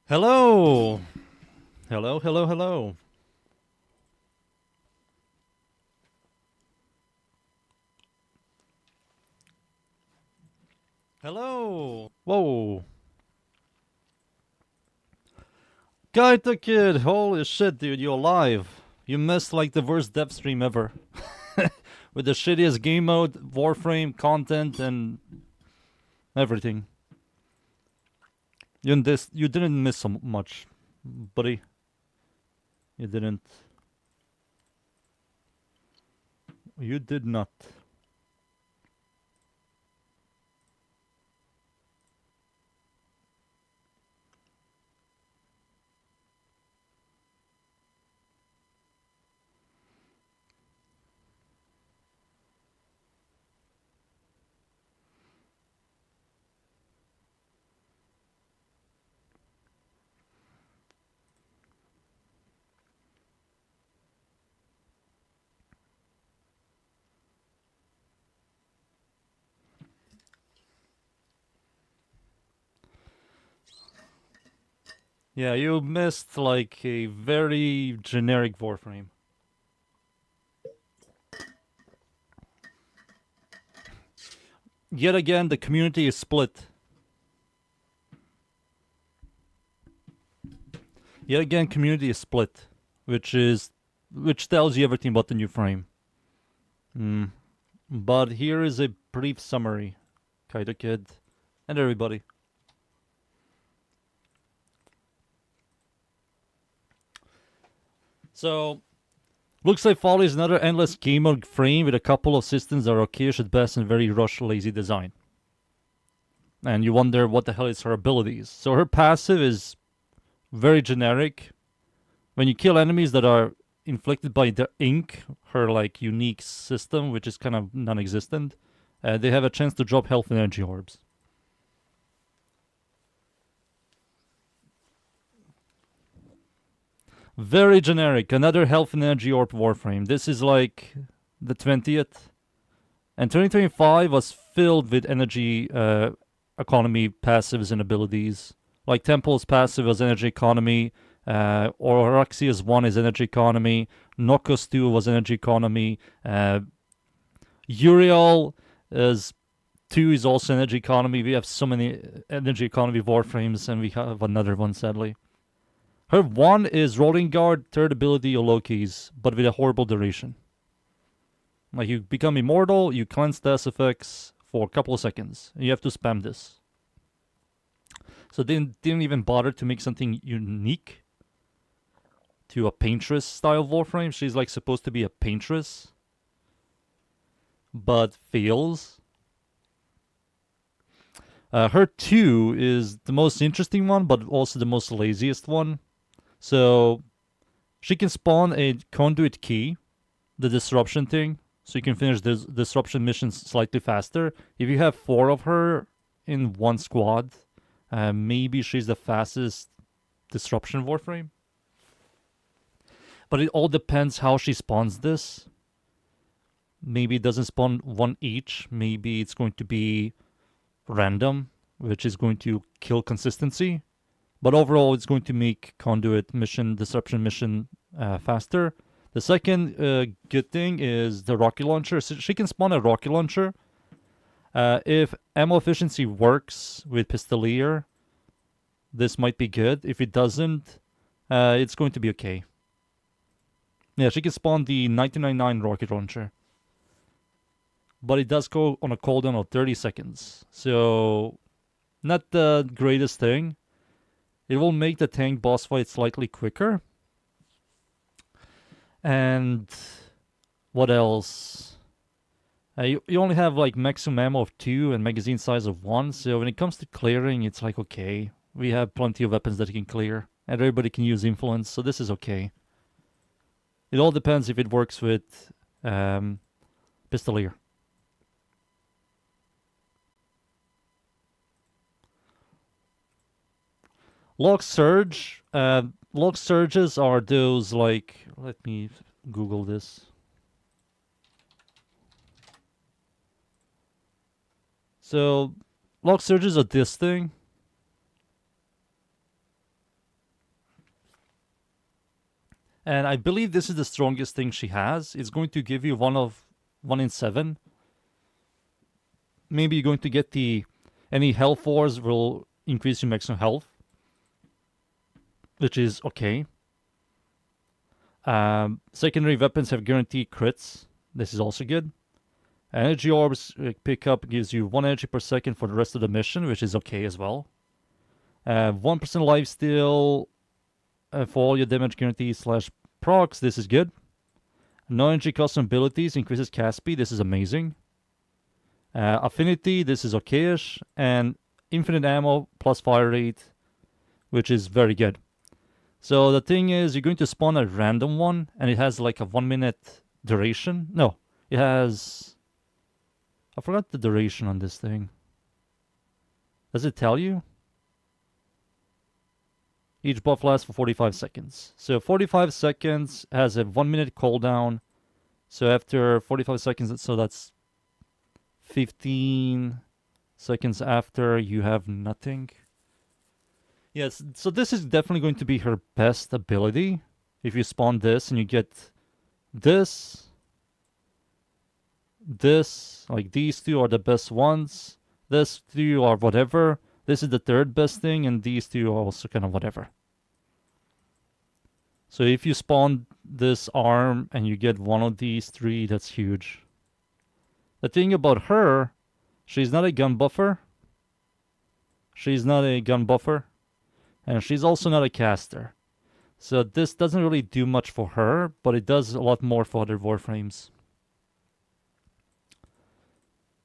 Hello! Hello, hello, hello. Hello! Whoa! Kaito Kid! Holy shit, dude, you're alive! You missed like the worst dev stream ever. With the shittiest game mode, Warframe, content, and everything. You didn't miss so much, buddy. You didn't. You did not. Yeah, you missed like a very generic Warframe. Yet again, the community is split. Yet again, community is split, which tells you everything about the new frame. But here is a brief summary, Kaito Kid, and everybody. So, looks like Folly is another endless game mode frame with a couple of systems that are okayish at best and very rushed, lazy design. And you wonder what the hell is her abilities. So her passive is very generic. When you kill enemies that are inflicted by the ink, her like unique system, which is kind of non-existent, they have a chance to drop health and energy orbs. Very generic. Another health and energy orb Warframe. This is like the 20th. And 2025 was filled with energy economy passives and abilities. Like Temple's passive was energy economy. Oroxia's 1 is energy economy. Noko's 2 was energy economy. Uriel is 2 is also energy economy. We have so many energy economy Warframes, and we have another one, sadly. Her 1 is Rolling Guard, third ability Olokis, but with a horrible duration. Like, you become immortal, you cleanse death effects for a couple of seconds. You have to spam this. So they didn't even bother to make something unique to a paintress style Warframe. She's like supposed to be a paintress, but fails. Her 2 is the most interesting one, but also the most laziest one. So she can spawn a conduit key, the disruption thing, so you can finish this disruption mission slightly faster. If you have 4 of her in one squad, maybe she's the fastest disruption Warframe. But it all depends how she spawns this. Maybe it doesn't spawn 1 each. Maybe it's going to be random, which is going to kill consistency. But overall, it's going to make conduit mission, disruption mission faster. The second good thing is the rocket launcher. So she can spawn a rocket launcher. If ammo efficiency works with Pistolier, this might be good. If it doesn't, it's going to be okay. Yeah, she can spawn the 1999 rocket launcher. But it does go on a cooldown of 30 seconds. So, not the greatest thing. It will make the tank boss fight slightly quicker. And what else? You only have like maximum ammo of 2 and magazine size of 1. So when it comes to clearing, it's like okay. We have plenty of weapons that you can clear. And everybody can use influence, so this is okay. It all depends if it works with Pistolier. Log Surge. Log Surges are those like... Let me Google this. So, Log Surges are this thing. And I believe this is the strongest thing she has. It's going to give you 1 in 7. Maybe you're going to get any health wars will increase your maximum health, which is okay. Secondary weapons have guaranteed crits. This is also good. Energy orbs pickup gives you 1 energy per second for the rest of the mission, which is okay as well. 1% lifesteal for all your damage guarantees / procs. This is good. No energy custom abilities increases cast speed. This is amazing. Affinity. This is okayish. And infinite ammo plus fire rate, which is very good. So the thing is, you're going to spawn a random one, and it has like a 1 minute duration. No, it has... I forgot the duration on this thing. Does it tell you? Each buff lasts for 45 seconds. So 45 seconds has a 1 minute cooldown. So after 45 seconds, so that's 15 seconds after, you have nothing. Yes, so this is definitely going to be her best ability. If you spawn this and you get this, like these two are the best ones. This two are whatever. This is the third best thing, and these two are also kind of whatever. So if you spawn this arm and you get one of these three, that's huge. The thing about her, she's not a gun buffer. She's not a gun buffer. And she's also not a caster. So this doesn't really do much for her, but it does a lot more for other Warframes.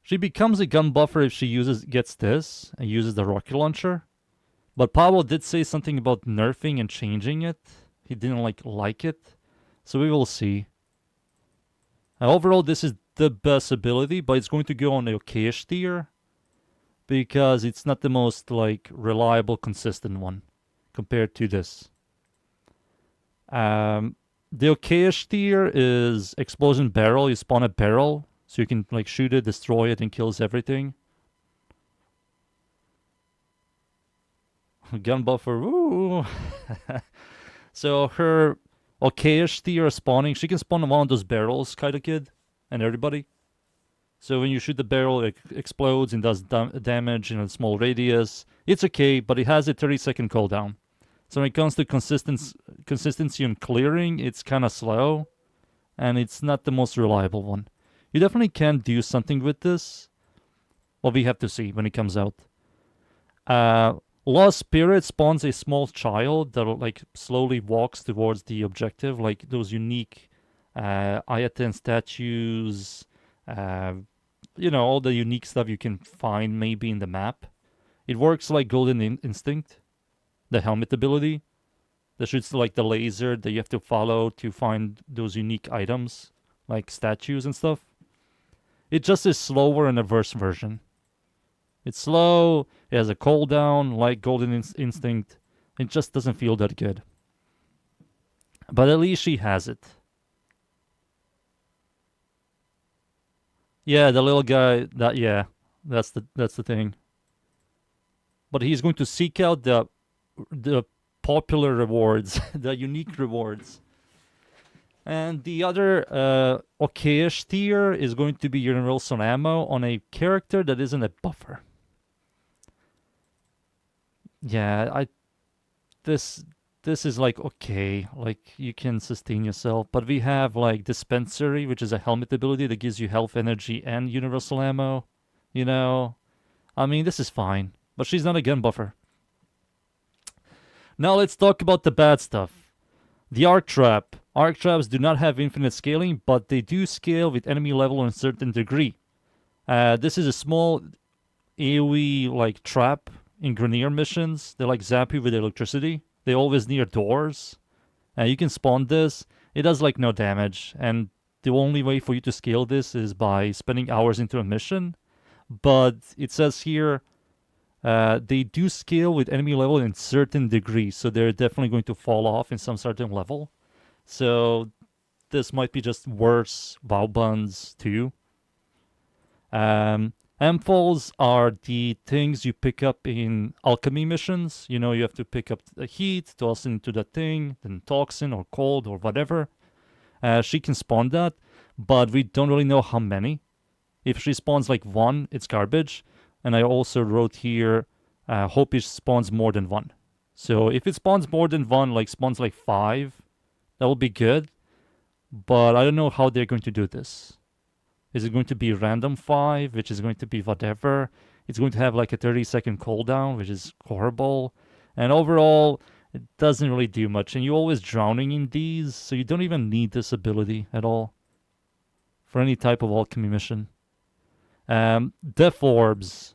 She becomes a gun buffer if she gets this and uses the rocket launcher. But Pablo did say something about nerfing and changing it. He didn't like it. So we will see. Overall, this is the best ability, but it's going to go on the okayish tier because it's not the most reliable, consistent one compared to this. The okayish tier is explosion barrel. You spawn a barrel, so you can shoot it, destroy it, and kills everything. Gun buffer, woo! So her okayish tier spawning, she can spawn one of those barrels, kind of kid, and everybody. So when you shoot the barrel, it explodes and does damage in a small radius. It's okay, but it has a 30-second cooldown. So when it comes to consistency and clearing, it's kind of slow, and it's not the most reliable one. You definitely can do something with this. Well, we have to see when it comes out. Lost Spirit spawns a small child that slowly walks towards the objective, like those unique Ayatan statues, all the unique stuff you can find maybe in the map. It works like Golden Instinct, the helmet ability that shoots the laser that you have to follow to find those unique items, like statues and stuff. It just is slower in a verse version. It's slow, it has a cooldown like Golden Instinct. It just doesn't feel that good. But at least she has it. Yeah, the little guy, that's the thing. But he's going to seek out the popular rewards, the unique rewards. And the other okayish tier is going to be universal ammo on a character that isn't a buffer. Yeah, this is okay, you can sustain yourself, but we have dispensary, which is a helmet ability that gives you health, energy, and universal ammo. I mean, this is fine, but she's not a gun buffer. Now let's talk about the bad stuff. The arc trap. Arc traps do not have infinite scaling, but they do scale with enemy level in a certain degree. This is a small AoE trap in Grenier missions. They zap you with electricity. They're always near doors. You can spawn this. It does no damage, and the only way for you to scale this is by spending hours into a mission. But it says here they do scale with enemy level in certain degrees, so they're definitely going to fall off in some certain level. So this might be just worse WoW buns too. Amphols are the things you pick up in alchemy missions. You know, you have to pick up the heat, toss it into the thing, then toxin or cold or whatever. She can spawn that, but we don't really know how many. If she spawns like 1, it's garbage. And I also wrote here, hope it spawns more than 1. So if it spawns more than 1, like spawns like 5, that will be good. But I don't know how they're going to do this. Is it going to be random 5, which is going to be whatever? It's going to have like a 30-second cooldown, which is horrible. And overall, it doesn't really do much. And you're always drowning in these, so you don't even need this ability at all for any type of alchemy mission. Death Orbs.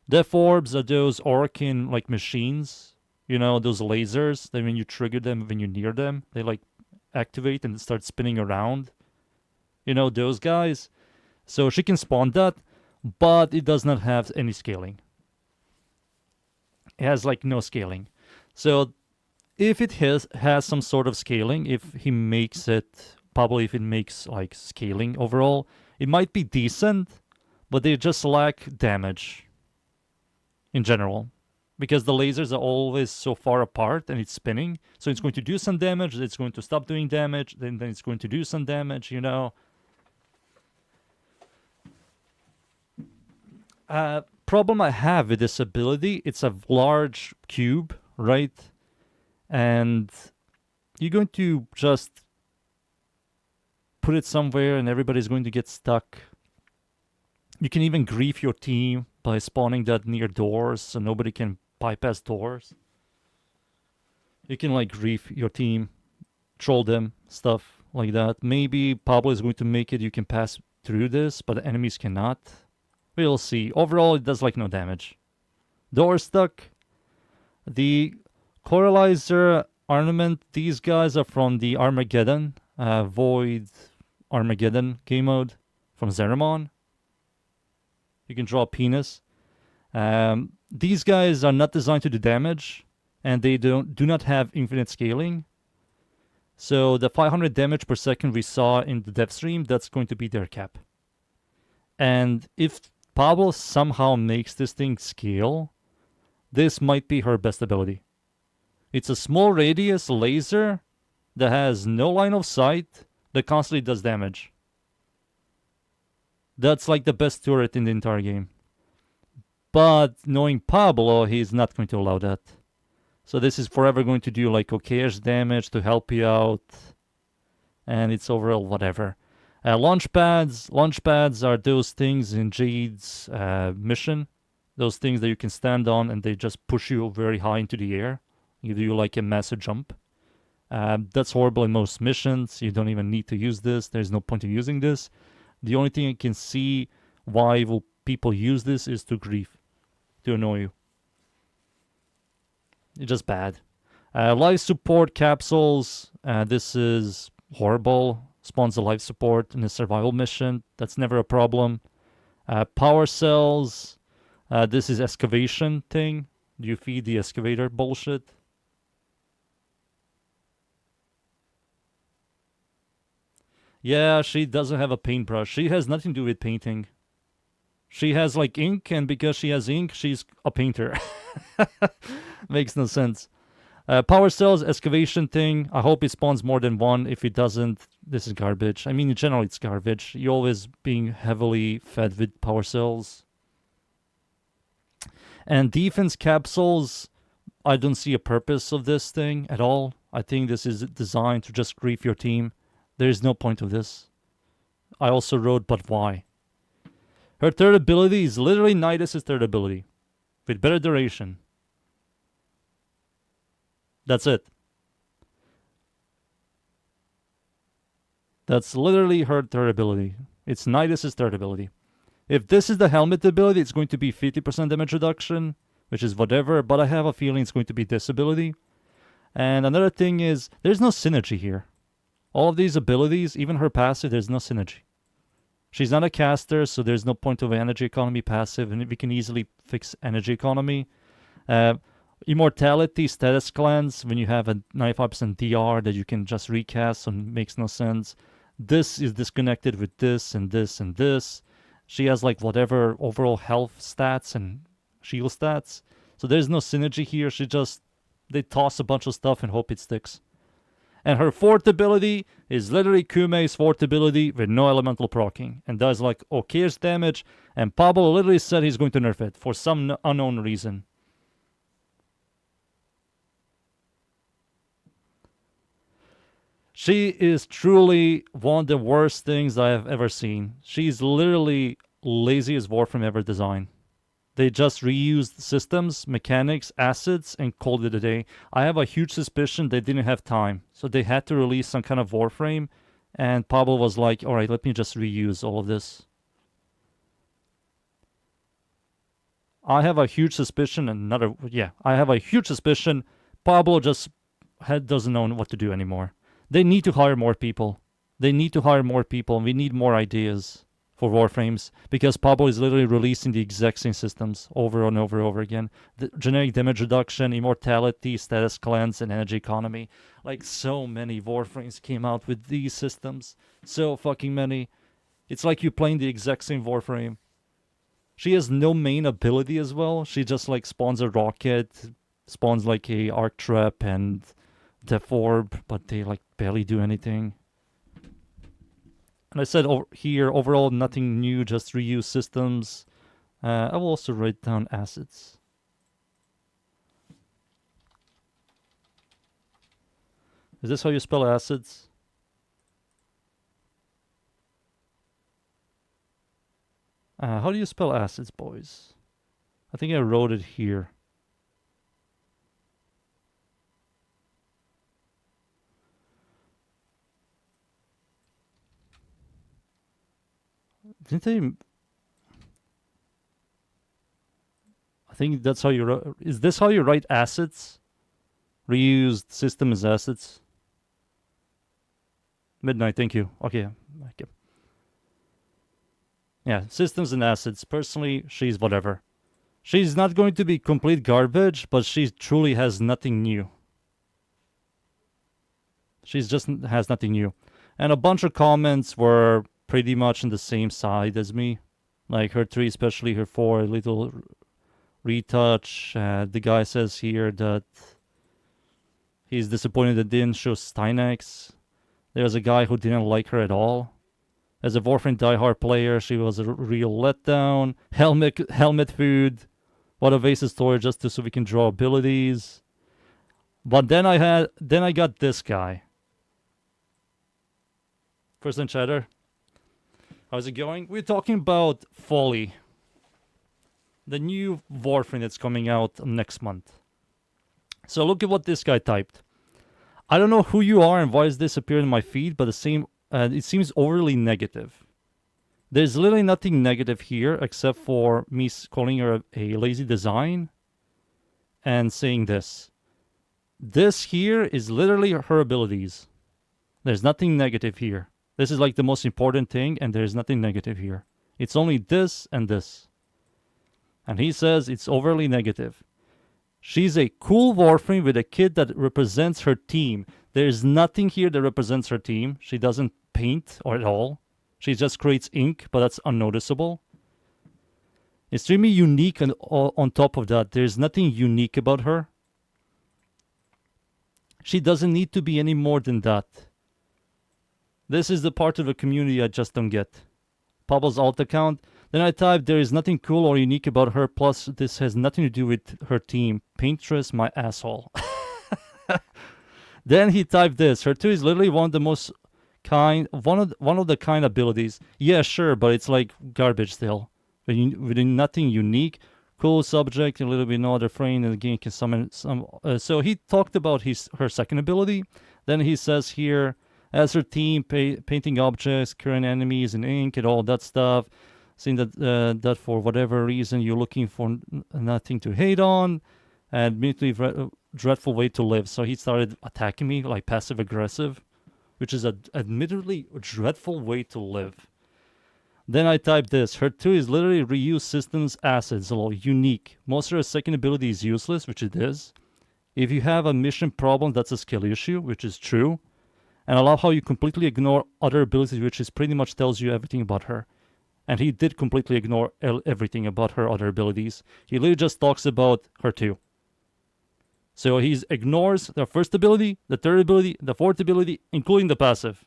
Death Orbs are those Orokin like machines. You know, those lasers that when you trigger them, when you're near them, they like activate and start spinning around. You know, those guys. So she can spawn that, but it does not have any scaling. It has like no scaling. So if it has some sort of scaling, if he makes it, probably if it makes like scaling overall, it might be decent, but they just lack damage in general. Because the lasers are always so far apart and it's spinning. So it's going to do some damage, it's going to stop doing damage, then it's going to do some damage, you know. Problem I have with this ability, it's a large cube, right? And you're going to just put it somewhere and everybody's going to get stuck. You can even grief your team by spawning that near doors so nobody can bypass doors. You can like grief your team, troll them, stuff like that. Maybe Pablo is going to make it you can pass through this, but the enemies cannot. We'll see. Overall, it does like no damage. Door stuck. The Coralizer Armament, these guys are from the Armageddon, Void Armageddon game mode from Zeramon. You can draw a penis. These guys are not designed to do damage, and they do not have infinite scaling. So the 500 damage per second we saw in the dev stream, that's going to be their cap. And if Pablo somehow makes this thing scale, this might be her best ability. It's a small radius laser that has no line of sight that constantly does damage. That's like the best turret in the entire game. But knowing Pablo, he's not going to allow that. So this is forever going to do like okayish damage to help you out. And it's overall whatever. Launch pads. Launch pads are those things in Jade's mission. Those things that you can stand on and they just push you very high into the air. Give you like a massive jump. That's horrible in most missions. You don't even need to use this. There's no point in using this. The only thing I can see why will people use this is to grief. To annoy you. It's just bad. Life support capsules. This is horrible. Spawns a life support in a survival mission. That's never a problem. Power cells. This is excavation thing. Do you feed the excavator bullshit? Yeah, she doesn't have a paintbrush. She has nothing to do with painting. She has like ink, and because she has ink, she's a painter. Makes no sense. Power cells, excavation thing. I hope it spawns more than 1. If it doesn't, this is garbage. I mean, in general, it's garbage. You're always being heavily fed with power cells. And defense capsules, I don't see a purpose of this thing at all. I think this is designed to just grief your team. There is no point of this. I also wrote, but why? Her third ability is literally Nidus' third ability. With better duration. That's it. That's literally her third ability. It's Nidus' third ability. If this is the helmet ability, it's going to be 50% damage reduction, which is whatever, but I have a feeling it's going to be this ability. And another thing is, there's no synergy here. All of these abilities, even her passive, there's no synergy. She's not a caster, so there's no point of energy economy passive, and we can easily fix energy economy. Immortality, status cleanse, when you have a 95% DR that you can just recast, so it makes no sense. This is disconnected with this and this and this. She has like whatever overall health stats and shield stats. So there's no synergy here. They toss a bunch of stuff and hope it sticks. And her fourth ability is literally Kumei's fourth ability with no elemental proccing. And does like okayish damage. And Pablo literally said he's going to nerf it for some unknown reason. She is truly one of the worst things I have ever seen. She's literally laziest Warframe ever designed. They just reused systems, mechanics, assets, and called it a day. I have a huge suspicion they didn't have time. So they had to release some kind of Warframe. And Pablo was like, alright, let me just reuse all of this. I have a huge suspicion, I have a huge suspicion Pablo just doesn't know what to do anymore. They need to hire more people. They need to hire more people, and we need more ideas for Warframes, because Pablo is literally releasing the exact same systems over and over and over again. The generic damage reduction, immortality, status cleanse, and energy economy. Like, so many Warframes came out with these systems. So fucking many. It's like you playing the exact same Warframe. She has no main ability as well. She just like spawns a rocket, spawns like a arc trap and Death Orb, but they like barely do anything. And I said here, overall, nothing new, just reuse systems. I will also write down assets. Is this how you spell assets? How do you spell assets, boys? I think I wrote it here. Didn't they? I think that's how you write. Is this how you write assets? Reused system as assets. Midnight, thank you. Okay. Yeah, systems and assets. Personally, she's whatever. She's not going to be complete garbage, but she truly has nothing new. She's just has nothing new. And a bunch of comments were pretty much on the same side as me. Like her 3, especially her 4, a little retouch. The guy says here that he's disappointed that didn't show Stynax. There's a guy who didn't like her at all. As a Warframe diehard player, she was a real letdown. Helmet food. What a waste of storage just so we can draw abilities. But then I got this guy. First in chatter. How's it going? We're talking about Folly. The new Warframe that's coming out next month. So look at what this guy typed. I don't know who you are and why is this appearing in my feed, but it seems overly negative. There's literally nothing negative here except for me calling her a lazy design and saying this. This here is literally her abilities. There's nothing negative here. This is like the most important thing, and there's nothing negative here. It's only this and this. And he says it's overly negative. She's a cool Warframe with a kit that represents her team. There's nothing here that represents her team. She doesn't paint or at all. She just creates ink, but that's unnoticeable. Extremely unique, and on top of that, there's nothing unique about her. She doesn't need to be any more than that. This is the part of the community I just don't get. Pablo's alt account. Then I typed, there is nothing cool or unique about her, plus this has nothing to do with her team. Paintress, my asshole. Then he typed this. Her 2 is literally one of the most kind, one of the kind abilities. Yeah, sure, but it's like garbage still. With nothing unique. Cool subject, a little bit no other frame, and the game can summon some. So he talked about her second ability. Then he says here, as her team, painting objects, current enemies in ink, and all that stuff. Saying that for whatever reason you're looking for nothing to hate on, and admittedly dreadful way to live. So he started attacking me like passive aggressive, which is admittedly a dreadful way to live. Then I typed this. Her 2 is literally reuse systems assets, a little unique. Most of her second ability is useless, which it is. If you have a mission problem, that's a skill issue, which is true. And I love how you completely ignore other abilities, which is pretty much tells you everything about her. And he did completely ignore everything about her other abilities. He literally just talks about her 2. So he ignores the first ability, the third ability, the fourth ability, including the passive.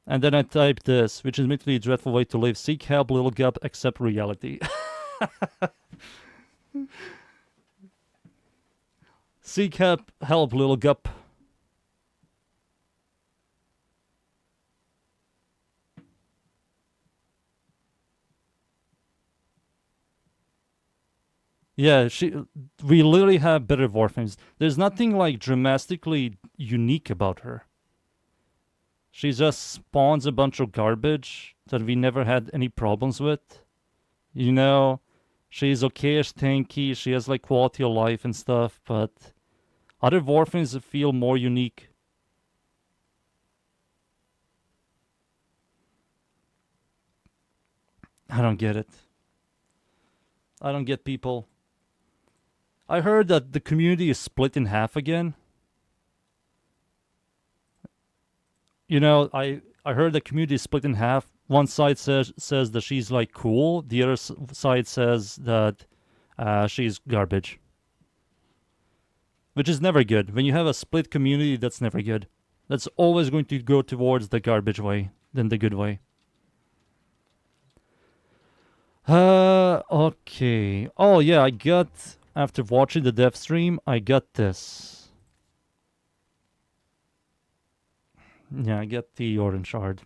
And then I type this, which is admittedly a dreadful way to live. Seek help, little gap, accept reality. Seek help, little gap. Yeah, we literally have better Warframes. There's nothing like dramatically unique about her. She just spawns a bunch of garbage that we never had any problems with. You know, she's okay-ish tanky, she has like quality of life and stuff, but other Warframes feel more unique. I don't get it. I don't get people. I heard that the community is split in half again. You know, I heard the community is split in half. One side says that she's like cool. The other side says that she's garbage. Which is never good. When you have a split community, that's never good. That's always going to go towards the garbage way than the good way. Okay. Oh yeah, I got... After watching the dev stream, I got this. Yeah, I get the orange shard.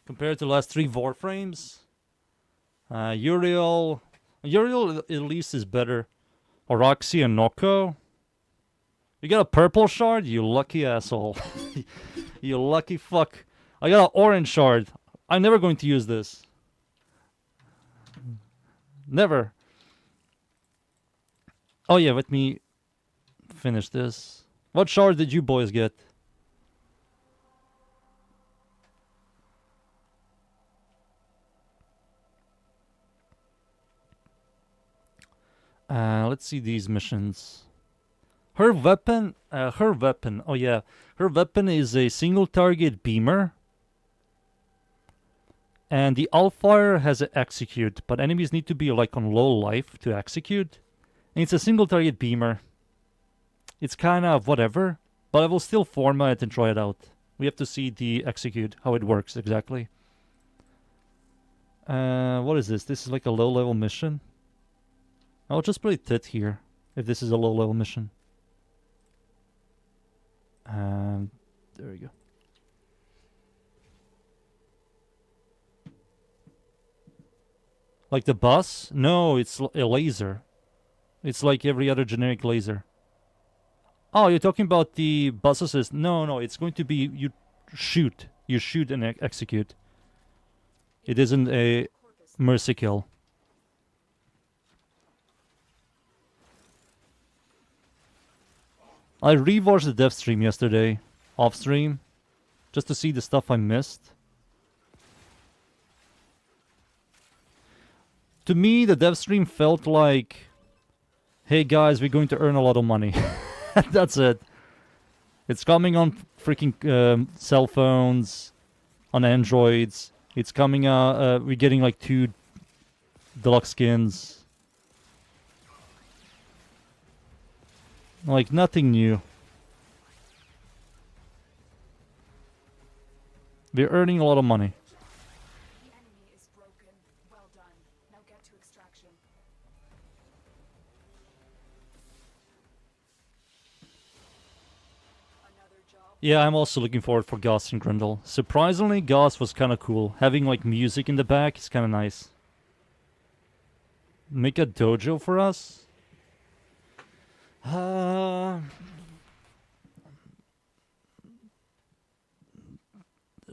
Compared to the last 3 Warframes, Uriel at least is better. Oroxy and Noko. You got a purple shard? You lucky asshole. You lucky fuck. I got an orange shard. I'm never going to use this. Never. Oh yeah, let me finish this. What shard did you boys get? Let's see these missions. Her weapon, oh yeah. Her weapon is a single target beamer. And the Allfire has an execute, but enemies need to be like on low life to execute. And it's a single target beamer. It's kind of whatever, but I will still format it and try it out. We have to see the execute, how it works exactly. What is this? This is like a low level mission. I'll just put it here, if this is a low level mission. There we go. Like the bus? No, it's a laser. It's like every other generic laser. Oh, you're talking about the bus assist? No, it's going to be you shoot. You shoot and execute. It isn't a mercy kill. I rewatched the dev stream yesterday, off stream, just to see the stuff I missed. To me, the dev stream felt like, hey guys, we're going to earn a lot of money. That's it. It's coming on freaking cell phones, on Androids. It's coming out, we're getting like 2 deluxe skins. Like, nothing new. We're earning a lot of money. The enemy is broken. Well done. Now get to extraction. Another job. Yeah, I'm also looking forward for Gauss and Grendel. Surprisingly, Gauss was kind of cool. Having like music in the back is kind of nice. Make a dojo for us?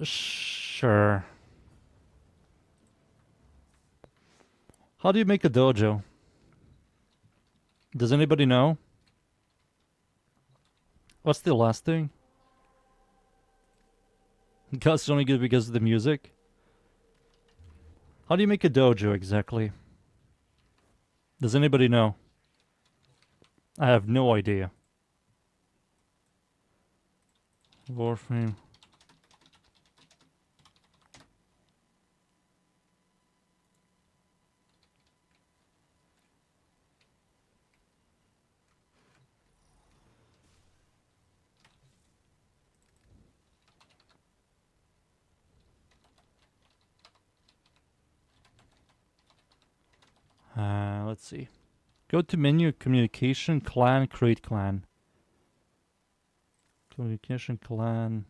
Sure. How do you make a dojo? Does anybody know? What's the last thing? Gus is only good because of the music. How do you make a dojo exactly? Does anybody know? I have no idea. Warframe. Let's see. Go to menu, communication, clan, create clan. Communication, clan.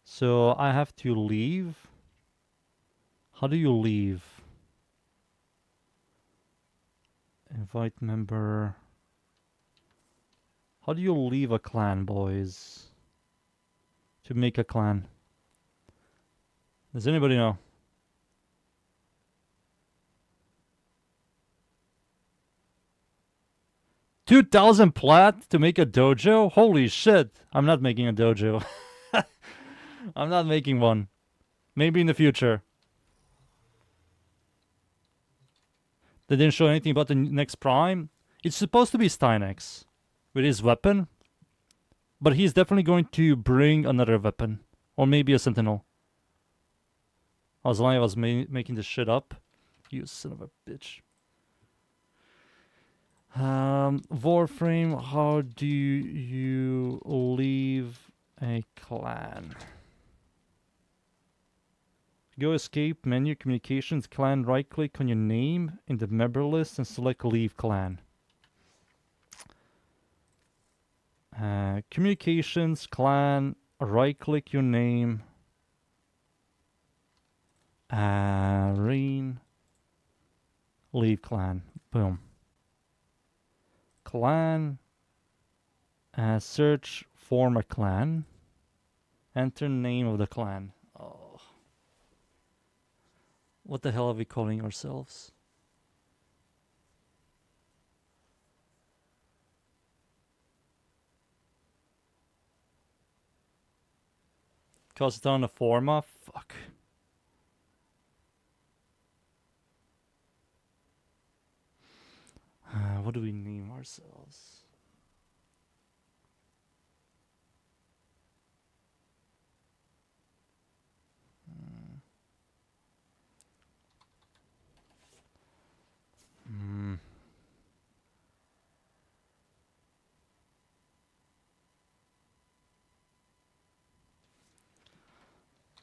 So I have to leave. How do you leave? Invite member. How do you leave a clan, boys? To make a clan. Does anybody know? $2,000 plat to make a dojo? Holy shit. I'm not making a dojo. I'm not making one. Maybe in the future. They didn't show anything about the next prime. It's supposed to be Stynex with his weapon. But he's definitely going to bring another weapon. Or maybe a sentinel. I was lying, I was making this shit up. You son of a bitch. Warframe, how do you leave a clan? Go escape, menu, communications, clan, right click on your name in the member list and select leave clan. Communications, clan, right click your name. Rain. Leave clan. Boom. Clan. Search form a clan. Enter name of the clan. Oh. What the hell are we calling ourselves? Cause it's on the forma? Fuck. What do we name ourselves?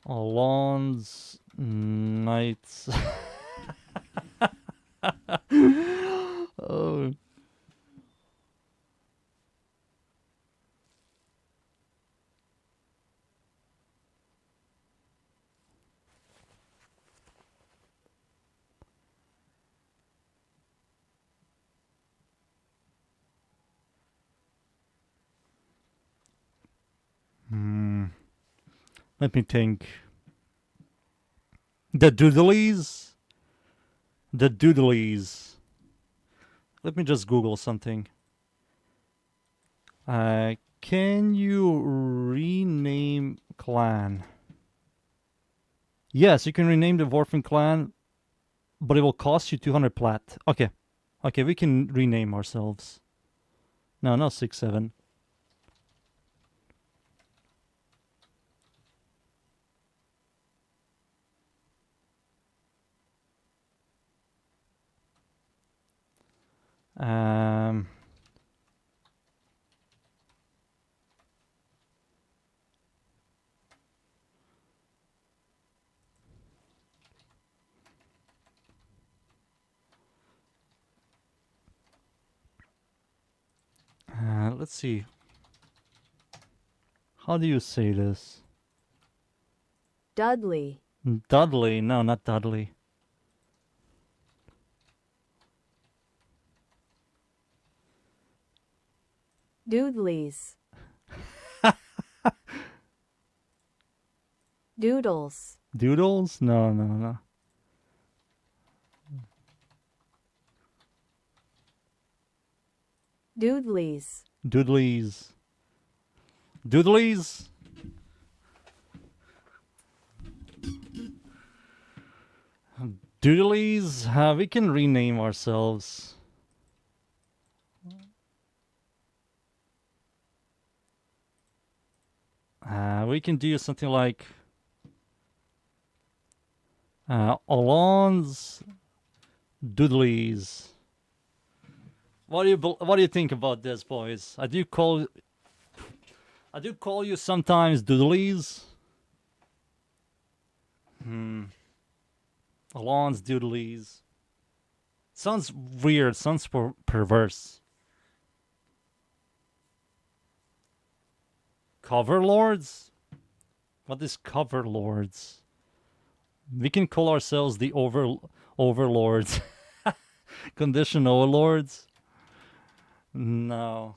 Alon's Knights. Oh. Let me think. The Doodlies? The Doodlies. Let me just Google something. Can you rename clan? Yes, you can rename the Warframe clan, but it will cost you 200 plat. Okay. Okay, we can rename ourselves. No, not 6-7. Let's see. How do you say this? Dudley. Dudley? No, not Dudley. Doodlies. Doodles. Doodles? No, no, no. Doodlies. Doodlies. Doodlies? Doodlies, we can rename ourselves. We can do something like Alon's Doodlies. What do you think about this, boys? I do call you sometimes Doodlies. Alon's Doodlies. Sounds weird. Sounds perverse. Cover Lords? What is Cover Lords? We can call ourselves the Overlords. Condition Overlords? No.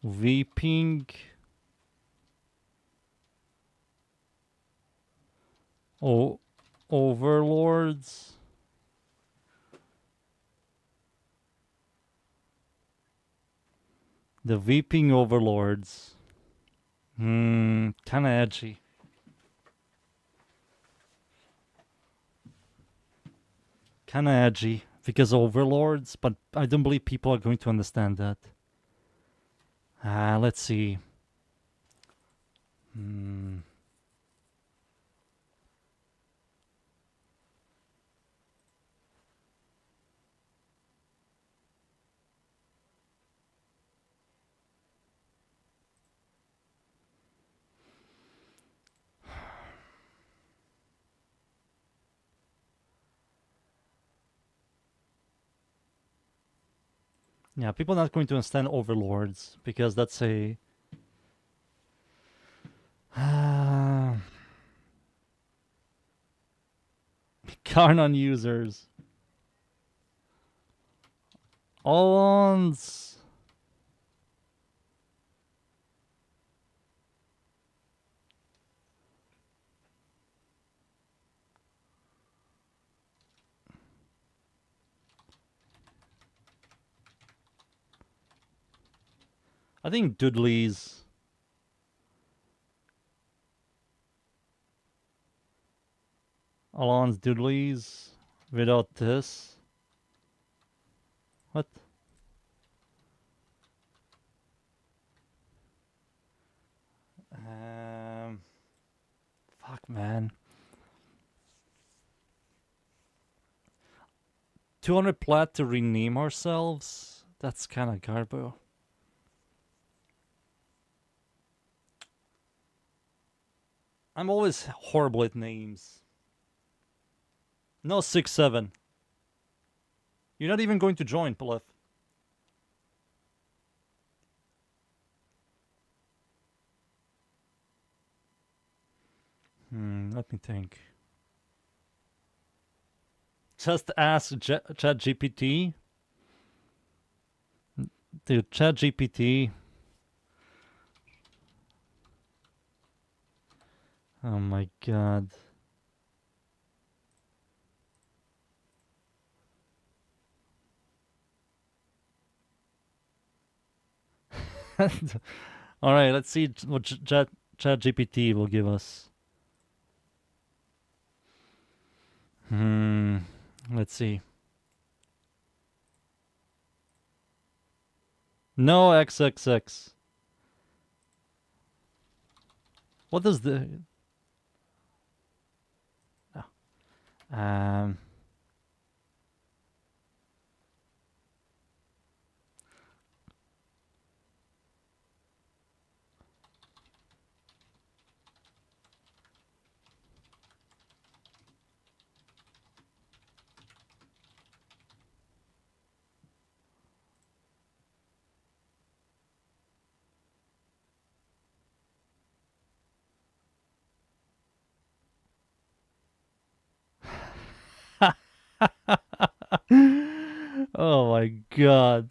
Weeping. Oh, Overlords. The Weeping Overlords. Kinda edgy. Kinda edgy. Because Overlords, but I don't believe people are going to understand that. Let's see. Yeah, people are not going to understand Overlords because that's a incarnon users. Alons. I think Doodlies. Alon's Doodlies without this. What? Fuck, man. 200 plat to rename ourselves? That's kind of garbo. I'm always horrible at names. No 6-7. You're not even going to join, Pilef. Let me think. Just ask ChatGPT. Dude, ChatGPT. Oh my god. Alright, let's see what ChatGPT will give us. Let's see. No XXX. What does the... Oh. Oh my god.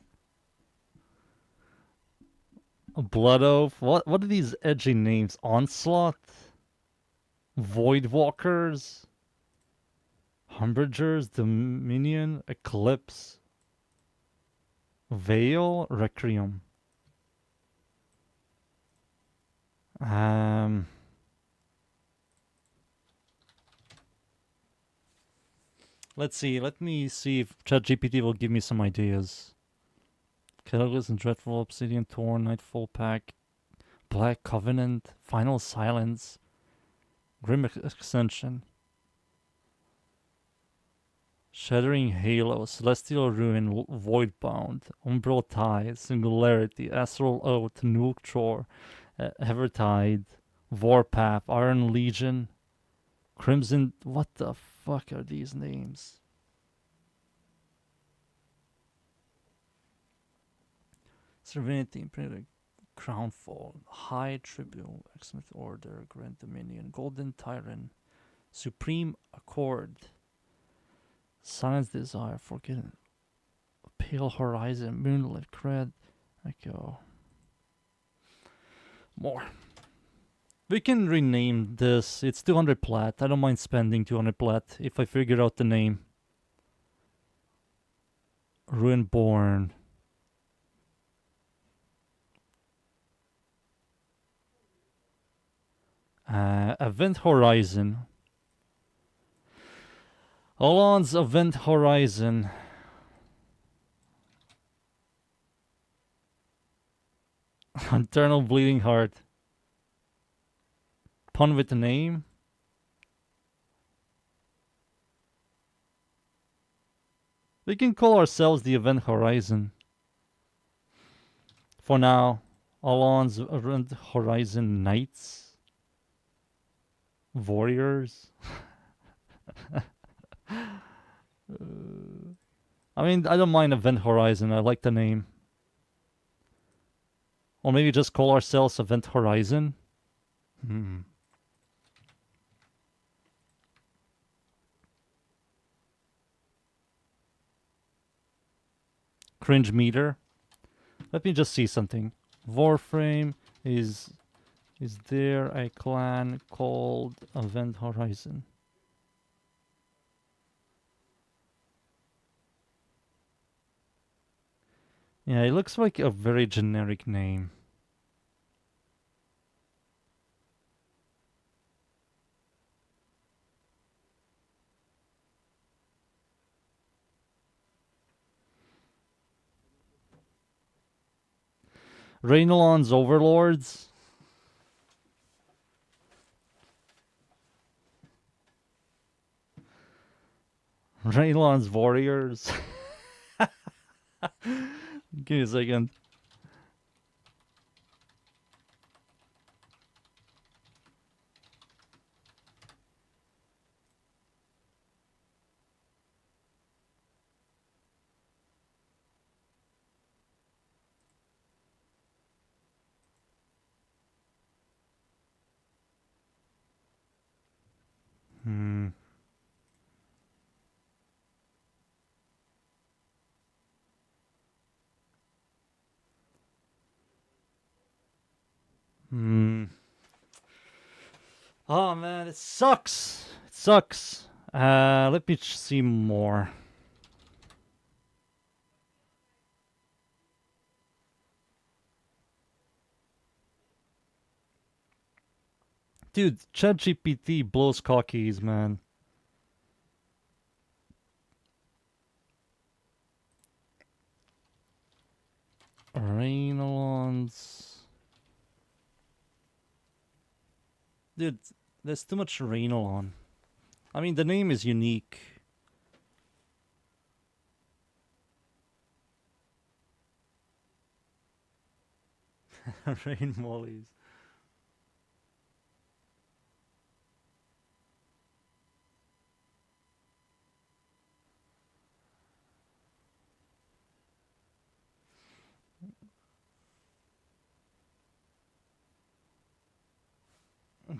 Blood Oath? What are these edgy names? Onslaught? Voidwalkers? Humbridgers? Dominion? Eclipse? Veil? Requiem? Um, let's see. Let me see if ChatGPT will give me some ideas. Catalyst and Dreadful, Obsidian Torn, Nightfall Pack, Black Covenant, Final Silence, Grim Extension, Shattering Halo, Celestial Ruin, Voidbound, Umbral Tide, Singularity, Astral Oath, Nuke Shore, Evertide, Warpath, Iron Legion, Crimson. What the fuck are these names? Serenity, Imperial Crownfall, High Tribune, Excellent Order, Grand Dominion, Golden Tyrant, Supreme Accord, Silence Desire, Forgotten, Pale Horizon, Moonlit Cred, Echo. More. We can rename this. It's 200 plat. I don't mind spending 200 plat if I figure out the name. Ruinborn. Event Horizon. Alon's Event Horizon. Eternal Bleeding Heart. Pun with the name. We can call ourselves the Event Horizon. For now, Alon's Event Horizon Knights. Warriors. I mean, I don't mind Event Horizon. I like the name. Or maybe just call ourselves Event Horizon. Cringe meter. Let me just see something. Warframe is there a clan called Event Horizon? Yeah, it looks like a very generic name. Raynalon's Overlords. Raynalon's Warriors. Give me a second. Oh man, it sucks. It sucks. Let me see more. Dude, ChatGPT blows cockies, man. Raynalons. Dude, there's too much Raynalon. I mean, the name is unique. Rain Mollies.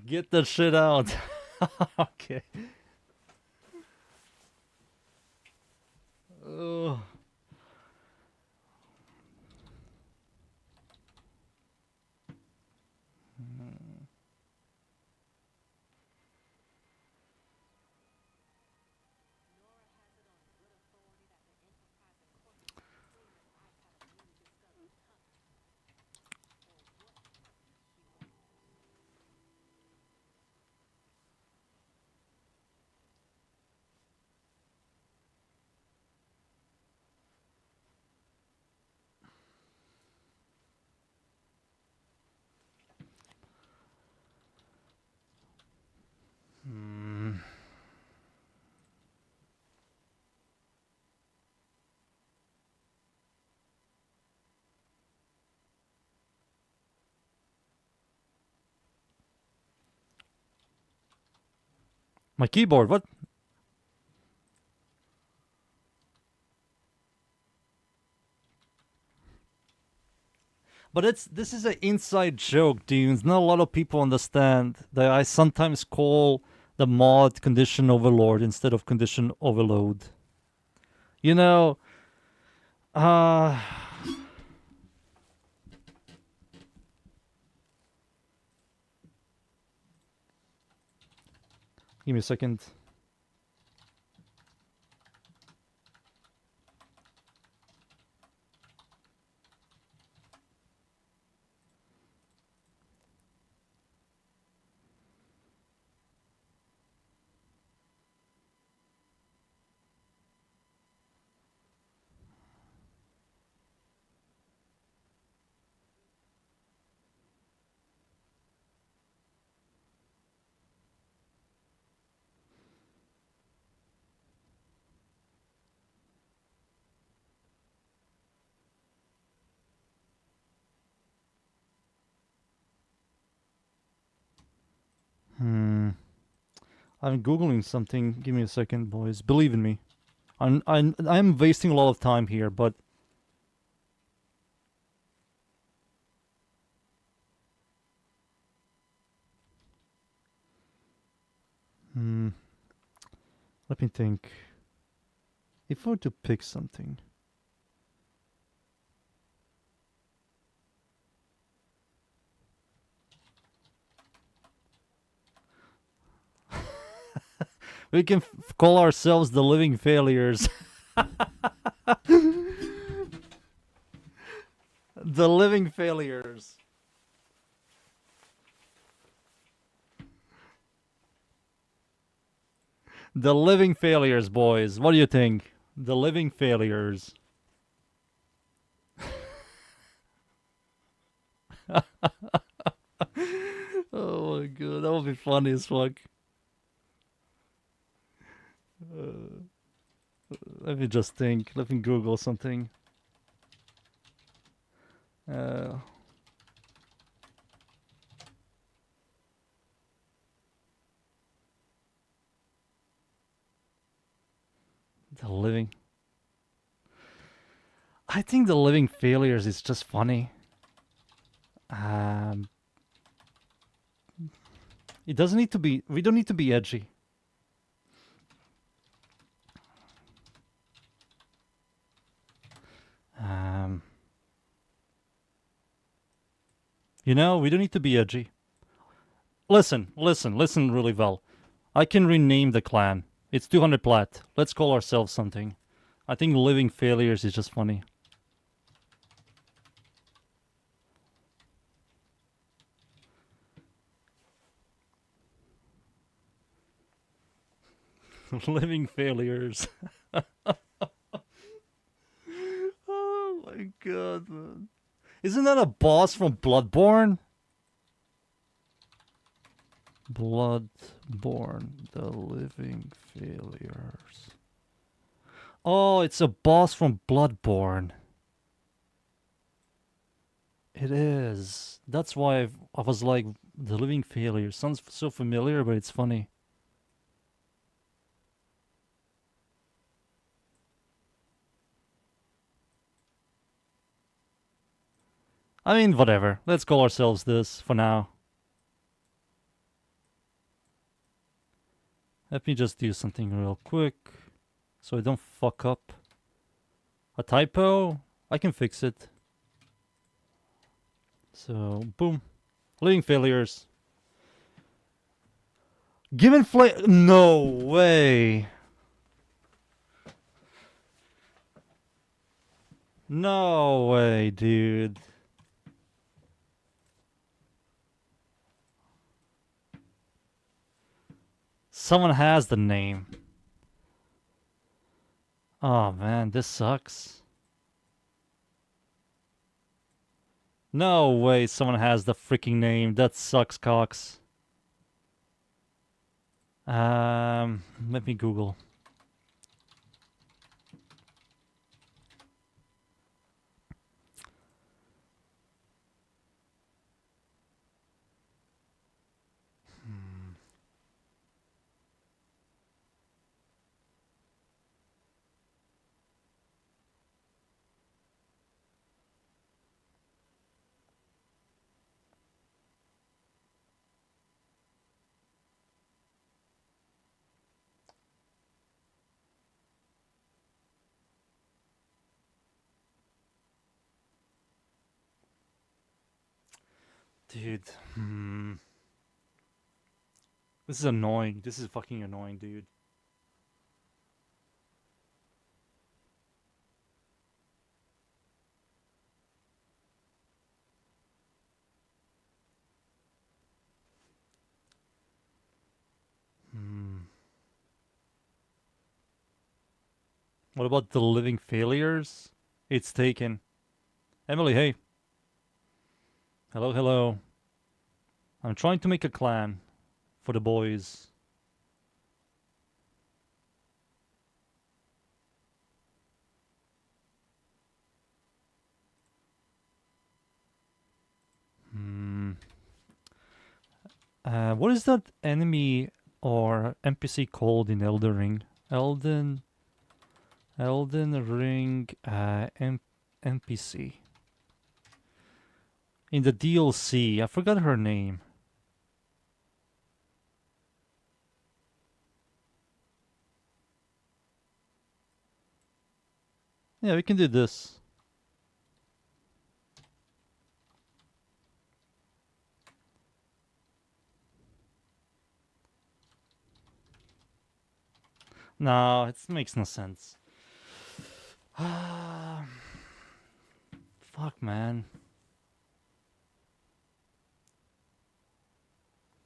Get the shit out. Okay. Ugh. My keyboard, what? But this is an inside joke, dudes. Not a lot of people understand that I sometimes call the mod condition overlord instead of condition overload. You know, uh give me a second. I'm googling something. Give me a second, boys. Believe in me. I'm wasting a lot of time here, but let me think. If I were to pick something. We can call ourselves the living failures. The living failures. The living failures, boys. What do you think? The living failures. Oh my god, that would be funny as fuck. Let me just think. Let me Google something. The living. I think the living failures is just funny. It doesn't need to be. We don't need to be edgy. You know, we don't need to be edgy. Listen really well. I can rename the clan. It's 200 plat. Let's call ourselves something. I think living failures is just funny. Living failures. Oh my god, man. Isn't that a boss from Bloodborne? Bloodborne, the living failures. Oh, it's a boss from Bloodborne. It is. That's why I was like, the living failures. Sounds so familiar, but it's funny. I mean, whatever. Let's call ourselves this for now. Let me just do something real quick so I don't fuck up. A typo? I can fix it. So, boom. Living failures. Given no way. No way, dude. Someone has the name. Oh man, this sucks. No way someone has the freaking name. That sucks, Cox. Let me Google. Dude. This is annoying. This is fucking annoying, dude. What about the living failures? It's taken. Emily, hey. Hello, hello. I'm trying to make a clan for the boys. What is that enemy or NPC called in Elden Ring? Elden Ring NPC. In the DLC, I forgot her name. Yeah, we can do this. No, it makes no sense. Fuck, man.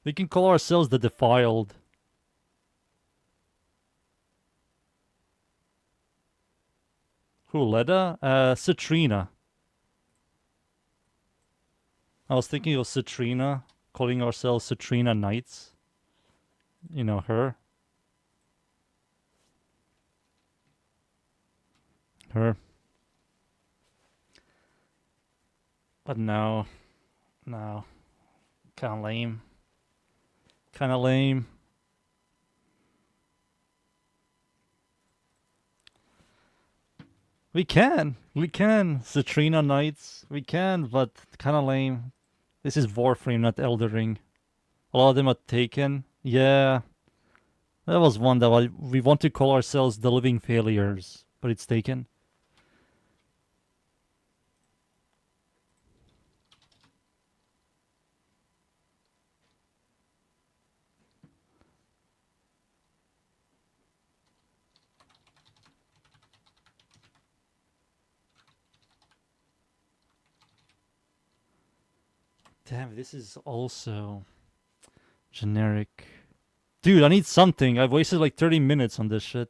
We can call ourselves the Defiled. Who, Leda? Citrina. I was thinking of Citrina, calling ourselves Citrina Knights. You know, her. Her. But no. No. Kinda lame. Kinda lame. We can, Citrina Knights, we can, but kinda lame. This is Warframe, not Elden Ring. A lot of them are taken. Yeah, that was one that we want to call ourselves the Living Failures, but it's taken. Damn, this is also generic. Dude, I need something. I've wasted like 30 minutes on this shit.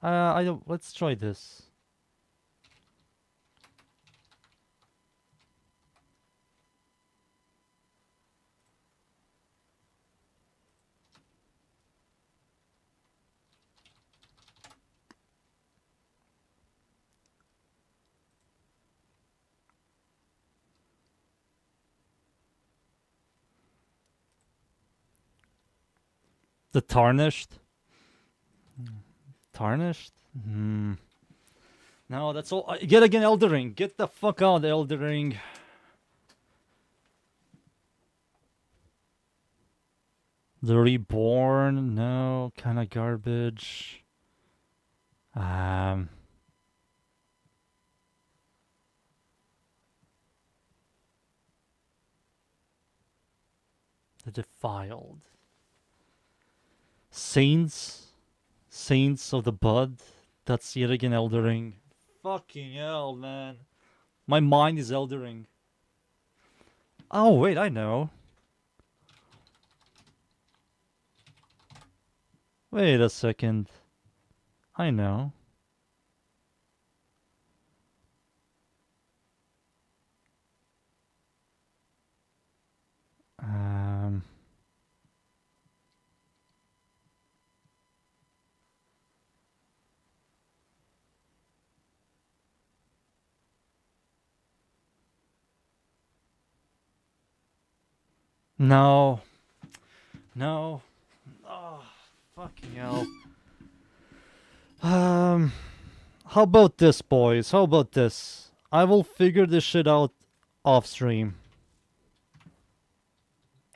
I don't. Let's try this. The Tarnished. Tarnished? No, that's all. Get again, Elden Ring. Get the fuck out, Elden Ring. The Reborn? No, kind of garbage. The Defiled. Saints of the Bud. That's yet again Elden Ring. Fucking hell, man. My mind is Elden Ring. Oh, wait, I know. Wait a second. I know. No. No. Oh, fucking hell. How about this, boys? How about this? I will figure this shit out off stream.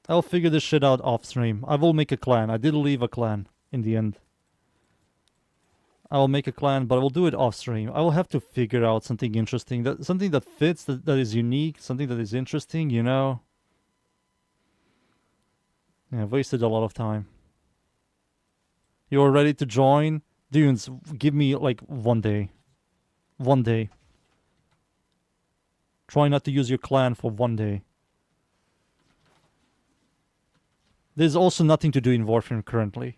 I'll figure this shit out off stream. I will make a clan. I did leave a clan in the end. I will make a clan, but I will do it off stream. I will have to figure out something interesting, something that fits, that is unique, something that is interesting, you know? Yeah, I've wasted a lot of time. You're ready to join? Dunes, give me like 1 day. 1 day. Try not to use your clan for 1 day. There's also nothing to do in Warframe currently.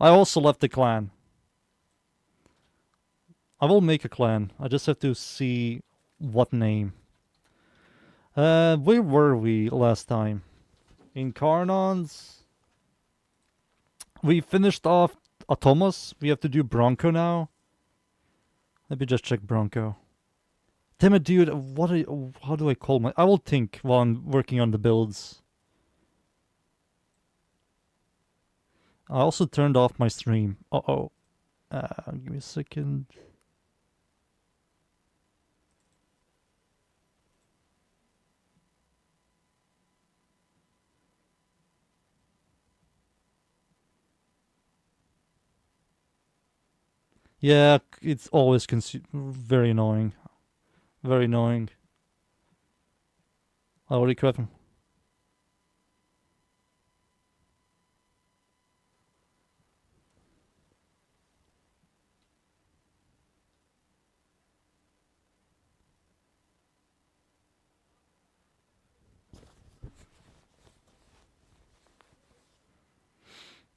I also left the clan. I will make a clan. I just have to see what name. Where were we last time? Incarnons. We finished off Atomos. We have to do Bronco now. Let me just check Bronco. Damn it, dude. How do I call my... I will think while I'm working on the builds. I also turned off my stream. Uh-oh. Give me a second. Yeah, it's always very annoying. Very annoying. I already cracked him.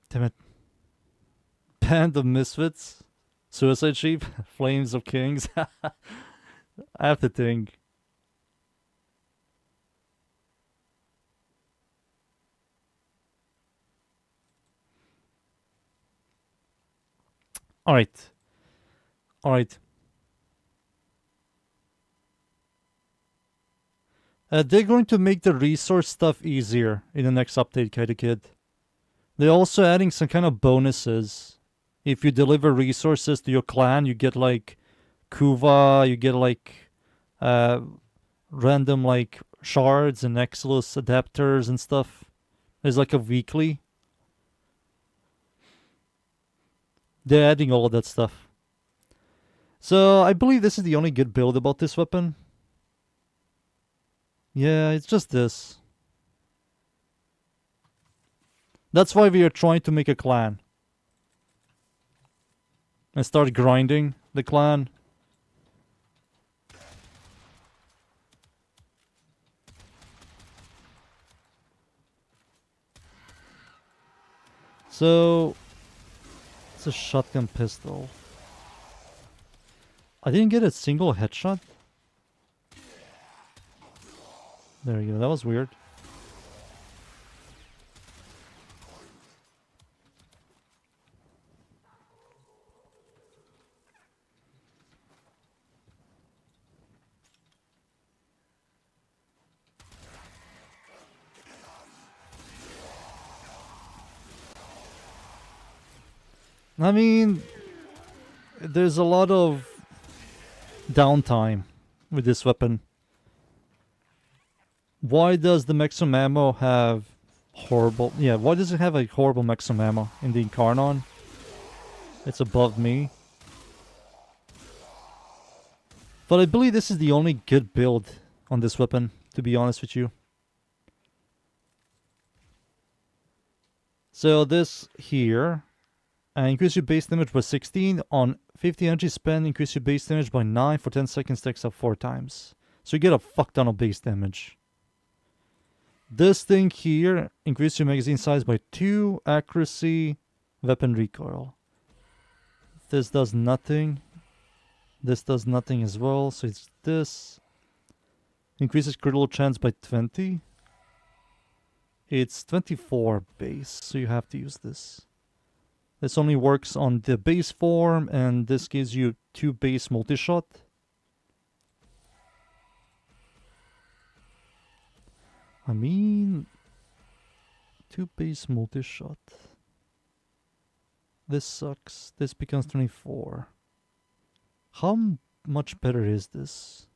Damn it. Band of Misfits? Suicide Sheep? Flames of Kings? I have to think. Alright. Alright. They're going to make the resource stuff easier in the next update, Kaita Kid. They're also adding some kind of bonuses. If you deliver resources to your clan, you get like Kuva, you get like random like shards and Exilus adapters and stuff. There's like a weekly. They're adding all of that stuff. So I believe this is the only good build about this weapon. Yeah, it's just this. That's why we are trying to make a clan. And start grinding the clan. So, it's a shotgun pistol. I didn't get a single headshot. There we go, that was weird. I mean, there's a lot of downtime with this weapon. Why does the maximum ammo have horrible... Yeah, why does it have a horrible maximum ammo in the incarnon? It's above me. But I believe this is the only good build on this weapon, to be honest with you. So this here... increase your base damage by 16. On 50 energy spent, increase your base damage by 9 for 10 seconds, stacks up 4 times. So you get a fuck ton of base damage. This thing here, increase your magazine size by 2, accuracy, weapon recoil. This does nothing. This does nothing as well, so it's this. Increases critical chance by 20. It's 24 base, so you have to use this. This only works on the base form, and this gives you 2 base multi-shot. I mean, 2 base multi-shot. This sucks. This becomes 24. How much better is this?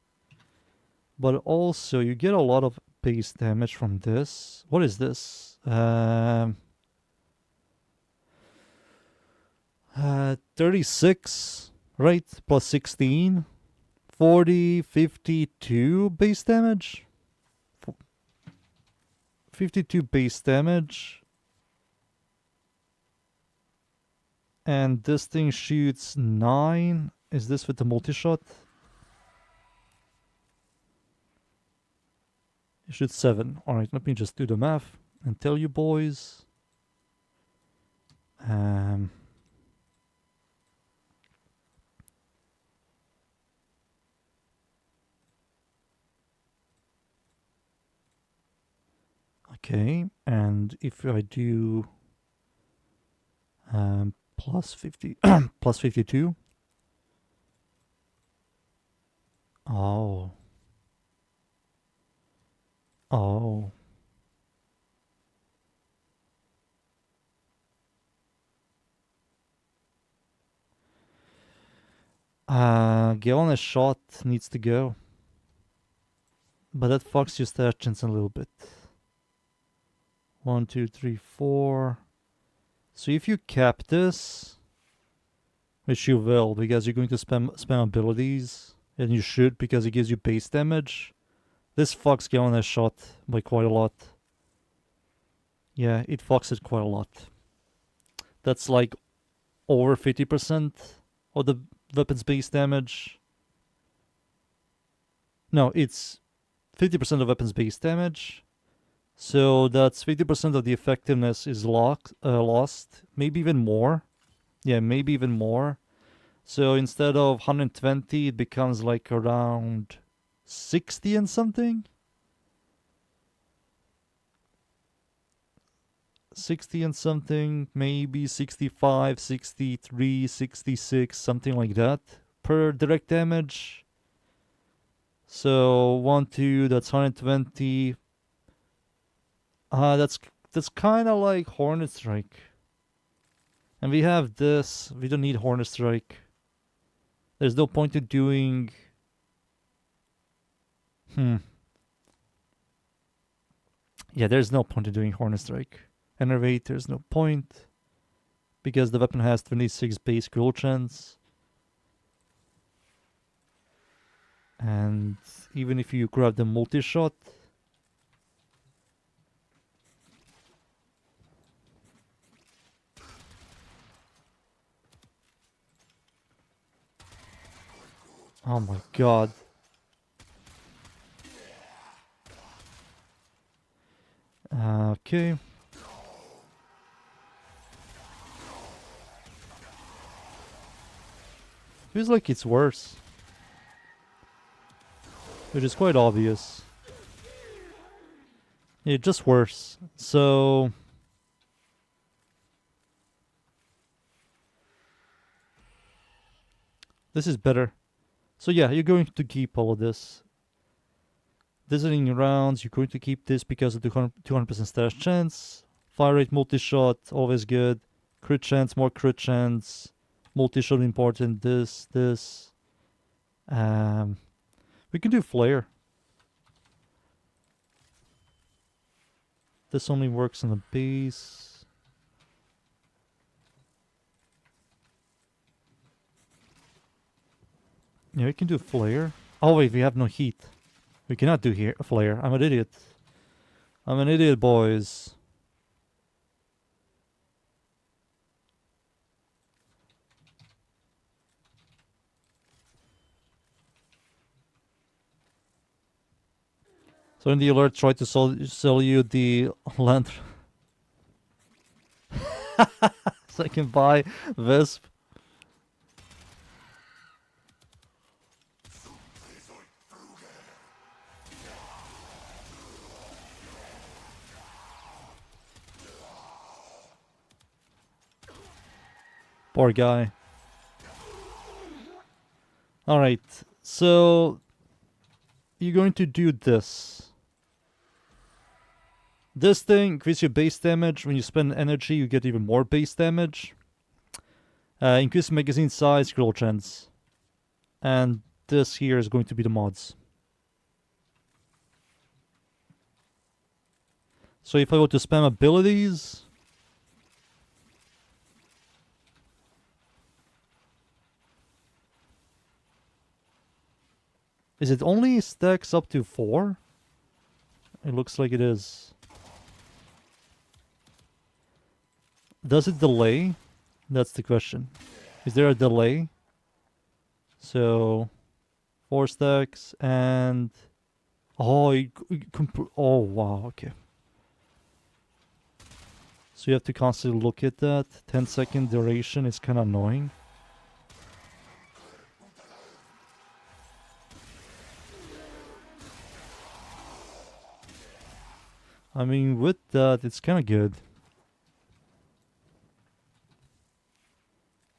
But also, you get a lot of base damage from this. What is this? 36, right? Plus 16. 40, 52 base damage? 52 base damage. And this thing shoots 9. Is this with the multi-shot? It shoots 7. Alright, let me just do the math and tell you boys. Okay, and if I do plus 50, plus 52. Oh. Oh. Gallon a shot needs to go. But that fucks your stat chance a little bit. 1, 2, 3, 4. So if you cap this, which you will, because you're going to spam abilities, and you should because it gives you base damage, this fucks Gallon a shot by quite a lot. Yeah, it fucks it quite a lot. That's like over 50% of the weapon's base damage. No, it's 50% of weapon's base damage. So that's 50% of the effectiveness is lost. Maybe even more. Yeah, maybe even more. So instead of 120, it becomes like around 60 and something. 60 and something, maybe 65, 63, 66, something like that per direct damage. So 1, 2, that's 120. That's kind of like Hornet Strike. And we have this. We don't need Hornet Strike. There's no point in doing... Yeah, there's no point in doing Hornet Strike. Enervate, there's no point. Because the weapon has 26 base kill chance. And even if you grab the multi-shot... Oh my god. Okay. Feels like it's worse. Which is quite obvious. Yeah, just worse. So... this is better. So yeah, you're going to keep all of this. Visiting rounds, you're going to keep this because of the 200% stash chance. Fire rate multi-shot, always good. Crit chance, more crit chance. Multi-shot important, this. We can do flare. This only works on the base. Yeah, we can do flare. Oh wait, we have no heat. We cannot do here flare. I'm an idiot. I'm an idiot, boys. So in the alert, try to sell you the land. So I can buy Wisp. Poor guy. Alright, so you're going to do this. This thing increases your base damage. When you spend energy, you get even more base damage. Increase magazine size, scroll chance. And this here is going to be the mods. So if I were to spam abilities... Is it only stacks up to 4? It looks like it is. Does it delay? That's the question. Is there a delay? So 4 stacks and oh, oh wow, okay. So you have to constantly look at that. 10-second duration is kind of annoying. I mean, with that, it's kind of good.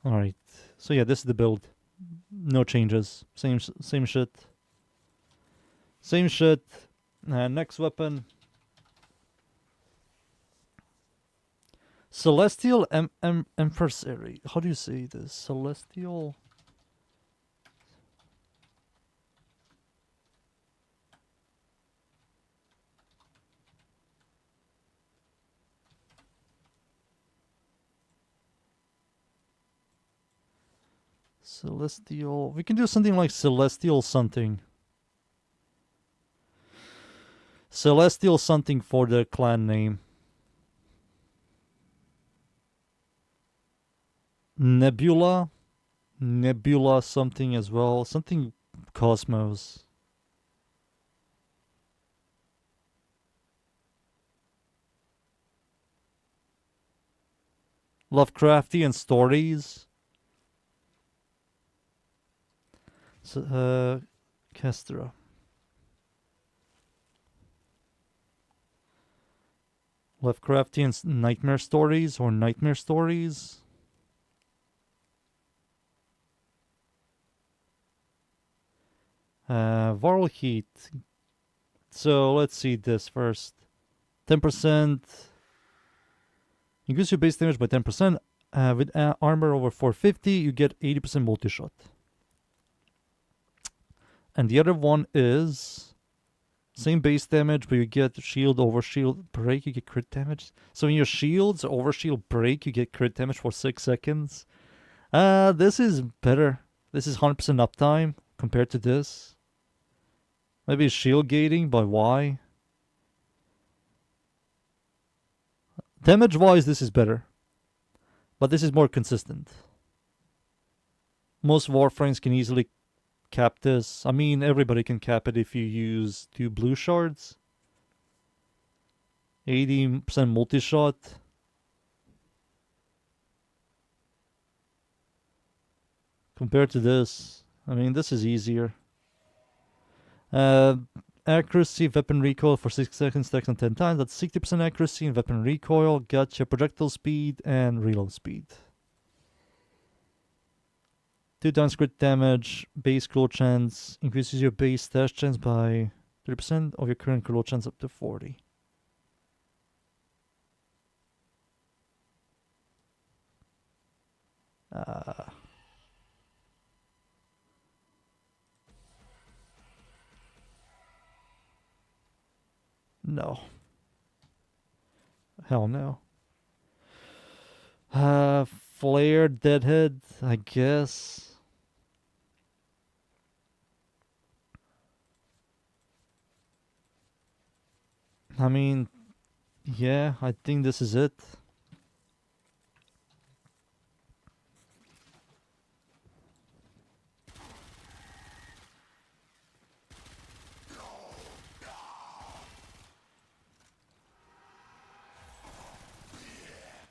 Alright, so yeah, this is the build. No changes. Same shit. Same shit. Next weapon. Celestial Empressary. How do you say this? Celestial... Celestial... We can do something like Celestial something. Celestial something for the clan name. Nebula. Nebula something as well. Something Cosmos. Lovecraftian stories. So, Kestra. Lovecraftian nightmare stories or nightmare stories. Viral heat. So let's see this first. 10%. Increase your base damage by 10%. With armor over 450, you get 80% multi-shot. And the other one is same base damage, but you get shield over shield break, you get crit damage. So when your shields over shield break, you get crit damage for 6 seconds. This is better. This is 100% uptime compared to this. Maybe shield gating by Y. Damage wise, this is better. But this is more consistent. Most Warframes can easily cap this. I mean, everybody can cap it if you use 2 blue shards. 80% multi-shot. Compared to this, I mean, this is easier. Accuracy, weapon recoil for 6 seconds, stacks on 10 times. That's 60% accuracy and weapon recoil. Gotcha. Projectile speed and reload speed. 2 times crit damage, base critical chance, increases your base stash chance by 30% of your current critical chance up to 40. No. Hell no. Flare, Deadhead, I guess. I mean, yeah, I think this is it.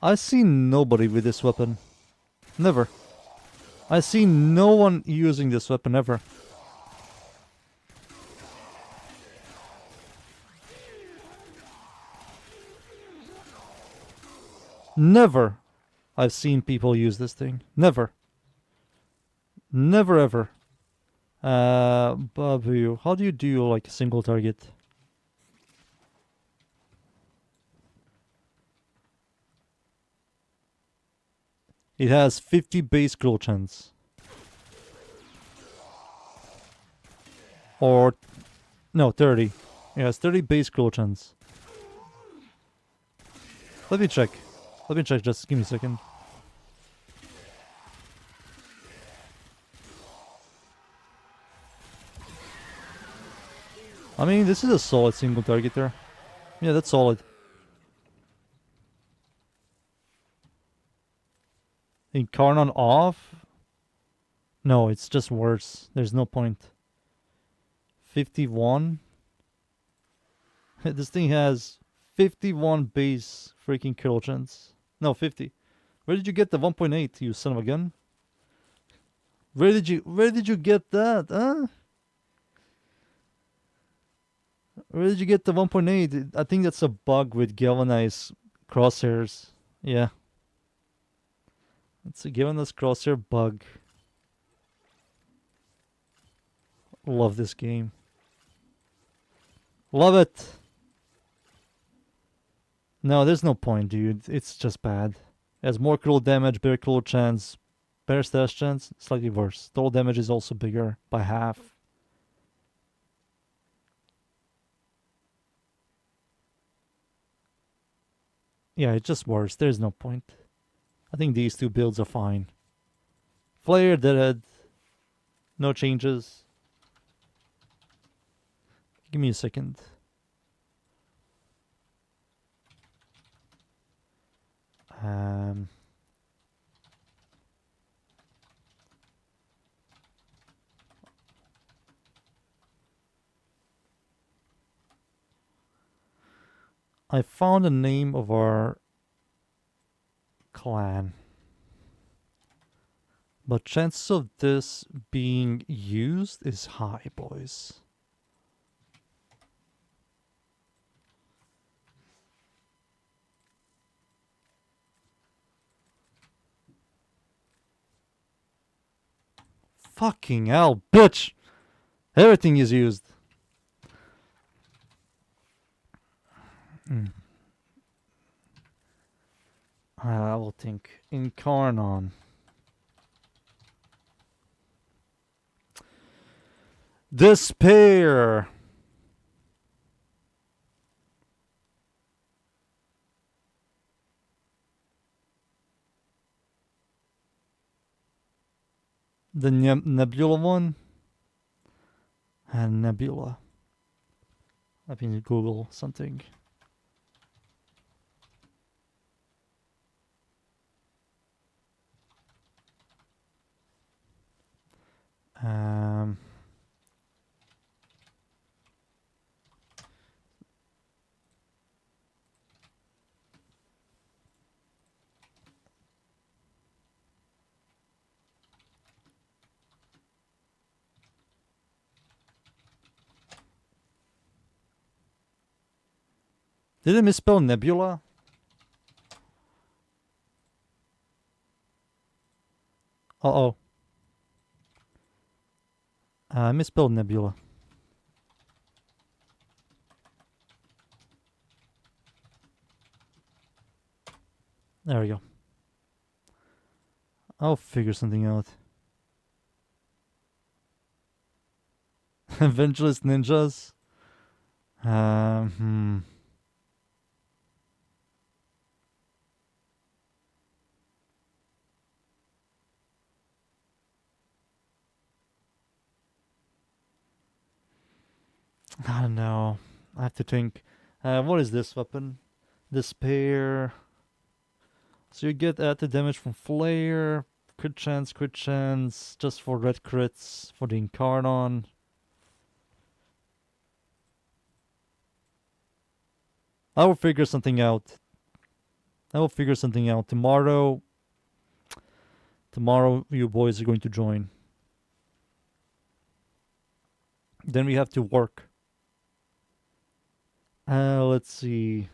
I see nobody with this weapon. Never. I see no one using this weapon ever. Never I've seen people use this thing. Never. Never ever. Babu, how do you do like a single target? It has 50 base kill chance. Or no, 30. It has 30 base kill chance. Let me check. Just give me a second. I mean, this is a solid single target there. Yeah, that's solid. Incarnon off? No, it's just worse. There's no point. 51? This thing has 51 base freaking kill chance. No, 50. Where did you get the 1.8, you son of a gun? Where did you get that, huh? Where did you get the 1.8? I think that's a bug with galvanized crosshairs. Yeah. It's a galvanized crosshair bug. Love this game. Love it. No, there's no point, dude. It's just bad. It has more critical damage, better critical chance, better stash chance, slightly worse. Total damage is also bigger by half. Yeah, it's just worse. There's no point. I think these two builds are fine. Flare, Deadhead. No changes. Give me a second. I found the name of our clan. But chances of this being used is high, boys. Fucking hell, bitch! Everything is used. I will think. Incarnon. Despair. The Nebula one? And Nebula. Let me Google something. Did I misspell Nebula? Uh-oh. I misspelled Nebula. There we go. I'll figure something out. Evangelist ninjas? I don't know. I have to think. What is this weapon? Despair. So you get added damage from Flare. Crit chance, just for red crits, for the Incarnon. I will figure something out. Tomorrow you boys are going to join. Then we have to work. Let's see.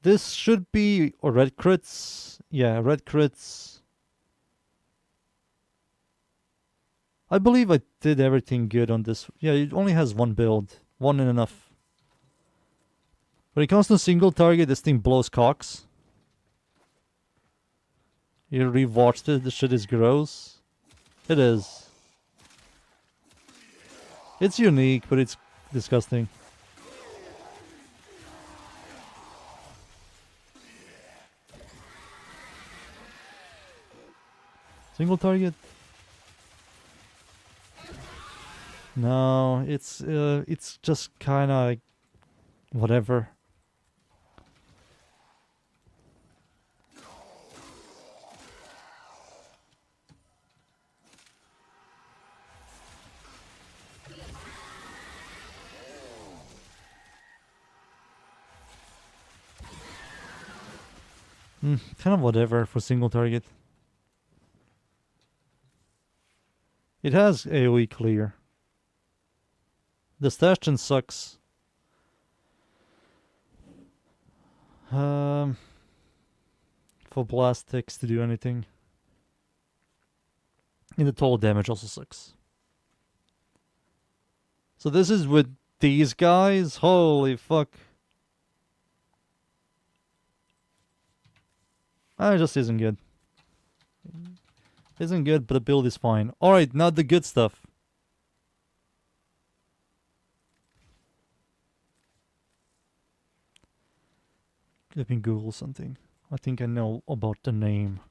This should be red crits. Yeah, red crits. I believe I did everything good on this. Yeah, it only has one build. One and enough. When it comes to single target, this thing blows cocks. You rewatched it? The shit is gross. It is. It's unique, but it's disgusting. Single target? No, it's just kind of whatever. Kind of whatever for single target. It has AoE clear. The station sucks. For blastics to do anything. And the total damage also sucks. So this is with these guys? Holy fuck. It just isn't good. Isn't good, but the build is fine. Alright, now the good stuff. Let me Google something. I think I know about the name.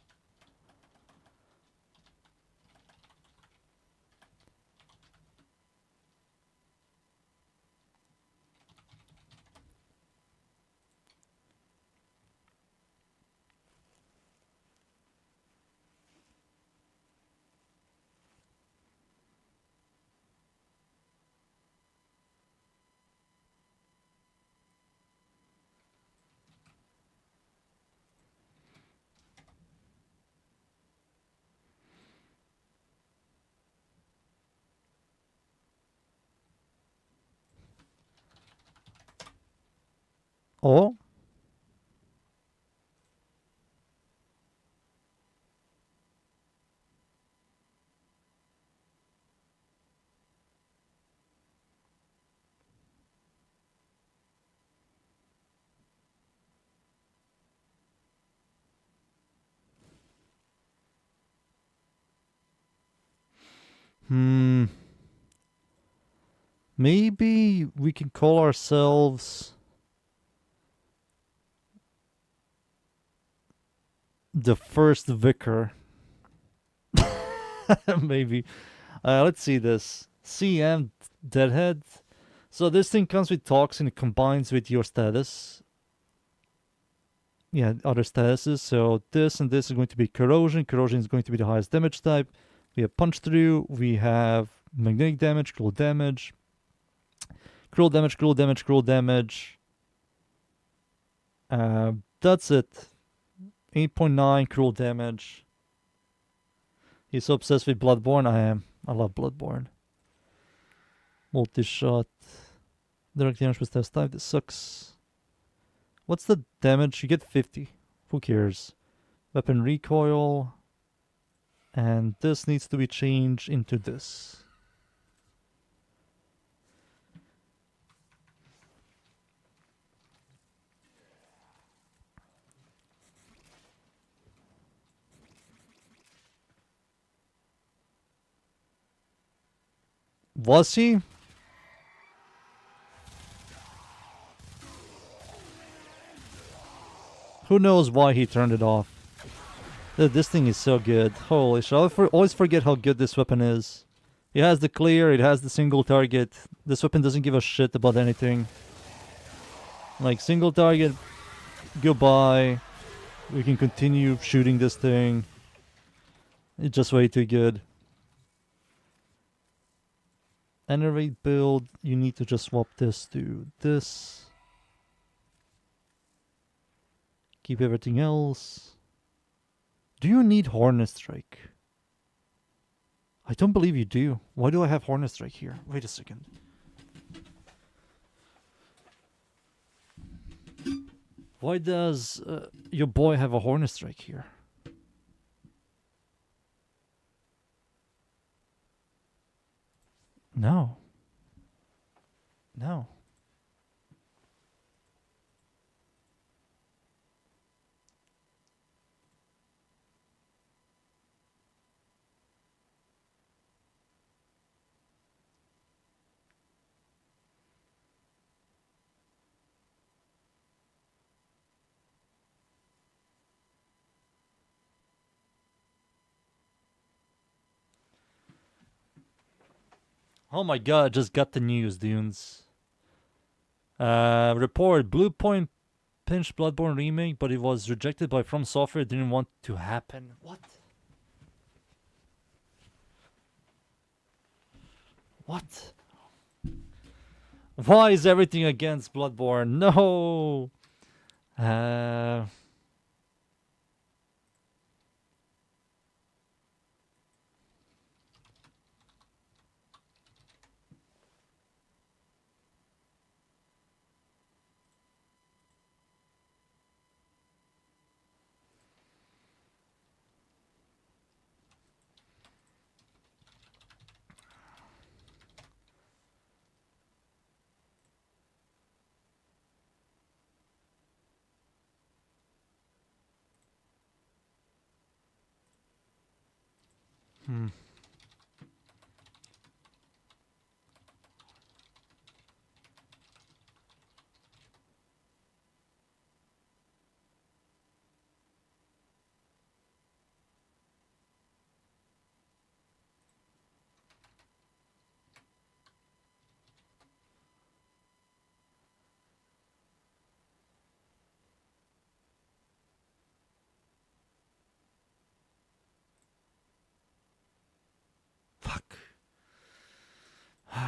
Oh? Maybe we can call ourselves the first vicar. Maybe. Let's see this. CM Deadhead. So this thing comes with toxin. It combines with your status. Yeah, other statuses. So this and this is going to be corrosion. Corrosion is going to be the highest damage type. We have punch through. We have magnetic damage, cruel damage. Cruel damage, cruel damage, cruel damage. That's it. 8.9 cruel damage. He's so obsessed with Bloodborne. I am. I love Bloodborne. Multi-shot. Direct damage with test type. This sucks. What's the damage? You get 50. Who cares? Weapon recoil. And this needs to be changed into this. Was he? Who knows why he turned it off? This thing is so good. Holy shit. I always forget how good this weapon is. It has the clear, it has the single target. This weapon doesn't give a shit about anything. Like, single target, goodbye. We can continue shooting this thing. It's just way too good. Enervate build, you need to just swap this to this. Keep everything else. Do you need Hornet Strike? I don't believe you do. Why do I have Hornet Strike here? Wait a second. Why does your boy have a Hornet Strike here? No. No. Oh my god, just got the news, dudes. Report, Blue Point pinched Bloodborne remake, but it was rejected by From Software. Didn't want to happen. What? What? Why is everything against Bloodborne? No! Fuck.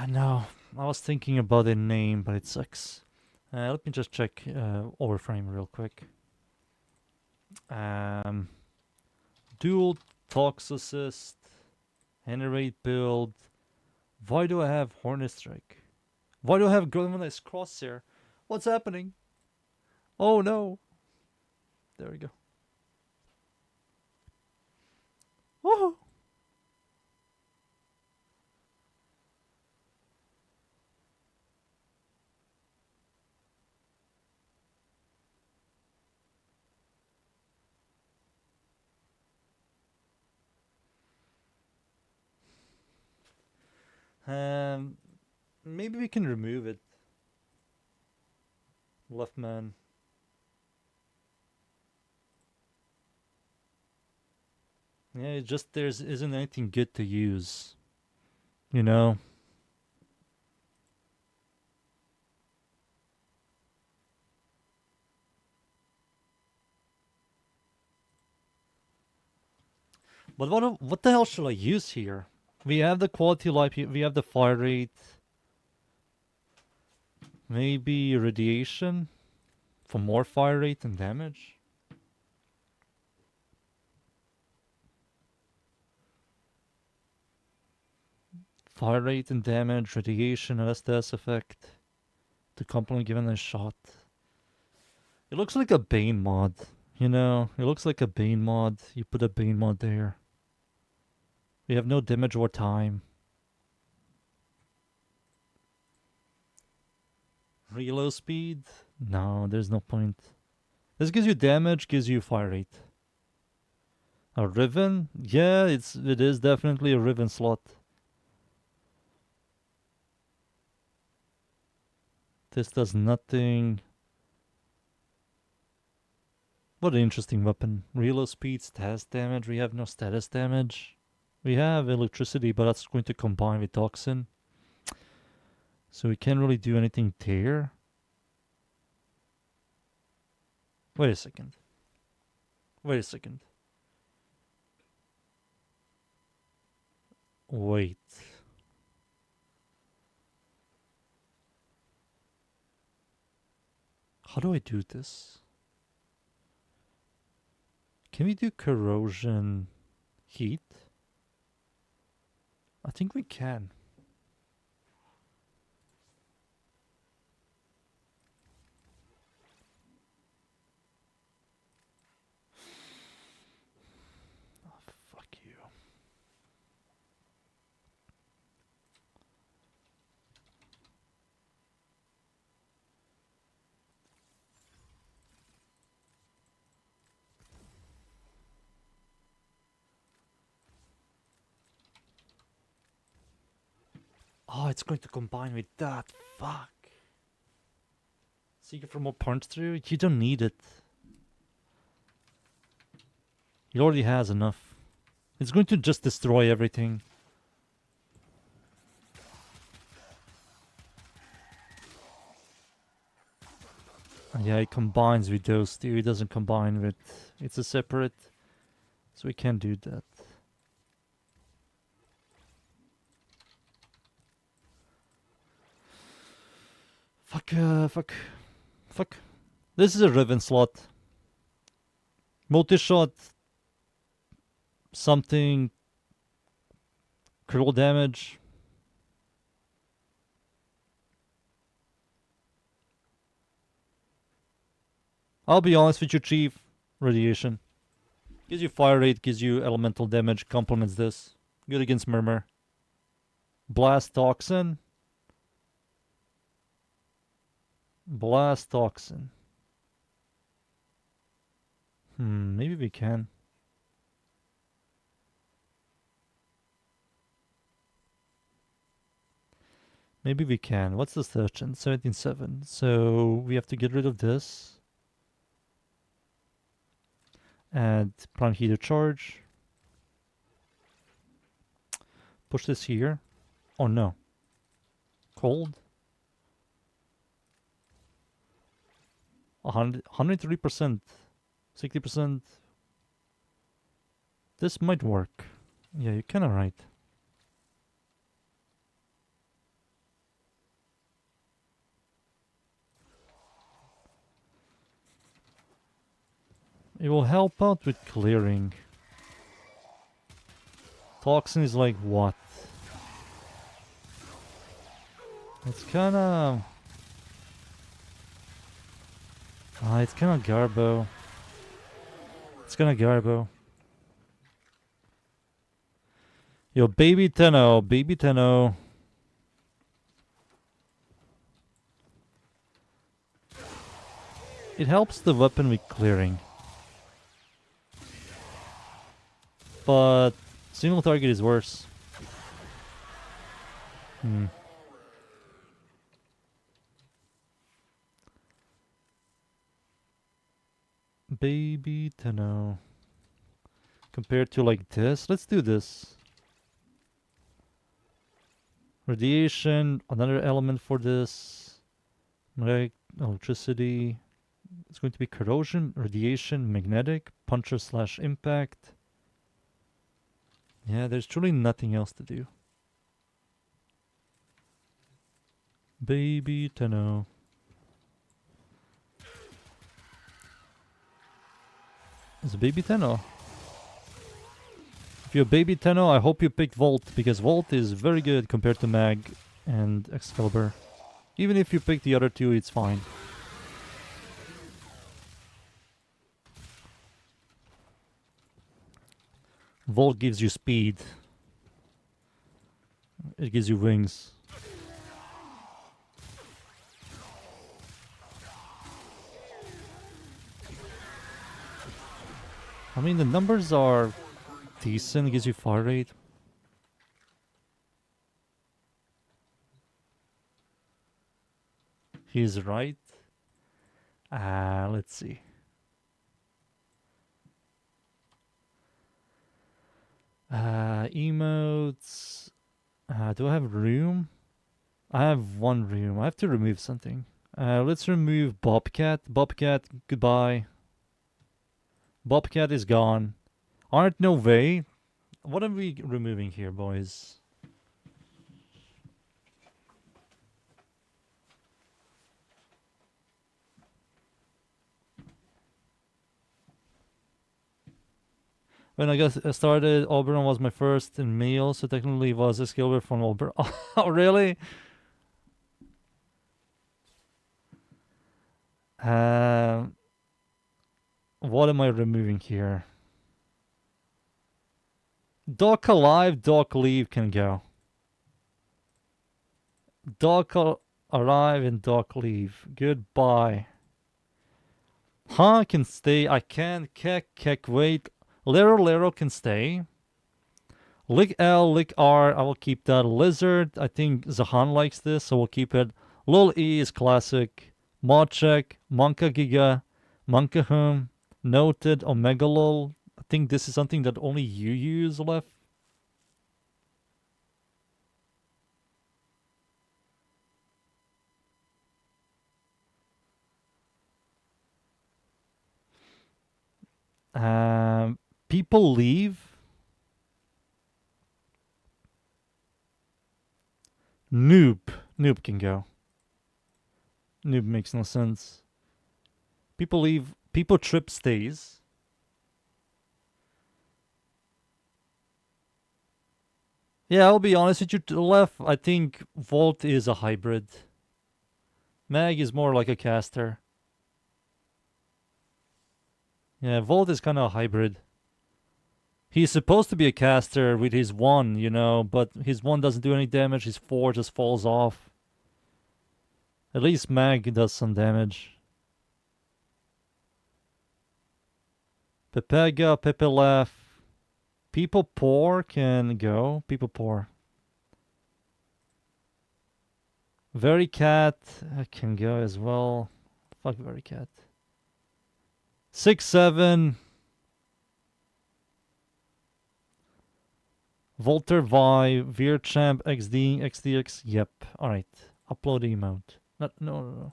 No, I was thinking about a name, but it sucks. Let me just check WARFRAME real quick. Dual Tox Assist, Generate Build. Why do I have Hornet Strike? Why do I have Golden's Crosshair? What's happening? Oh no! There we go. Woohoo! Maybe we can remove it. Left man. Yeah, it just isn't anything good to use. You know? But what the hell should I use here? We have the quality life, we have the fire rate. Maybe radiation for more fire rate and damage. Fire rate and damage, radiation, LSTS effect to complement given a shot. It looks like a Bane mod, you know? It looks like a Bane mod. You put a Bane mod there. We have no damage or time. Reload speed? No, there's no point. This gives you damage, gives you fire rate. A Riven? Yeah, it is definitely a Riven slot. This does nothing. What an interesting weapon. Reload speed, status damage. We have no status damage. We have electricity, but that's going to combine with toxin. So we can't really do anything there. Wait a second. Wait a second. Wait. How do I do this? Can we do corrosion heat? I think we can. Oh, fuck you. Oh, it's going to combine with that. Fuck. Seeker for more punch through? You don't need it. He already has enough. It's going to just destroy everything. Yeah, it combines with those two. It doesn't combine with... It's a separate... So we can't do that. Fuck. This is a Riven slot. Multi-shot. Something. Critical damage. I'll be honest with you, Chief. Radiation. Gives you fire rate, gives you elemental damage, complements this. Good against Murmur. Blast Toxin. Blast Toxin. Maybe we can. Maybe we can. What's the search? 17.7. So we have to get rid of this. Add prime heater charge. Push this here. Oh no. Cold. 103%. 60%. This might work. Yeah, you're kinda right. It will help out with clearing. Toxin is like what? It's kinda... it's kinda garbo. It's kinda garbo. Yo, baby Tenno, baby Tenno. It helps the weapon with clearing. But single target is worse. Baby Tenno. Compared to like this, let's do this. Radiation, another element for this. Electricity. It's going to be corrosion, radiation, magnetic, puncher / impact. Yeah, there's truly nothing else to do. Baby Tenno. It's a baby Tenno. If you're a baby Tenno, I hope you picked Volt, because Volt is very good compared to Mag and Excalibur. Even if you pick the other two, it's fine. Volt gives you speed. It gives you wings. I mean, the numbers are decent. It gives you fire rate. He's right. Let's see. Emotes. Do I have room? I have one room. I have to remove something. Let's remove Bobcat. Bobcat, goodbye. Bobcat is gone. Aren't no way. What are we removing here, boys? When I got started, Oberon was my first in male, so technically it was a skill from Oberon. Oh, really? What am I removing here? Doc alive, Doc leave can go. Doc arrive and Doc leave. Goodbye. Huh can stay. I can. Kek, wait. Lero can stay. Lick L, Lick R, I will keep that. Lizard, I think Zahan likes this, so we'll keep it. Lil E is classic. Modcheck, Monka Giga, Monka Hum, Noted, Omega Lol. I think this is something that only you use left. People leave. Noob. Noob can go. Noob makes no sense. People leave. People trip stays. Yeah, I'll be honest with you, to the left, I think Volt is a hybrid. Mag is more like a caster. Yeah, Volt is kind of a hybrid. He's supposed to be a caster with his 1, you know, but his 1 doesn't do any damage, his 4 just falls off. At least Mag does some damage. Pepega, Pepe left. People poor can go. People poor. Very cat can go as well. Fuck very cat. 6-7. Volter Vi, Veerchamp, XD, XDX. Yep. Alright. Upload the emote. No.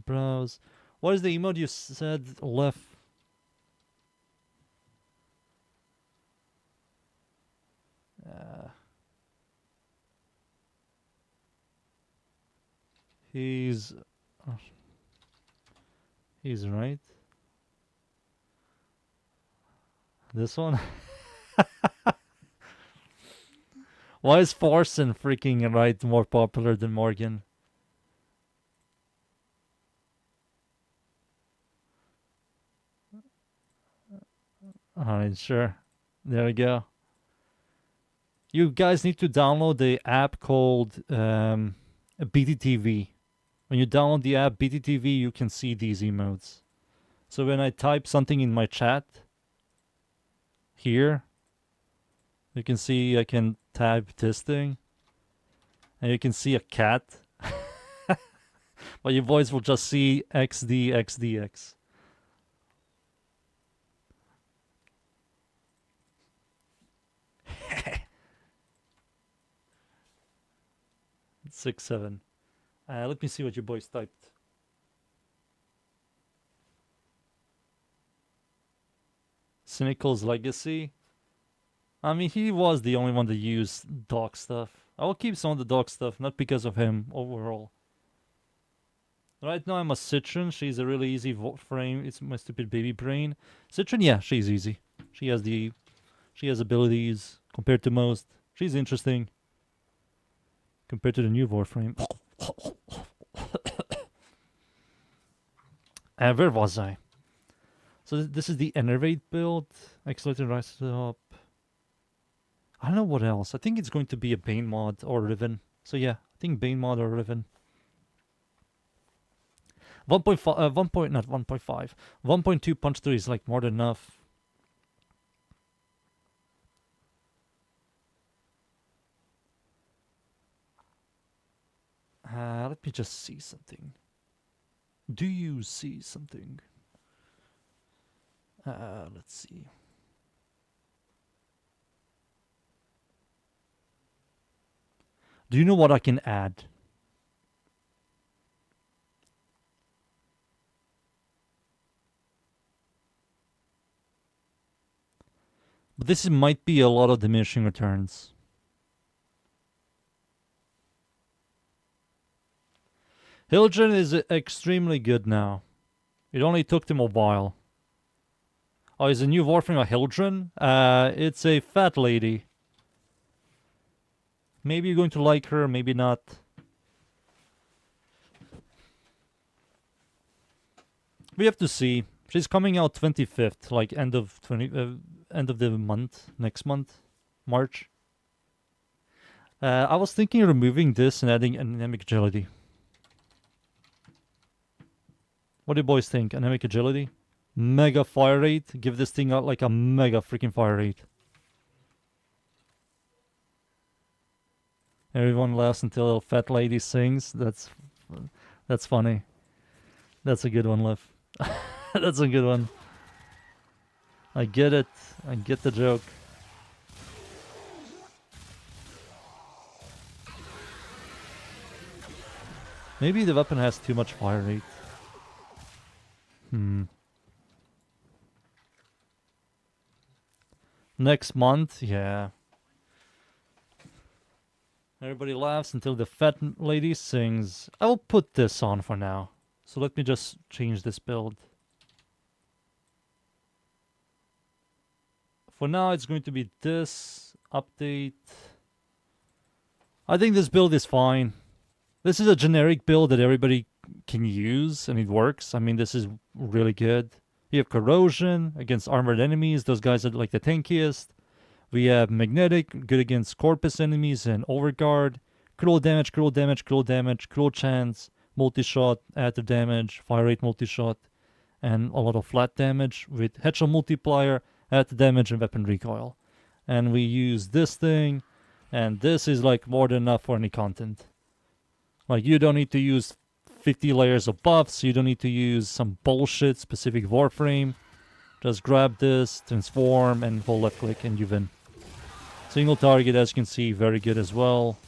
Browse. What is the emote you said left? He's right. This one? Why is Forsen freaking right more popular than Morgan? Alright, sure. There we go. You guys need to download the app called BTTV. When you download the app BTTV, you can see these emotes. So when I type something in my chat, here, you can see I can type this thing. And you can see a cat. But your voice will just see XDXDX. It's 6-7. Let me see what your boys typed. Cynical's legacy. I mean, he was the only one that used dog stuff. I will keep some of the dog stuff, not because of him overall. Right now I'm a Citron. She's a really easy frame. It's my stupid baby brain. Citron, yeah, she's easy. She has abilities compared to most. She's interesting compared to the new Warframe. Where was I? So this is the Enervate build. Accelerated Rise Up. I don't know what else. I think it's going to be a Bane mod or Riven. So yeah, I think Bane mod or Riven. 1.5, not 1.5. 1.2 punch through is like more than enough. Let me just see something. Do you see something? Let's see. Do you know what I can add? But this might be a lot of diminishing returns. Hildren is extremely good now. It only took them a while. Oh, is a new Warframe a Hildren? It's a fat lady. Maybe you're going to like her, maybe not. We have to see. She's coming out 25th, like end of the month, next month, March. I was thinking of removing this and adding anemic agility. What do you boys think? Anemic agility? Mega fire rate? Give this thing out like a mega freaking fire rate. Everyone laughs until a fat lady sings. That's funny. That's a good one, Liv. That's a good one. I get it. I get the joke. Maybe the weapon has too much fire rate. Next month, yeah. Everybody laughs until the fat lady sings. I'll put this on for now. So let me just change this build. For now, it's going to be this update. I think this build is fine. This is a generic build that everybody can use, and it works. I mean, this is really good. You have corrosion against armored enemies. Those guys are like the tankiest. We have magnetic, good against corpus enemies and overguard. Cruel damage, cruel damage, cruel damage, cruel chance, multi-shot, additive damage, fire rate multi-shot, and a lot of flat damage with headshot multiplier, additive damage, and weapon recoil. And we use this thing, and this is like more than enough for any content. Like, you don't need to use 50 layers of buffs, you don't need to use some bullshit specific Warframe. Just grab this, transform, and hold left click, and you win. Single target, as you can see, very good as well.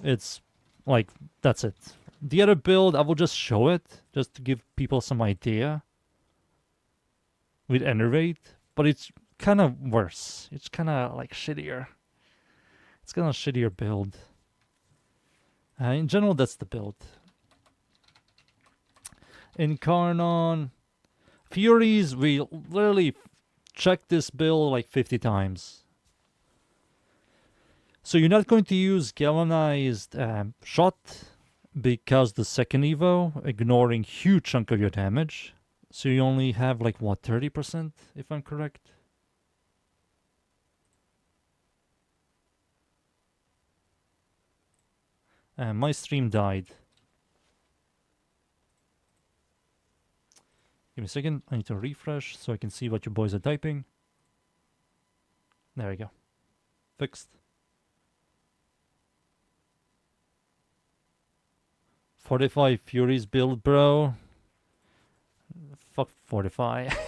It's like, that's it. The other build, I will just show it, just to give people some idea. With Enervate, but it's kind of worse. It's kind of like shittier. It's kind of shittier build. In general, that's the build. Incarnon. Furies, we literally checked this build like 50 times. So you're not going to use galvanized shot because the second evo, ignoring huge chunk of your damage. So you only have like, what, 30% if I'm correct? My stream died. Give me a second, I need to refresh so I can see what you boys are typing. There we go. Fixed. 45 Furies build, bro. Fuck 45.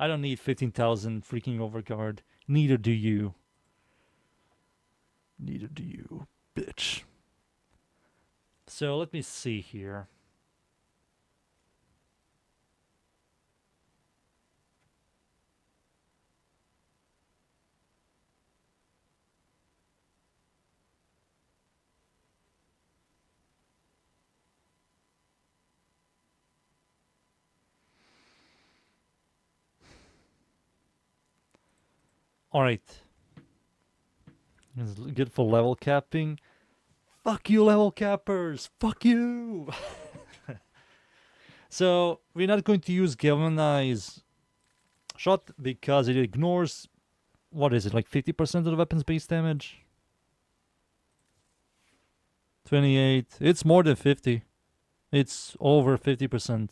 I don't need 15,000 freaking overguard. Neither do you. Neither do you, bitch. So let me see here. Alright. This is good for level capping. Fuck you, level cappers! Fuck you! So, we're not going to use galvanized shot because it ignores, what is it, like 50% of the weapon's base damage? 28. It's more than 50. It's over 50%.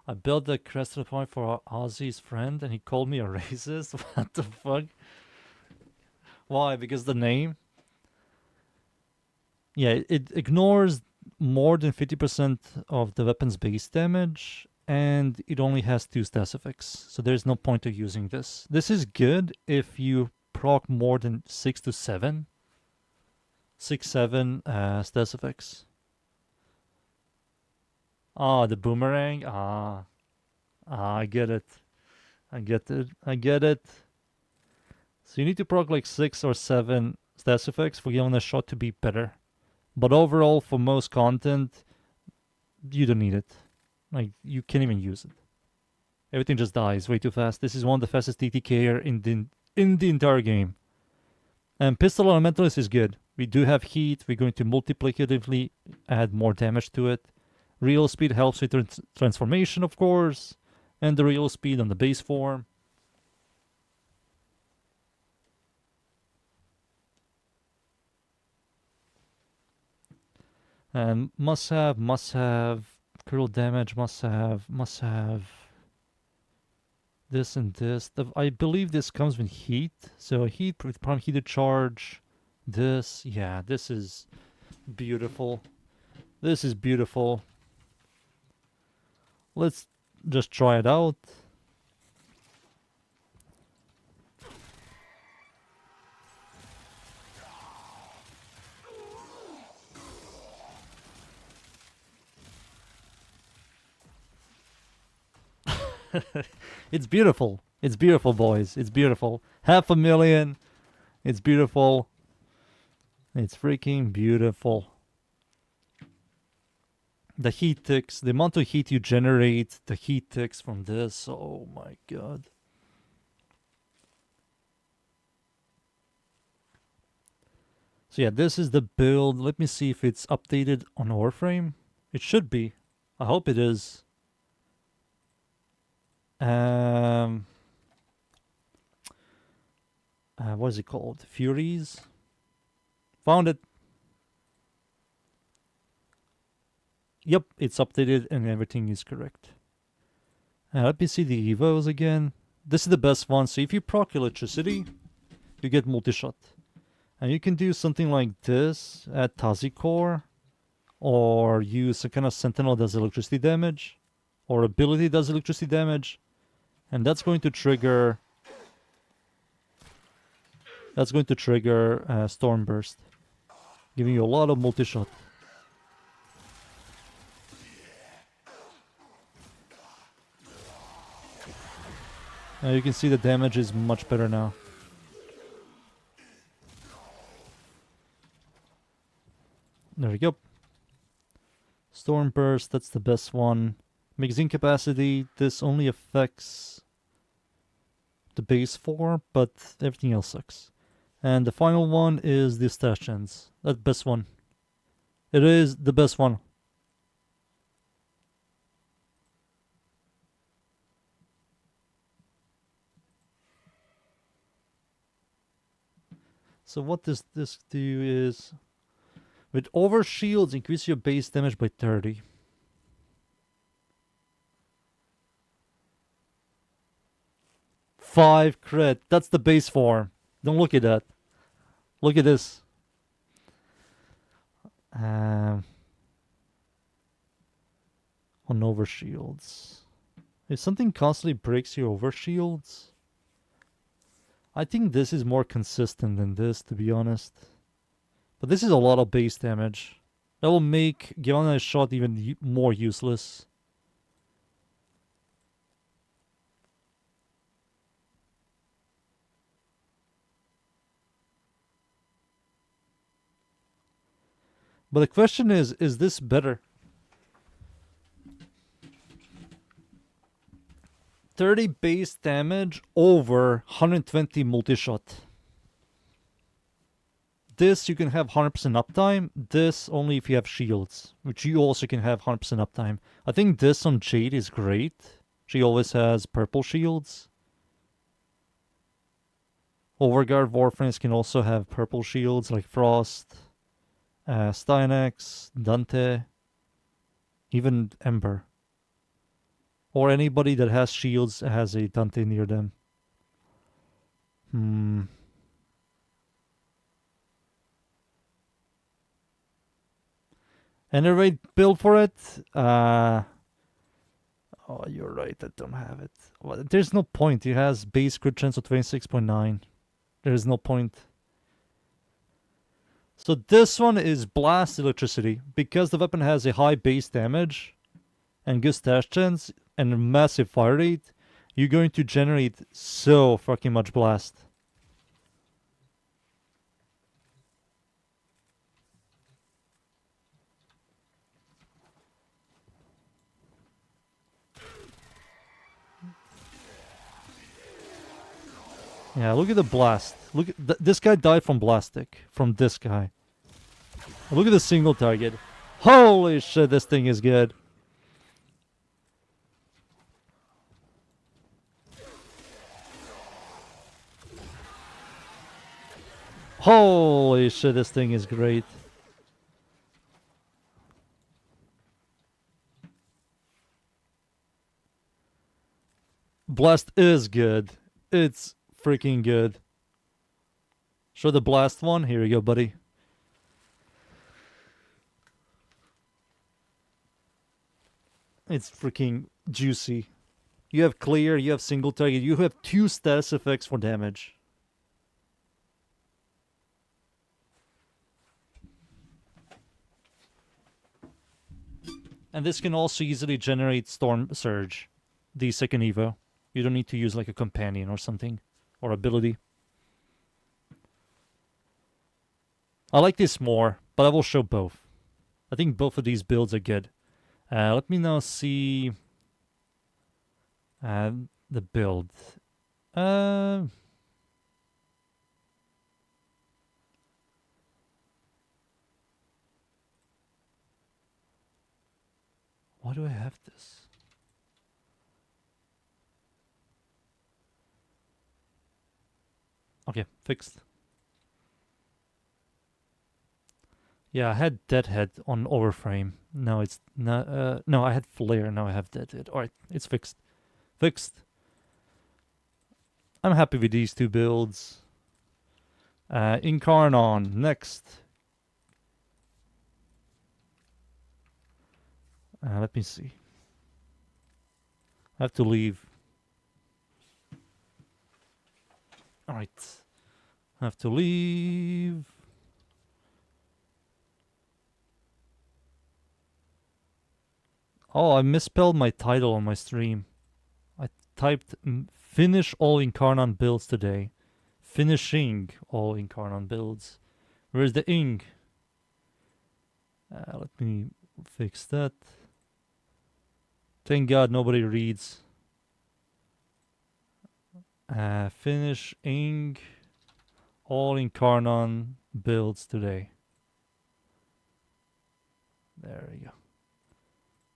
I built the crested point for Ozzy's friend and he called me a racist? What the fuck? Why? Because the name? Yeah, it ignores more than 50% of the weapon's base damage and it only has 2 stats effects. So there's no point of using this. This is good if you proc more than 6 to 7. 6-7 stats effects. Ah, the boomerang. I get it. I get it. So you need to proc like 6 or 7 stats effects for giving a shot to be better. But overall, for most content, you don't need it. Like, you can't even use it. Everything just dies way too fast. This is one of the fastest TTKer in the entire game. And Pistol Elementalist is good. We do have heat. We're going to multiplicatively add more damage to it. Real speed helps with transformation, of course, and the real speed on the base form. And must have, critical damage, must have. This and this. I believe this comes with heat. So heat with prime heated charge. This, yeah, this is beautiful. This is beautiful. Let's just try it out. It's beautiful. It's beautiful, boys. It's beautiful. 500,000. It's beautiful. It's freaking beautiful. The heat ticks, the amount of heat you generate, the heat ticks from this. Oh my god. So yeah, this is the build. Let me see if it's updated on Warframe. It should be. I hope it is. What is it called? Furies? Found it. Yep, it's updated and everything is correct. Let me see the evos again. This is the best one. So if you proc electricity, you get multi-shot. And you can do something like this at Tazi Core, or use a kind of Sentinel does electricity damage, or ability does electricity damage, and that's going to trigger Storm Burst, giving you a lot of multi-shot. You can see the damage is much better now. There we go. Storm Burst, that's the best one. Magazine capacity, this only affects the base 4, but everything else sucks. And the final one is the stash chance. That's the best one. It is the best one. So what does this do is, with over shields, increase your base damage by 30. Five crit. That's the base form. Don't look at that. Look at this. On over shields. If something constantly breaks your over shields, I think this is more consistent than this, to be honest. But this is a lot of base damage. That will make Givana shot even more useless. But the question is this better? 30 base damage over 120 multi-shot. This you can have 100% uptime. This only if you have shields, which you also can have 100% uptime. I think this on Jade is great. She always has purple shields. Overguard Warframes can also have purple shields like Frost, Stynex, Dante, even Ember. Or anybody that has shields has a Dante near them. And a right build for it? Oh, you're right, I don't have it. Well, there's no point. It has base crit chance of 26.9. There's no point. So this one is blast electricity. Because the weapon has a high base damage and good stash chance and a massive fire rate, you're going to generate so fucking much blast. Yeah, look at the blast. Look at this guy died from blastic. From this guy. Look at the single target. Holy shit, this thing is good. Holy shit, this thing is great. Blast is good. It's freaking good. Show the blast one. Here you go, buddy. It's freaking juicy. You have clear, you have single target, you have 2 status effects for damage. And this can also easily generate Storm Surge. the second Evo. You don't need to use like a companion or something, or ability. I like this more, but I will show both. I think both of these builds are good. Let me now see the build. Why do I have this? Okay, fixed. Yeah, I had Deadhead on Overframe. Now it's not. No, I had Flare. Now I have Deadhead. All right, it's fixed. Fixed. I'm happy with these two builds. Incarnon next. Let me see. I have to leave. Alright. I have to leave. Oh, I misspelled my title on my stream. I typed finish all Incarnon builds today. Finishing all Incarnon builds. Where's the ing? Let me fix that. Thank God nobody reads. Finishing all Incarnon builds today. There we go.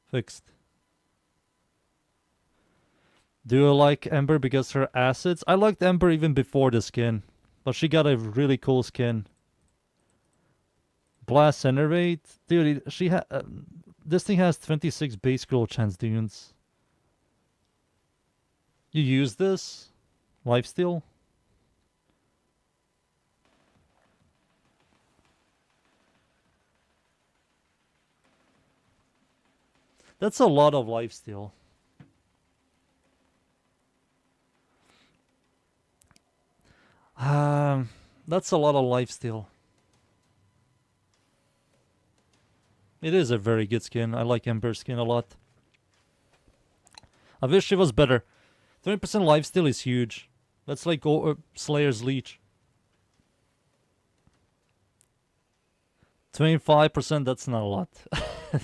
Fixed. Do I like Ember because her assets? I liked Ember even before the skin, but she got a really cool skin. Blast center rate, dude. This thing has 26 base scroll chance, dudes. You use this lifesteal? That's a lot of lifesteal. That's a lot of lifesteal. It is a very good skin. I like Ember skin a lot. I wish it was better. 20% lifesteal is huge. That's like Slayer's Leech. 25%, that's not a lot.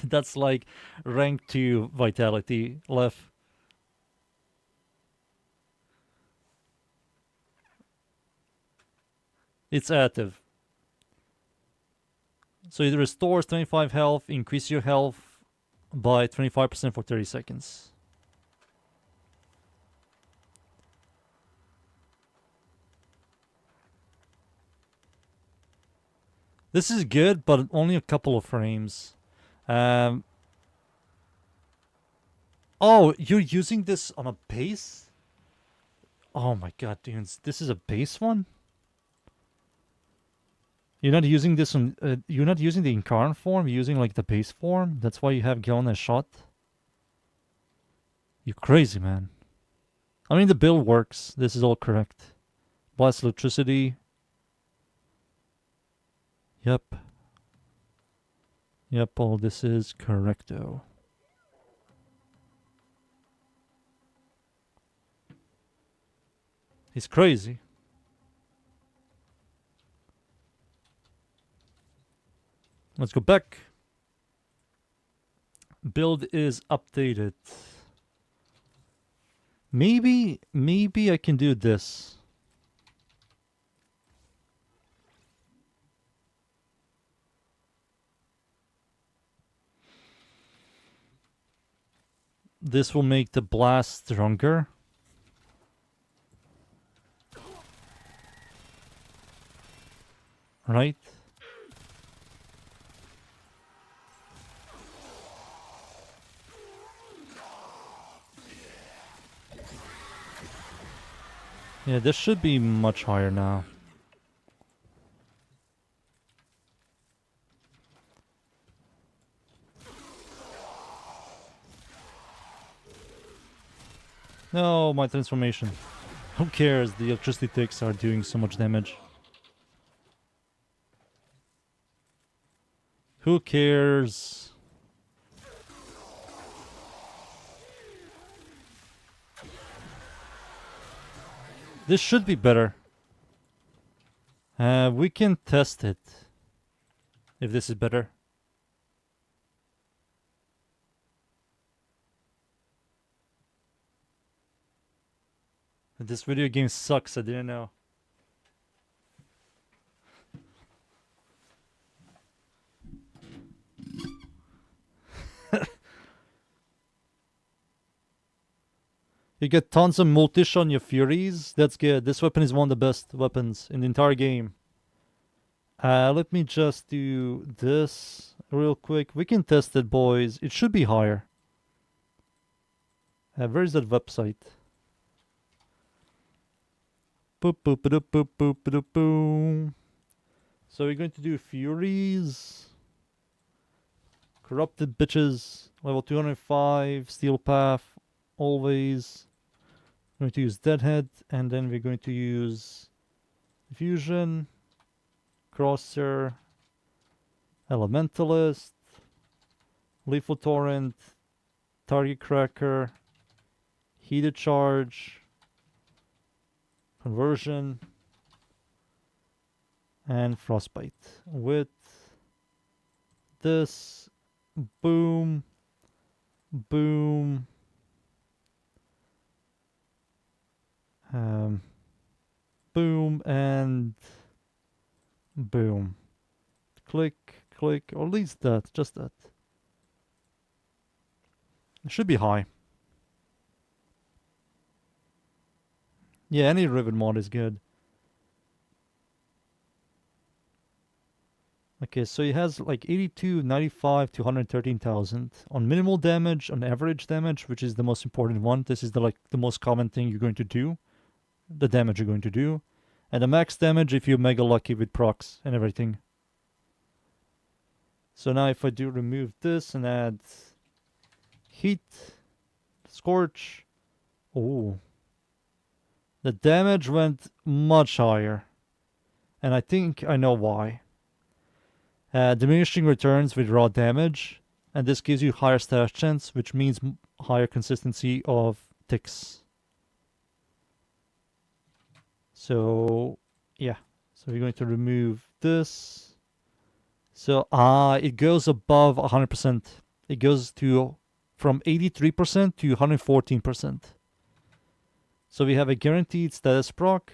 That's like rank 2 vitality left. It's active. So it restores 25 health, increase your health by 25% for 30 seconds. This is good, but only a couple of frames. Oh, you're using this on a base? Oh my god, dudes. This is a base one? You're not using this on... you're not using the incarn form, you're using like the base form? That's why you have Gilna shot? You're crazy, man. I mean, the build works. This is all correct. Blast electricity. Yep. Yep, all this is correcto. He's crazy. Let's go back. Build is updated. Maybe I can do this. This will make the blast stronger. Right? Yeah, this should be much higher now. No, my transformation. Who cares? The electricity ticks are doing so much damage. Who cares? This should be better. We can test it. If this is better. This video game sucks, I didn't know. You get tons of multish on your Furies. That's good. This weapon is one of the best weapons in the entire game. Let me just do this real quick. We can test it, boys. It should be higher. Where is that website? Boop, boop, boop, boop, boop, boop, boop. So we're going to do Furies. Corrupted bitches. Level 205. Steel Path. Always. We're going to use Deadhead. And then we're going to use Fusion. Crosser. Elementalist. Lethal Torrent. Target Cracker. Heated Charge. Conversion. And Frostbite. With this. Boom. Boom. Boom and boom. Click, click, or at least that, just that. It should be high. Yeah, any Riven mod is good. Okay, so he has like 82, 95 to 113,000 on minimal damage, on average damage, which is the most important one. This is the most common thing you're going to do, the damage you're going to do, and the max damage if you're mega lucky with procs and everything. So now if I do remove this and add heat, scorch, oh, the damage went much higher, and I think I know why. Diminishing returns with raw damage, and this gives you higher stash chance, which means higher consistency of ticks. So yeah, so we're going to remove this. So it goes above 100%. It goes to from 83% to 114%. So we have a guaranteed status proc.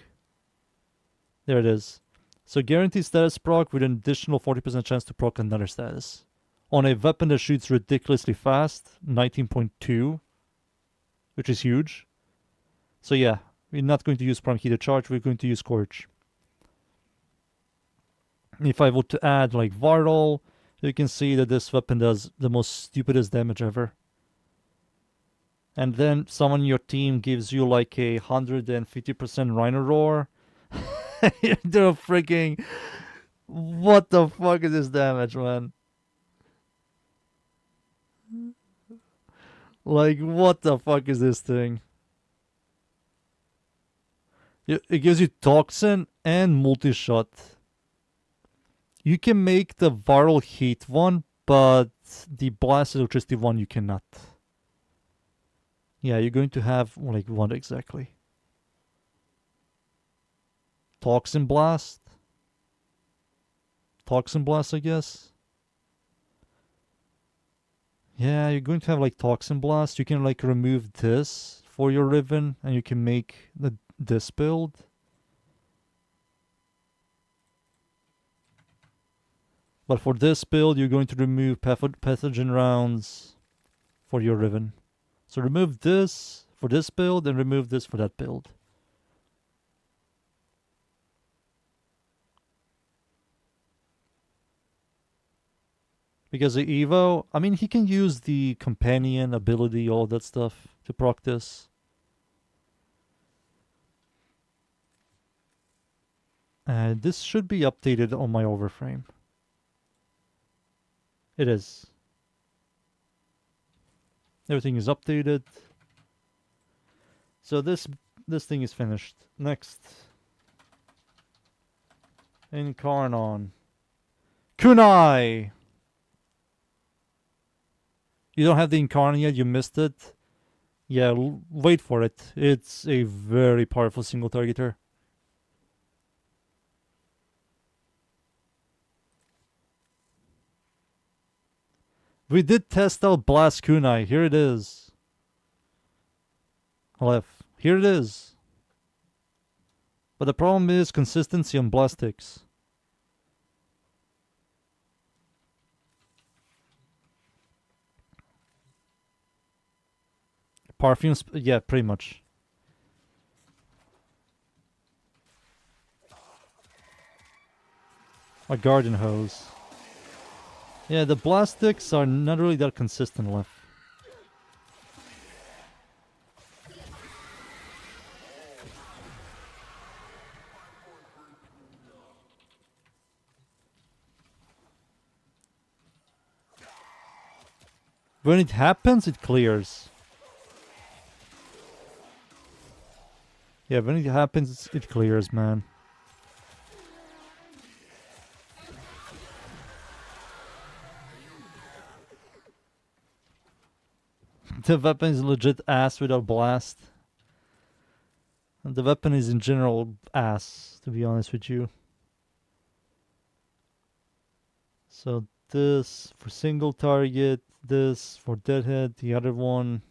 There it is. So guaranteed status proc with an additional 40% chance to proc another status. On a weapon that shoots ridiculously fast, 19.2, which is huge. So yeah, we're not going to use prime heated charge, we're going to use scorch. If I were to add like viral, you can see that this weapon does the most stupidest damage ever. And then someone in your team gives you like a 150% Rhino Roar. They're freaking... What the fuck is this damage, man? Like, what the fuck is this thing? It gives you Toxin and Multi-Shot. You can make the viral heat one, but the blast electricity one you cannot. Yeah, you're going to have like what exactly? Toxin Blast? Toxin Blast, I guess? Yeah, you're going to have like Toxin Blast. You can like remove this for your Riven, and you can make this build. But for this build, you're going to remove pathogen rounds for your Riven. So remove this for this build and remove this for that build. Because the Evo, I mean, he can use the companion ability, all that stuff to proc this. And this should be updated on my overframe. It is. Everything is updated. So this thing is finished. Next. Incarnon. Kunai! You don't have the incarnon yet, you missed it. Yeah, wait for it. It's a very powerful single targeter. We did test out Blast Kunai. Here it is. Left. Here it is. But the problem is consistency on Blastics. Perfumes, yeah, pretty much. A garden hose. Yeah, the Blastics are not really that consistent left. When it happens, it clears. Yeah, when it happens, it clears, man. The weapon is legit ass without blast. And the weapon is in general ass, to be honest with you. So this for single target, this for deadhead, the other one.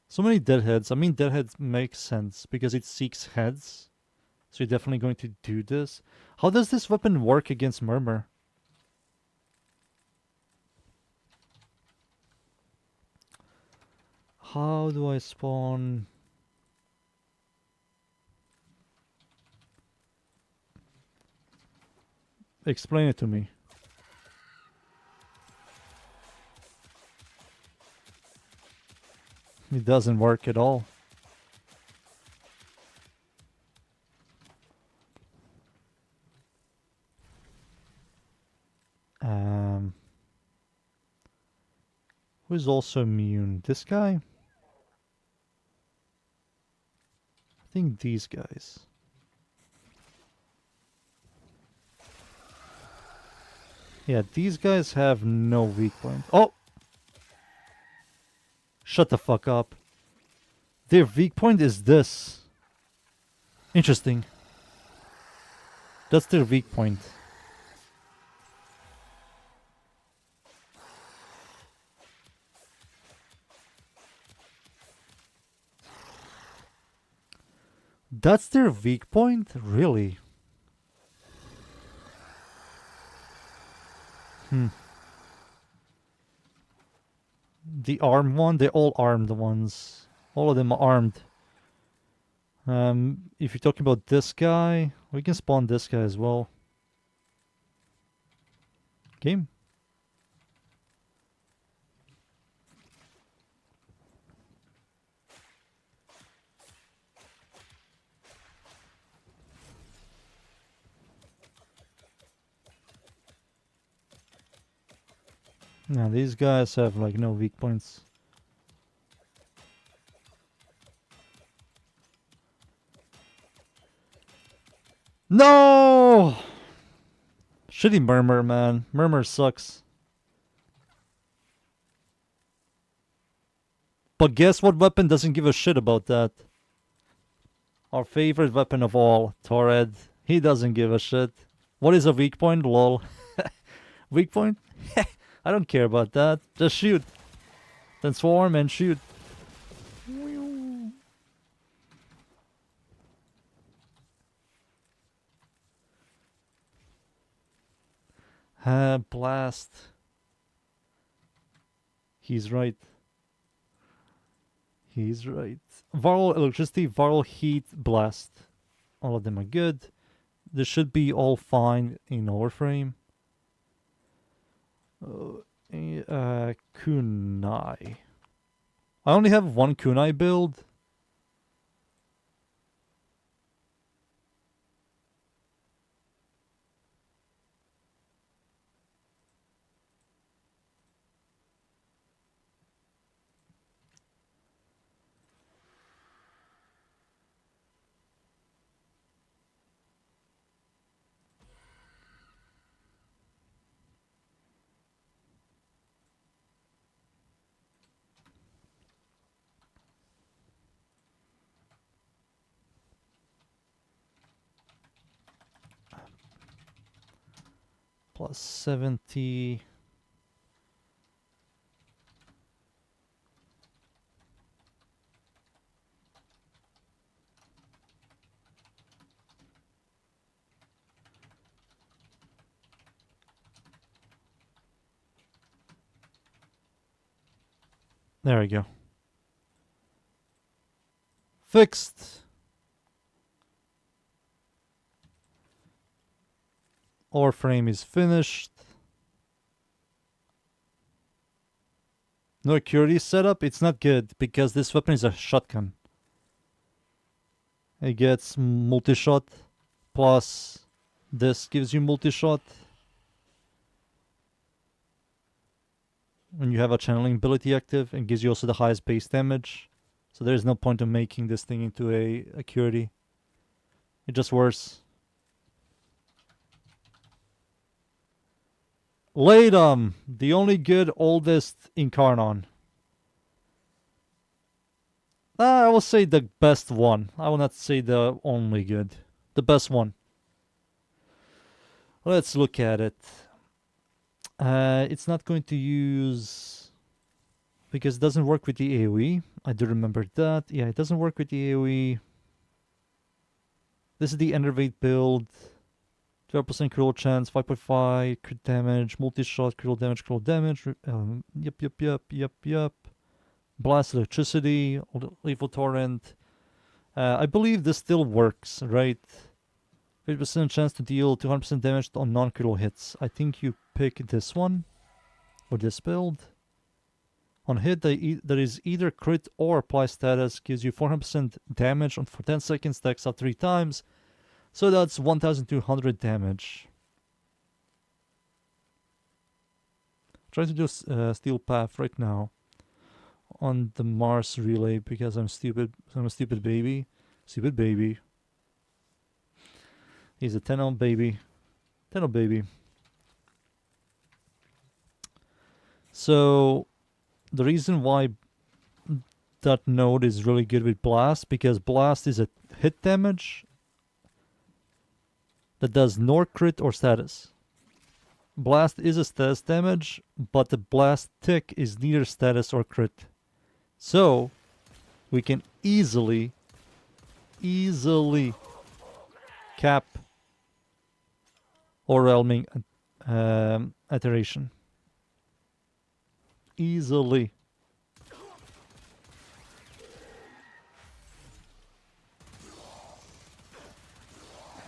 So many deadheads. I mean, deadheads makes sense because it seeks heads. So you're definitely going to do this. How does this weapon work against Murmur? How do I spawn? Explain it to me. It doesn't work at all. Who is also immune? This guy? I think these guys. Yeah, these guys have no weak point. Oh! Shut the fuck up. Their weak point is this. Interesting. That's their weak point. That's their weak point? Really? The armed one? They're all armed ones. All of them are armed. If you're talking about this guy, we can spawn this guy as well. Game. Now these guys have like no weak points. No! Shitty Murmur, man. Murmur sucks. But guess what weapon doesn't give a shit about that? Our favorite weapon of all, Torred. He doesn't give a shit. What is a weak point? Lol. Weak point? I don't care about that. Just shoot. Then swarm and shoot. Blast. He's right. He's right. Viral electricity, viral heat, blast. All of them are good. This should be all fine in WARFRAME. Kunai. I only have one Kunai build. Plus 70. There we go. Fixed. Warframe is finished. No accuracy setup. It's not good because this weapon is a shotgun. It gets multi-shot. Plus this gives you multi-shot. When you have a channeling ability active, and gives you also the highest base damage. So there's no point in making this thing into a accuracy. It's just worse. Latum, the only good oldest incarnon. I will say the best one. I will not say the only good. The best one. Let's look at it. It's not going to use... because it doesn't work with the AoE. I do remember that. Yeah, it doesn't work with the AoE. This is the Enervate build. 12% critical chance, 5.5 crit damage, multi-shot, critical damage. Yep. Blast electricity, lethal torrent. I believe this still works, right? 50% chance to deal 200% damage on non-critical hits. I think you pick this one, or this build. On hit, there is either crit or apply status, gives you 400% damage for 10 seconds, stacks up 3 times. So that's 1200 damage. Trying to do Steel Path right now on the Mars relay because I'm stupid. I'm a stupid baby. Stupid baby. He's a 10-0 baby. 10-0 baby. So the reason why that node is really good with Blast, because Blast is a hit damage that does nor crit or status. Blast is a status damage, but the blast tick is neither status or crit. So we can easily cap overwhelming iteration. Easily.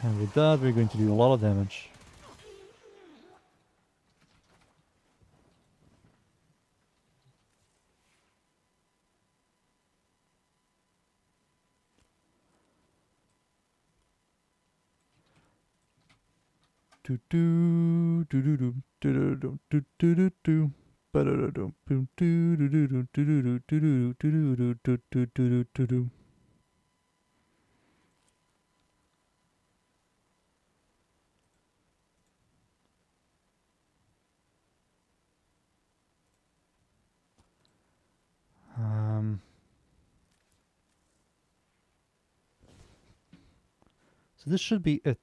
And with that, we're going to do a lot of damage. Do do do do do do do do do do do. So this should be it.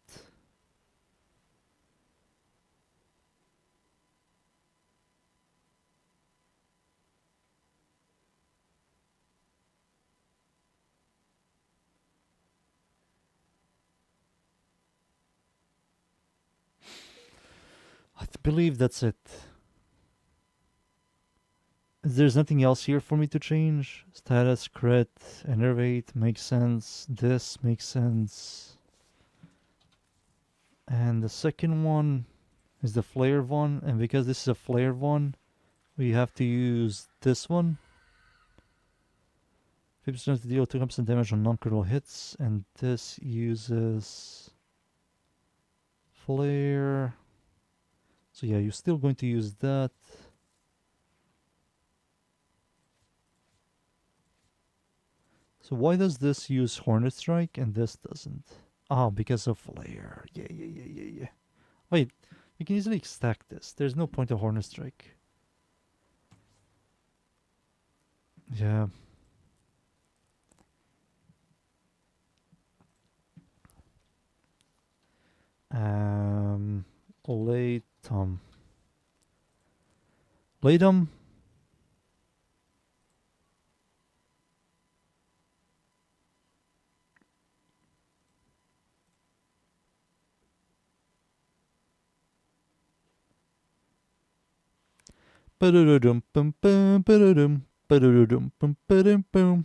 I believe that's it. There's nothing else here for me to change. Status, crit, enervate makes sense. This makes sense. And the second one is the flare one. And because this is a flare one, we have to use this one. 50% to deal 200% damage on non-critical hits. And this uses flare. So yeah, you're still going to use that. So why does this use Hornet Strike and this doesn't? Oh, because of flare. Yeah. Wait, you can easily stack this. There's no point of Hornet Strike. Yeah. Latum. Latum. Ba-da-da-dum, bum, bum, ba-da-dum, ba-da-da-dum, bum, ba-dum, boom.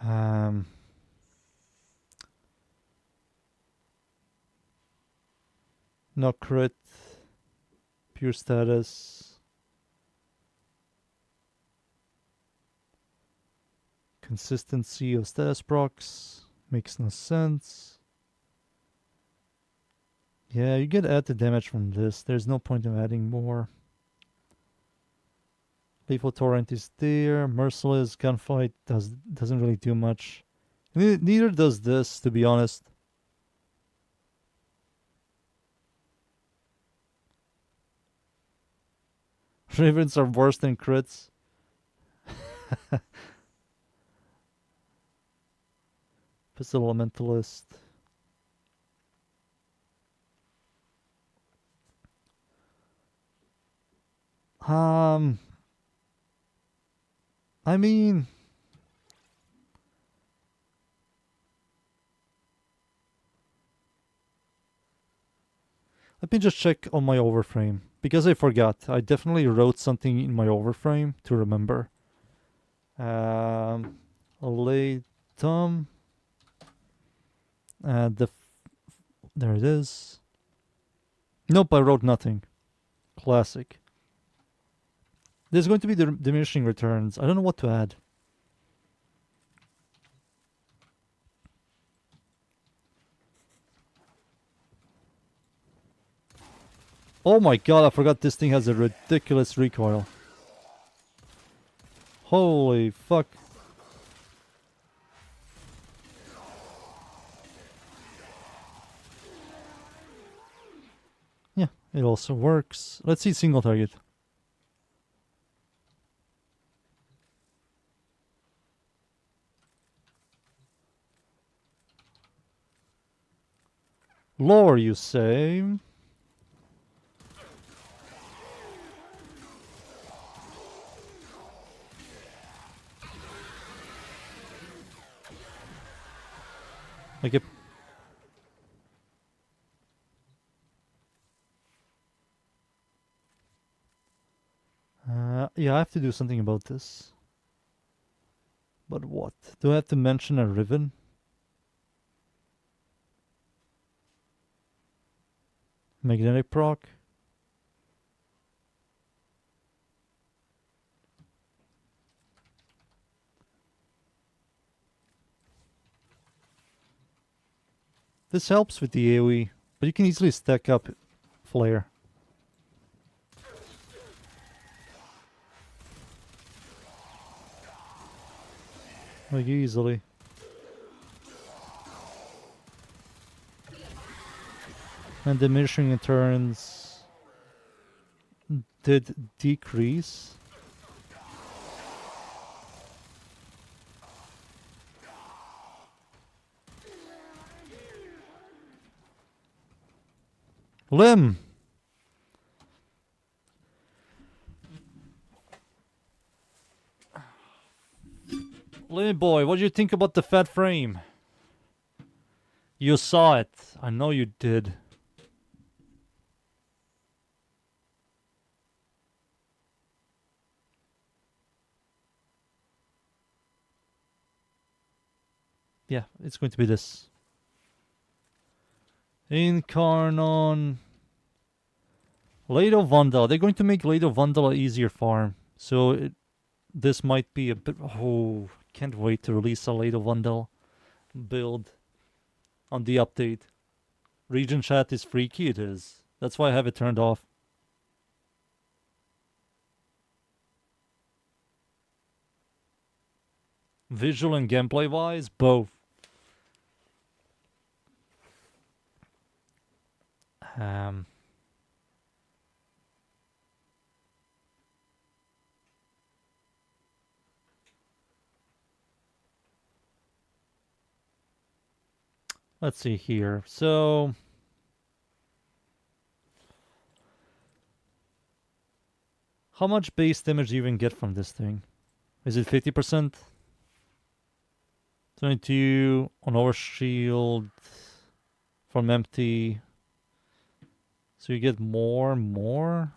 Um, no crit. Pure status. Consistency of status procs. Makes no sense. Yeah, you get added damage from this. There's no point in adding more. Lethal Torrent is there. Merciless Gunfight doesn't really do much. Neither does this, to be honest. Ravens are worse than crits. Pistol Elementalist. I mean, let me just check on my overframe. Because I forgot. I definitely wrote something in my overframe to remember. Latum. There it is. Nope, I wrote nothing. Classic. There's going to be the diminishing returns. I don't know what to add. Oh my god, I forgot this thing has a ridiculous recoil. Holy fuck. Yeah, it also works. Let's see single target. Lore, you say? Like a... yeah, I have to do something about this. But what? Do I have to mention a ribbon? Magnetic proc? This helps with the AoE, but you can easily stack up flare. Like easily. And diminishing returns did decrease. Limb! Limb boy, what do you think about the fat frame? You saw it. I know you did. Yeah, it's going to be this. Incarnon. Lado Vandal. They're going to make Lado Vandal an easier farm. So this might be a bit... Oh, can't wait to release a Lado Vandal build on the update. Region chat is freaky, it is. That's why I have it turned off. Visual and gameplay wise, both. Um, let's see here. So how much base damage do you even get from this thing? Is it 50%? 22 on overshield from empty. So you get more.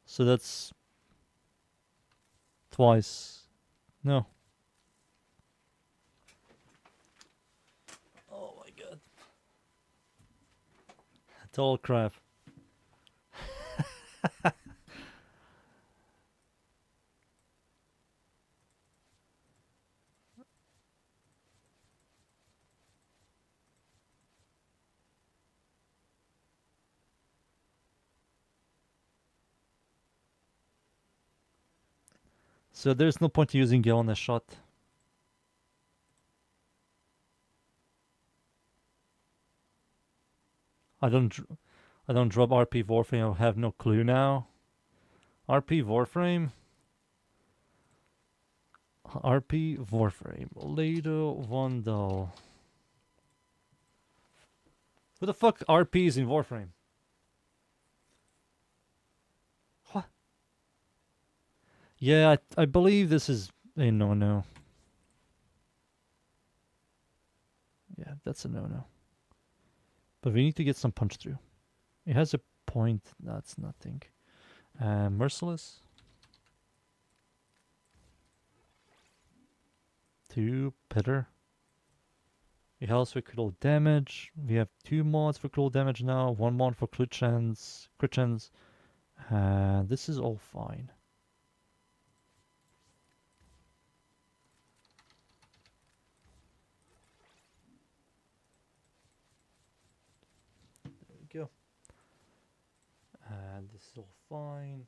So that's twice. No. Oh my god. Total crap. So there's no point using Gale on a shot. I don't drop RP Warframe. I have no clue now. RP Warframe. Lado Vandal. Who the fuck RPs in Warframe? What? Yeah, I believe this is a no-no. Yeah, that's a no-no. But we need to get some punch through. It has a point. That's nothing. Merciless. 2 Pitter. It helps for critical damage. We have 2 mods for critical damage now. 1 mod for crit chance. This is all fine. There we go. And this is all fine.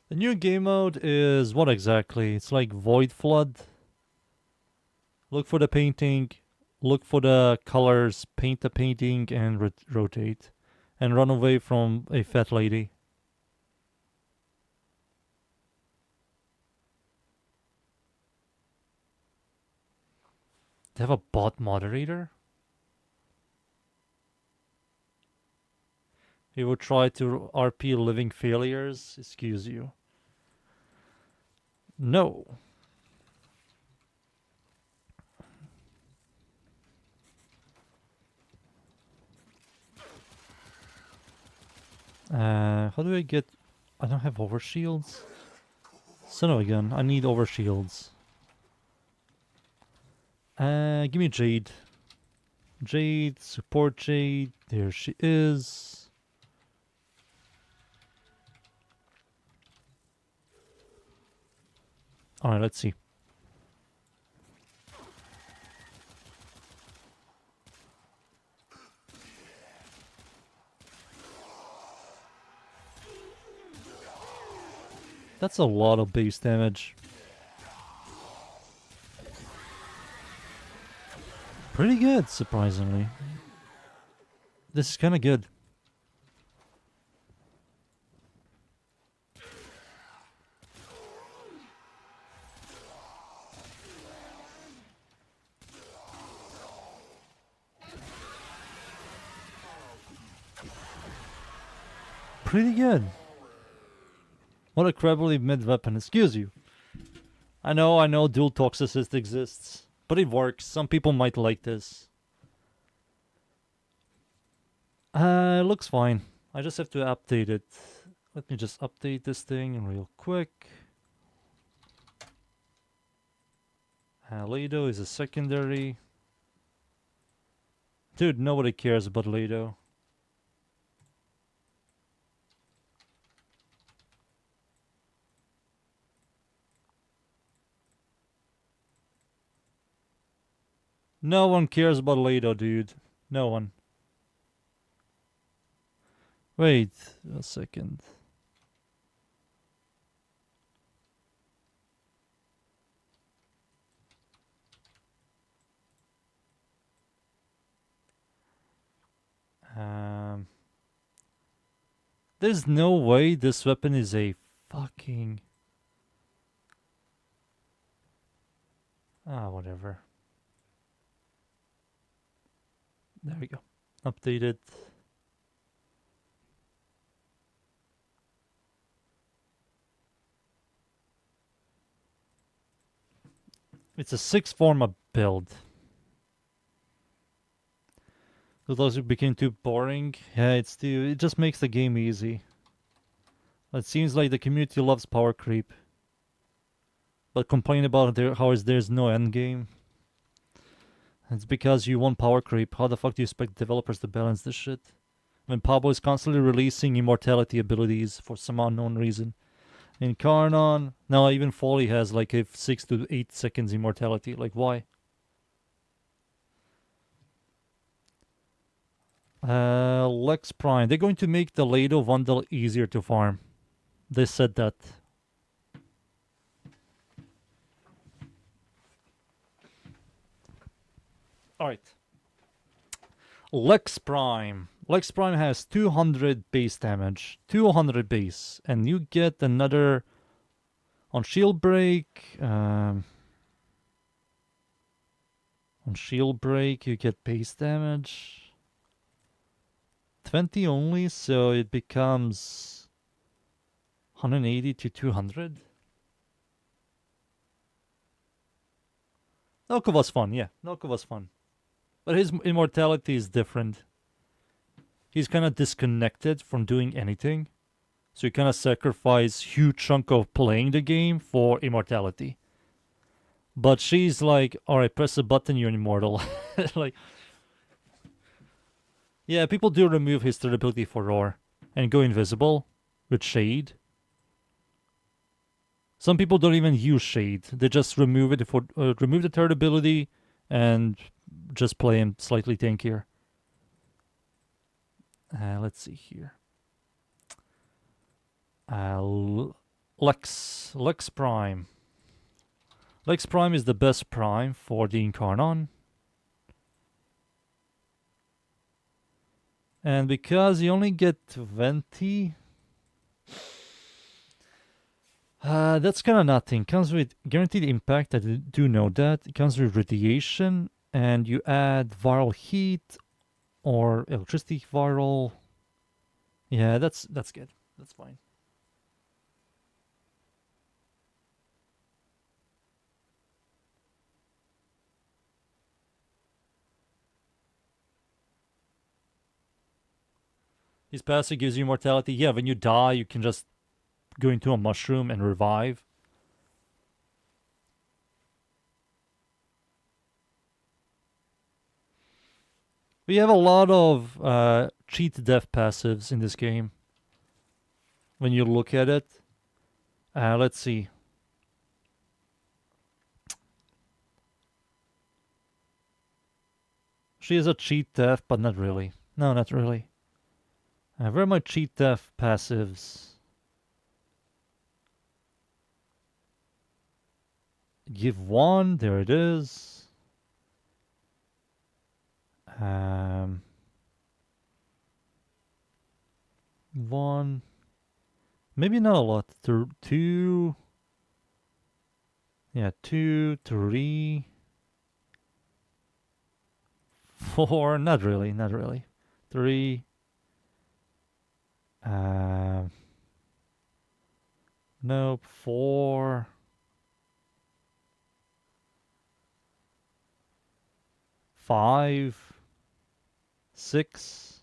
The new game mode is what exactly? It's like Void Flood. Look for the painting, look for the colors, paint the painting, and rotate. And run away from a fat lady. They have a bot moderator? He would try to RP living failures? Excuse you. No. How do I get... I don't have overshields. Son of a gun, I need overshields. Give me Jade. Jade, support Jade. There she is. Alright, let's see. That's a lot of base damage. Pretty good, surprisingly. This is kind of good. Pretty good. What a incredibly mid weapon, excuse you. I know dual toxicity exists, but it works. Some people might like this. It looks fine. I just have to update it. Let me just update this thing real quick. Lado is a secondary. Dude, nobody cares about Lado. No one cares about Lado, dude. No one. Wait a second. There's no way this weapon is a fucking... whatever. There we go. Updated. It's a 6-forma build. So those who became too boring, yeah, it just makes the game easy. It seems like the community loves power creep, but complain about there's no end game. It's because you want power creep. How the fuck do you expect developers to balance this shit? When Pablo is constantly releasing immortality abilities for some unknown reason. Incarnon, now even Foley has like a 6 to 8 seconds immortality. Like, why? Lex Prime. They're going to make the Lado Vandal easier to farm. They said that. Alright. Lex Prime. Lex Prime has 200 base damage. 200 base. And you get another... On shield break... on shield break you get base damage. 20 only, so it becomes 180 to 200. Noko was fun, yeah. Noko was fun. But his immortality is different. He's kind of disconnected from doing anything. So you kind of sacrifice huge chunk of playing the game for immortality. But she's like, alright, press a button, you're immortal. Like... Yeah, people do remove his third ability for Roar and go invisible with Shade. Some people don't even use Shade. They just remove it for remove the third ability and just play him slightly tankier. Let's see here. Lex Prime. Lex Prime is the best Prime for the Incarnon. And because you only get 20, that's kind of nothing. Comes with guaranteed impact, I do know that. It comes with radiation, and you add viral heat or electricity viral. Yeah, that's good. That's fine. His passive gives you immortality. Yeah, when you die, you can just go into a mushroom and revive. We have a lot of cheat death passives in this game. When you look at it. Let's see. She is a cheat death, but not really. No, not really. Where are my cheat death passives? Give one, there it is. One. Maybe not a lot. Two. Yeah, 2, 3. 4. Not really, not really. 3. Nope. 4. 5. 6.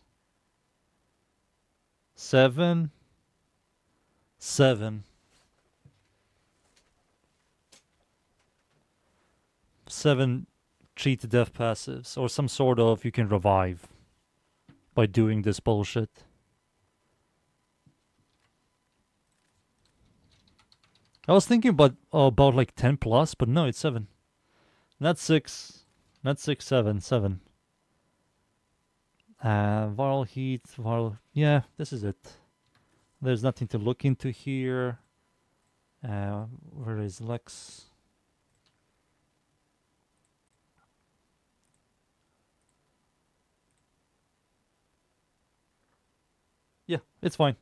7. 7. 7 cheat death passives, or some sort of you can revive by doing this bullshit. I was thinking about like 10 plus, but no, it's 7. Not 6. Not 6, 7, 7. Viral heat, viral... Yeah, this is it. There's nothing to look into here. Where is Lex? Yeah, it's fine.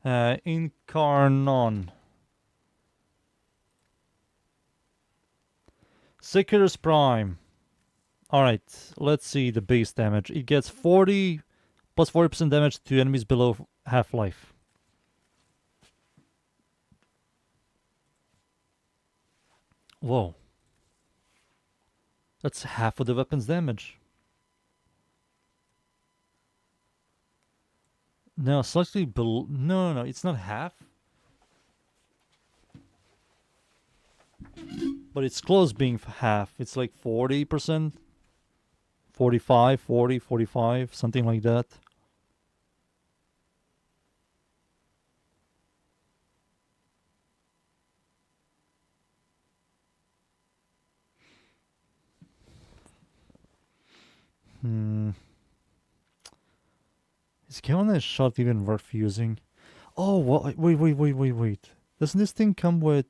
Incarnon. Seeker's Prime. Alright, let's see the base damage. It gets 40 plus 40% damage to enemies below half-life. Whoa. That's half of the weapon's damage. No, slightly below. No, it's not half. But it's close being half. It's like 40%. 45, 40, 45, something like that. Is Kelowna's shot even worth using? Oh, wait. Doesn't this thing come with...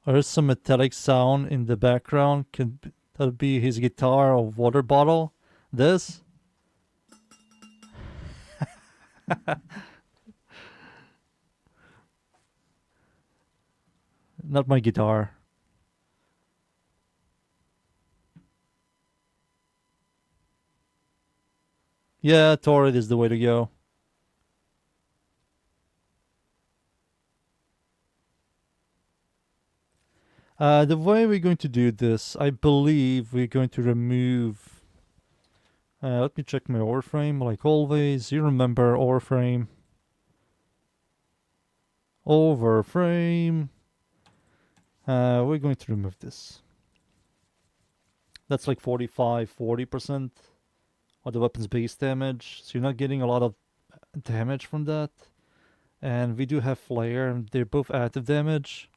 There's some metallic sound in the background. Could that be his guitar or water bottle? This? Not my guitar. Yeah, turret is the way to go. The way we're going to do this, I believe we're going to remove... let me check my WARFRAME, like always. You remember WARFRAME. Overframe. We're going to remove this. That's like 40% of the weapon's base damage. So you're not getting a lot of damage from that. And we do have flare, and they're both active damage.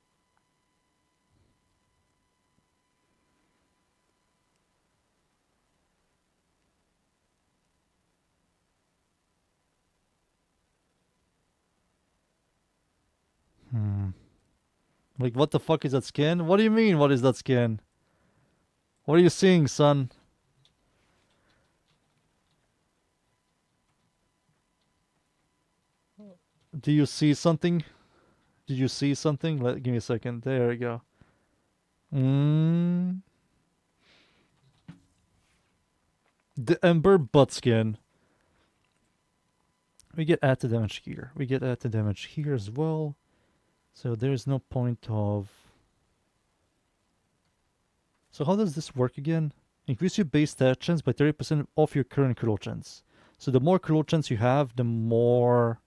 Like, what the fuck is that skin? What do you mean, what is that skin? What are you seeing, son? Do you see something? Did you see something? Give me a second. There we go. The Ember butt skin. We get added damage here. We get added damage here as well. So there's no point of... So how does this work again? Increase your base stat chance by 30% off your current critical chance. So the more critical chance you have, the more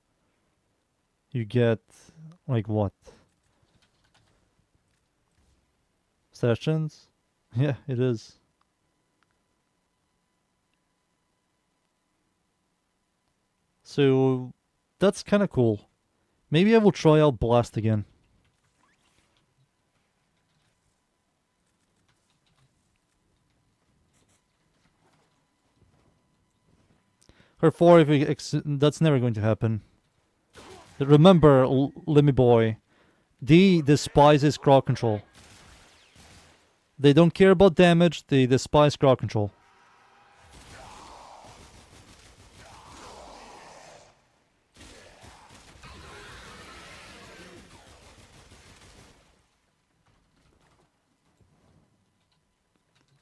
you get... Like what? Stat chance? Yeah, it is. So that's kind of cool. Maybe I will try out Blast again. Her 4, if we that's never going to happen. Remember, Lemmy Boy, D despises crowd control. They don't care about damage, they despise crowd control.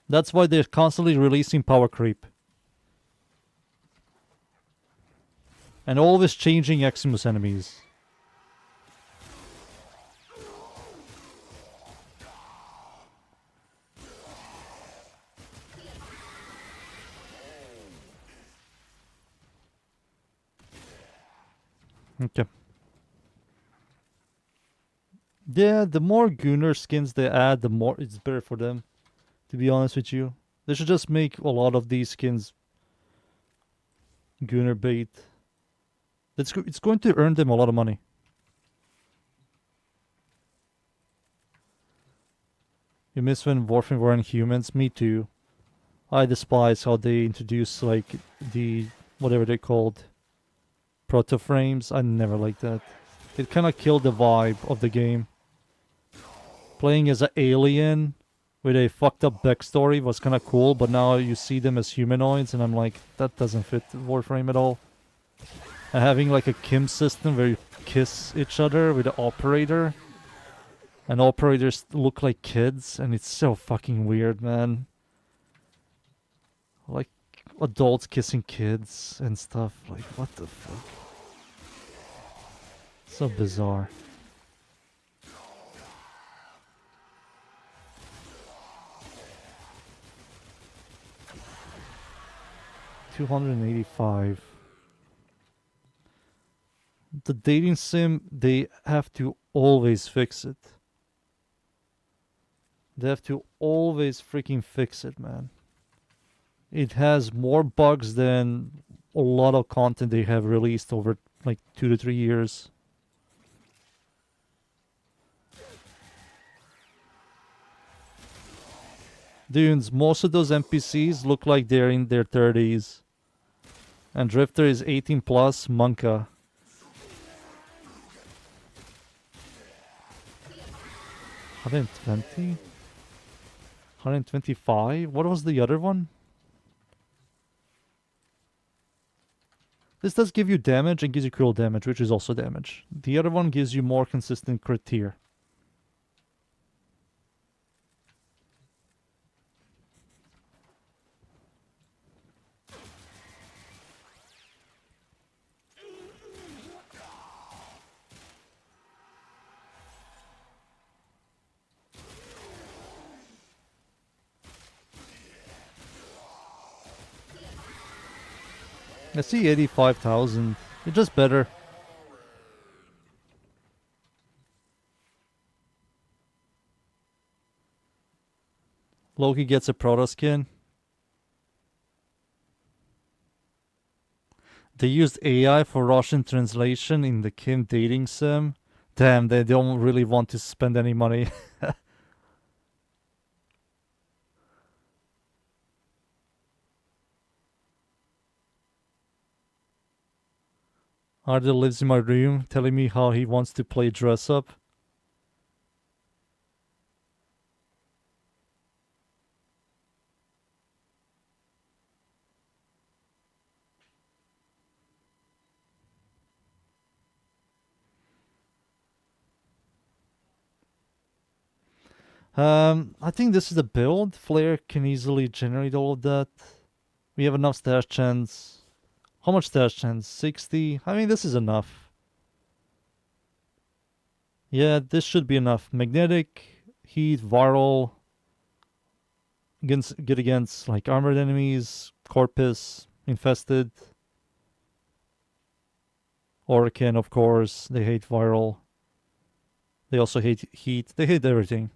That's why they're constantly releasing power creep. And always changing Eximus enemies. Okay. Yeah, the more Gunner skins they add, the more it's better for them. To be honest with you, they should just make a lot of these skins Gunner bait. It's going to earn them a lot of money. You miss when Warframe were in humans? Me too. I despise how they introduce like the whatever they're called proto frames. I never liked that. It kind of killed the vibe of the game. Playing as an alien with a fucked up backstory was kind of cool, but now you see them as humanoids, and I'm like, that doesn't fit Warframe at all. And having like a Kim system where you kiss each other with the operator, and operators look like kids, and it's so fucking weird, man. Like adults kissing kids and stuff. Like, what the fuck? So bizarre. $285. The dating sim, they have to always fix it. They have to always freaking fix it, man. It has more bugs than a lot of content they have released over like 2 to 3 years. Dudes, most of those NPCs look like they're in their 30s. And Drifter is 18 plus, Monka. $120? $125? What was the other one? This does give you damage and gives you cruel damage, which is also damage. The other one gives you more consistent crit tier. I see 85,000. It's just better. Loki gets a proto skin. They used AI for Russian translation in the Kim dating sim. Damn, they don't really want to spend any money. Arda lives in my room telling me how he wants to play dress up. I think this is a build. Flare can easily generate all of that. We have enough stash chance. How much stash chance? 60? I mean, this is enough. Yeah, this should be enough. Magnetic, heat, viral. Good against like armored enemies, corpus, infested. Orcan, of course. They hate viral. They also hate heat. They hate everything.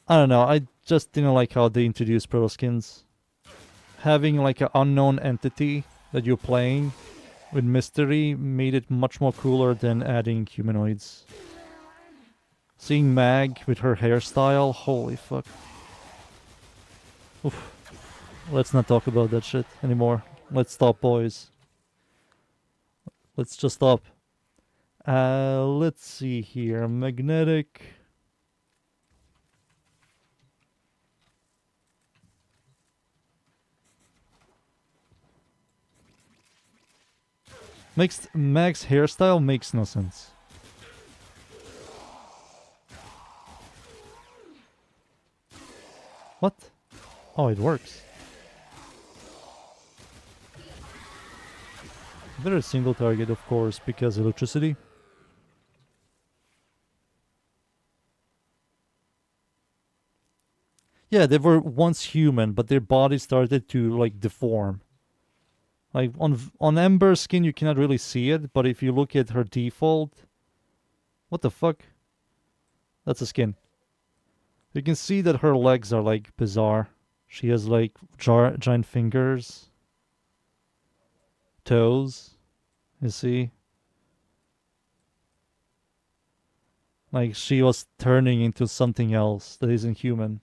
I don't know. I just didn't like how they introduced proto skins. Having like an unknown entity that you're playing with mystery made it much more cooler than adding humanoids. Seeing Mag with her hairstyle, holy fuck. Oof. Let's not talk about that shit anymore. Let's stop, boys. Let's just stop. Let's see here. Magnetic. Mag's hairstyle makes no sense. What? Oh, it works. Better single target, of course, because electricity. Yeah, they were once human, but their body started to like deform. Like on Ember's skin, you cannot really see it, but if you look at her default, what the fuck? That's a skin. You can see that her legs are like bizarre. She has like giant fingers, toes. You see? Like she was turning into something else that isn't human.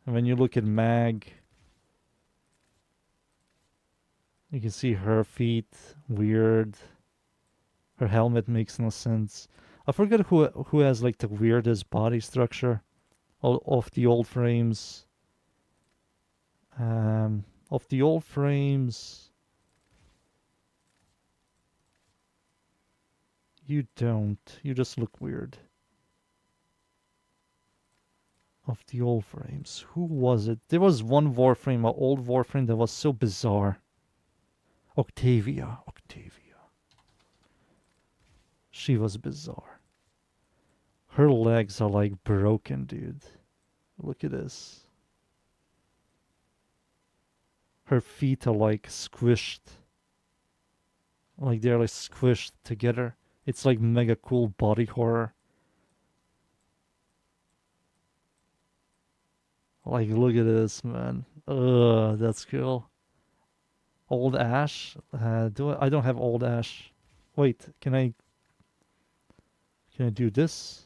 And when you look at Mag, you can see her feet, weird. Her helmet makes no sense. I forget who has like the weirdest body structure of the old frames. Of the old frames, you don't. You just look weird. Of the old frames, who was it? There was one Warframe, an old Warframe that was so bizarre. Octavia. She was bizarre. Her legs are like broken, dude. Look at this. Her feet are like squished. Like they're like squished together. It's like mega cool body horror. Like look at this, man. Ugh, that's cool. Old Ash? I don't have Old Ash. Wait, can I do this?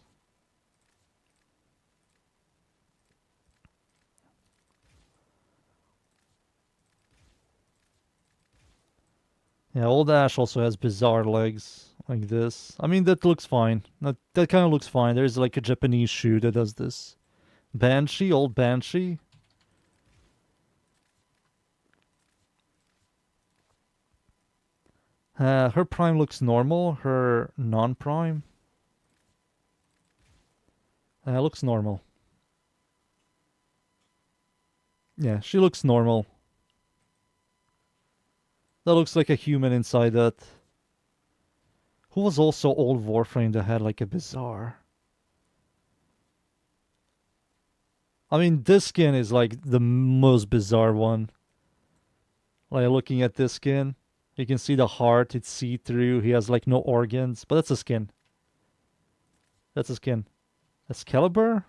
Yeah, Old Ash also has bizarre legs like this. I mean, that looks fine. That kind of looks fine. There's like a Japanese shoe that does this. Banshee, old Banshee. Her prime looks normal. Her non-prime looks normal. Yeah, she looks normal. That looks like a human inside that. Who was also old Warframe that had like a bizarre... I mean, this skin is like the most bizarre one. Like looking at this skin, you can see the heart, it's see-through, he has like no organs, but that's a skin. That's a skin. Excalibur?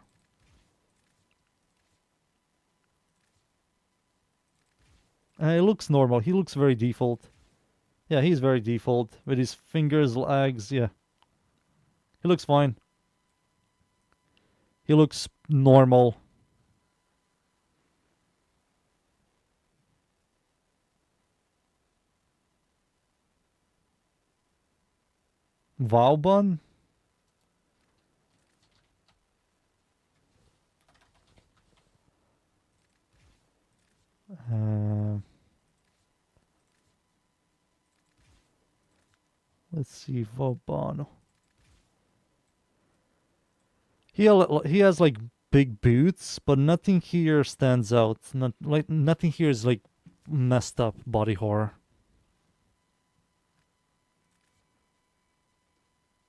It looks normal, he looks very default. Yeah, he's very default, with his fingers, legs, yeah. He looks fine. He looks normal. Vauban? Let's see, Vauban. He has like big boots, but nothing here stands out. Nothing here is like messed up body horror.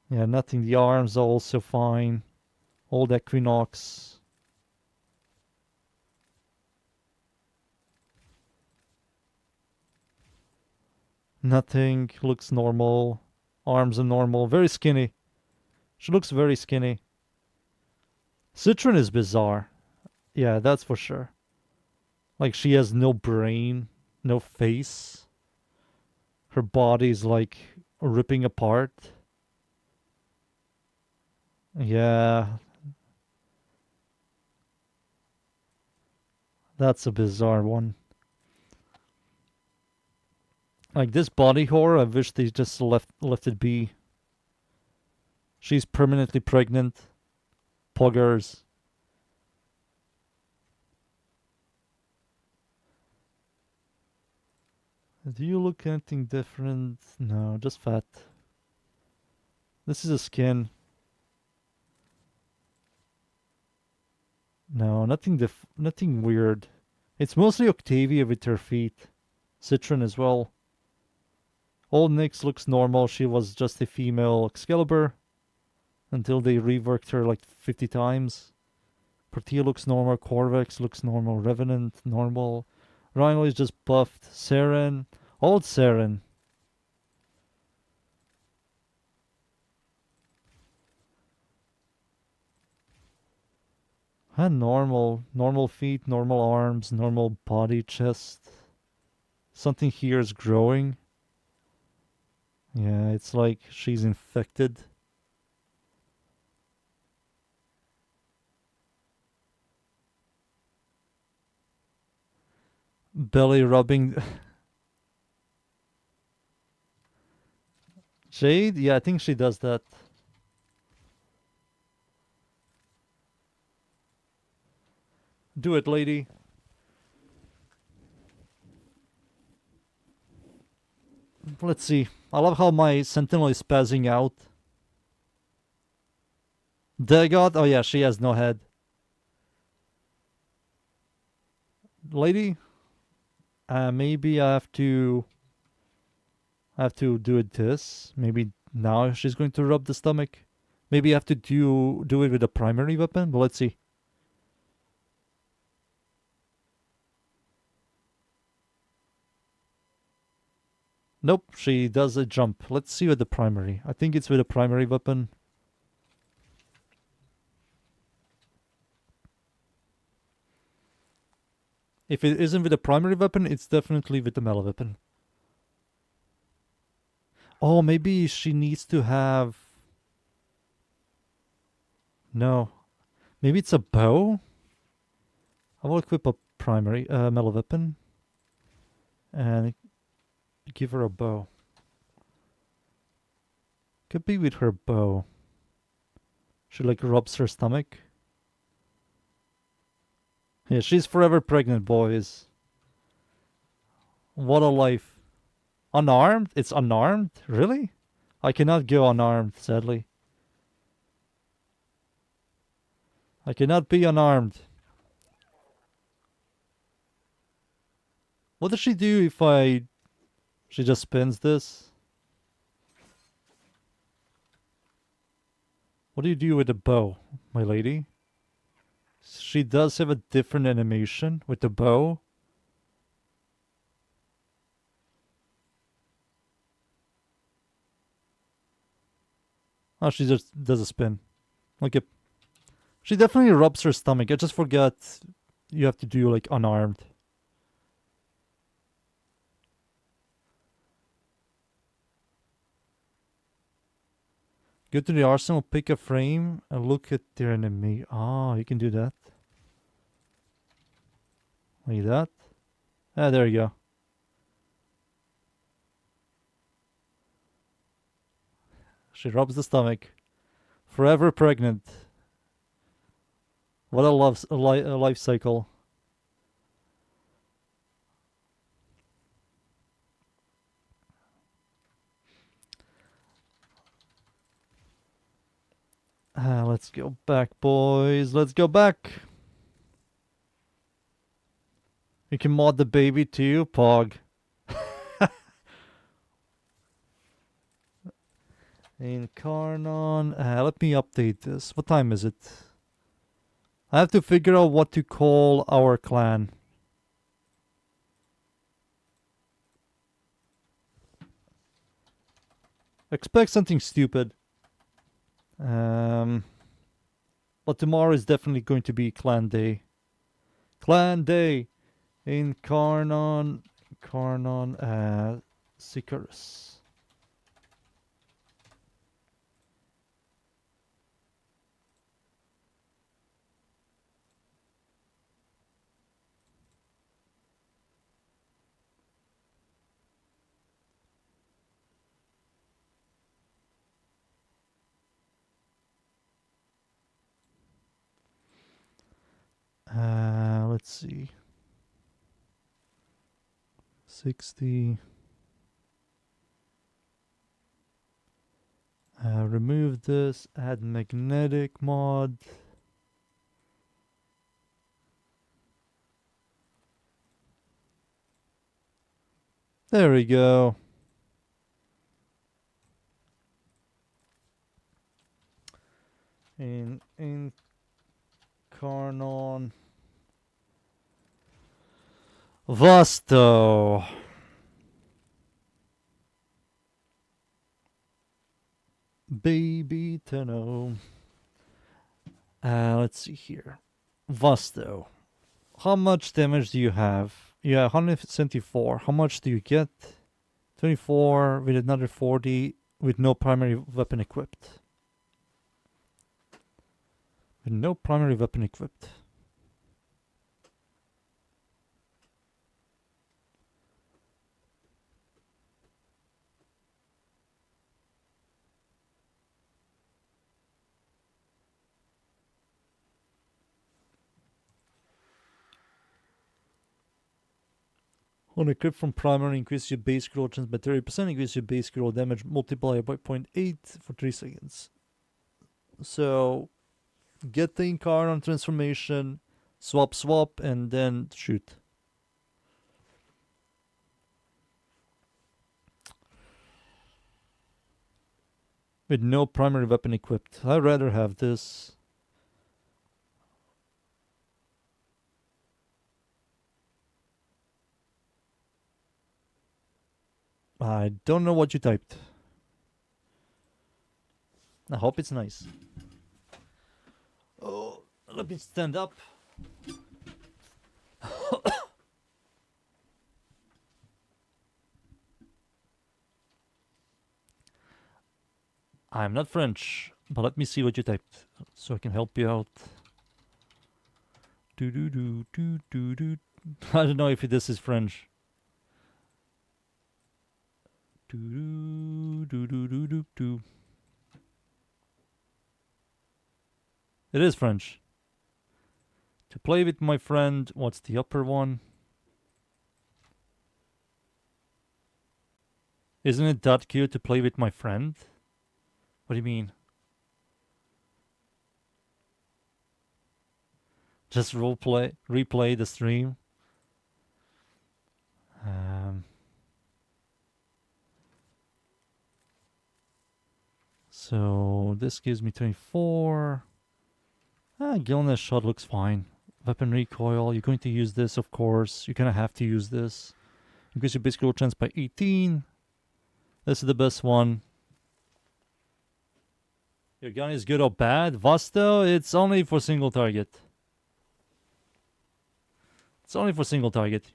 Yeah, nothing. The arms are also fine. Old Equinox. Nothing. Looks normal. Arms are normal. Very skinny. She looks very skinny. Citron is bizarre. Yeah, that's for sure. Like she has no brain, no face. Her body's like ripping apart. Yeah. That's a bizarre one. Like this body horror, I wish they just left it be. She's permanently pregnant. Poggers. Do you look anything different? No, just fat. This is a skin. No, nothing weird. It's mostly Octavia with her feet. Citron as well. Old Nyx looks normal. She was just a female Excalibur until they reworked her like 50 times. Portia looks normal. Corvex looks normal. Revenant, normal. Rhino is just buffed. Seren. Old Saren. Normal feet, normal arms, normal body, chest. Something here is growing. Yeah, it's like she's infected. Belly rubbing. Jade? Yeah, I think she does that. Do it, lady. Let's see. I love how my sentinel is spazzing out. Dagot? Oh yeah, she has no head. Lady? Maybe I have to do it this. Maybe now she's going to rub the stomach. Maybe I have to do it with a primary weapon, but let's see. Nope, she does a jump. Let's see with the primary. I think it's with a primary weapon. If it isn't with a primary weapon, it's definitely with the melee weapon. Oh, maybe she needs to have... No. Maybe it's a bow? I will equip a primary melee weapon. And give her a bow. Could be with her bow. She like rubs her stomach. Yeah, she's forever pregnant, boys. What a life. Unarmed? It's unarmed? Really? I cannot go unarmed, sadly. I cannot be unarmed. What does she do if she just spins this? What do you do with the bow, my lady? She does have a different animation with the bow. Oh, she just does a spin. Okay. She definitely rubs her stomach. I just forgot you have to do like unarmed. Go to the arsenal, pick a frame, and look at their enemy. Ah, you can do that. Like that. Ah, there you go. She rubs the stomach. Forever pregnant. What a life cycle. Let's go back, boys. Let's go back. You can mod the baby too, Pog. Incarnon. Let me update this. What time is it? I have to figure out what to call our clan. Expect something stupid. But tomorrow is definitely going to be clan day. Clan day. Incarnon. Sicarus. Let's see. 60. Remove this. Add magnetic mod. There we go. Incarnon. Vasto. Baby Tenno. Let's see here. Vasto. How much damage do you have? Yeah, 174. How much do you get? 24 with another 40 with no primary weapon equipped. With no primary weapon equipped. On equip from primary, increase your base roll chance by 30%, increase your base roll damage multiplier by 0.8 for 3 seconds. So, get the incarnon transformation, swap, and then shoot. With no primary weapon equipped. I'd rather have this. I don't know what you typed. I hope it's nice. Oh, let me stand up. I'm not French, but let me see what you typed so I can help you out. Do do do do do do. I don't know if this is French. Do do do do do do do. It is French. To play with my friend, what's the upper one? Isn't it that cute to play with my friend? What do you mean? Just replay the stream. So this gives me 24. Gilness shot looks fine. Weapon recoil, you're going to use this, of course. You're gonna have to use this. Increase your base roll chance by 18. This is the best one. Your gun is good or bad? Vasto, it's only for single target. It's only for single target.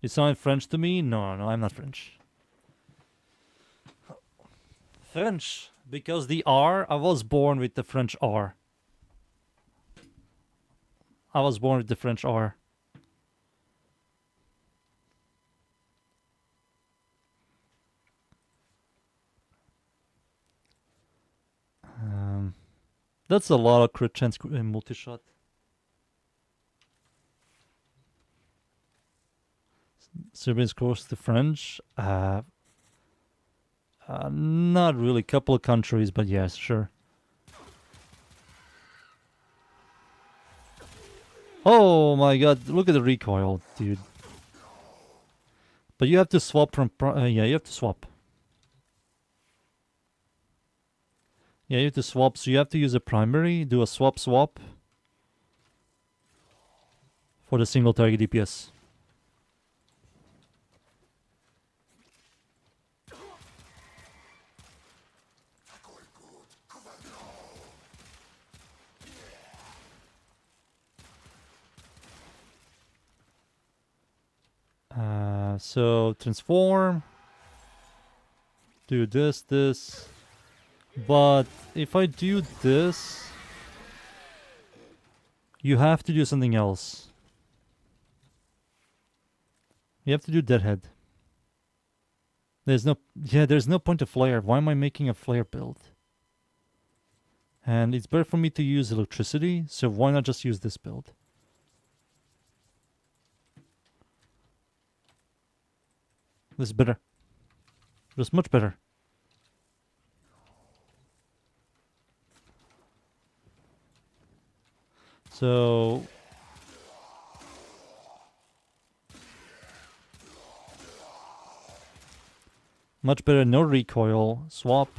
You sound French to me? No, I'm not French. French, because the R, I was born with the French R. I was born with the French R. That's a lot of crit chance in multi-shot. Serbians close to French. Not really. Couple of countries, but yes, sure. Oh my god, look at the recoil, dude. But you have to swap from... yeah, you have to swap. Yeah, you have to swap, so you have to use a primary, do a swap for the single target DPS. So transform, do this. But if I do this, you have to do something else. You have to do Deadhead. There's no point of flare. Why am I making a flare build? And it's better for me to use electricity, so why not just use this build? This is better. This is much better. So much better, no recoil, swap.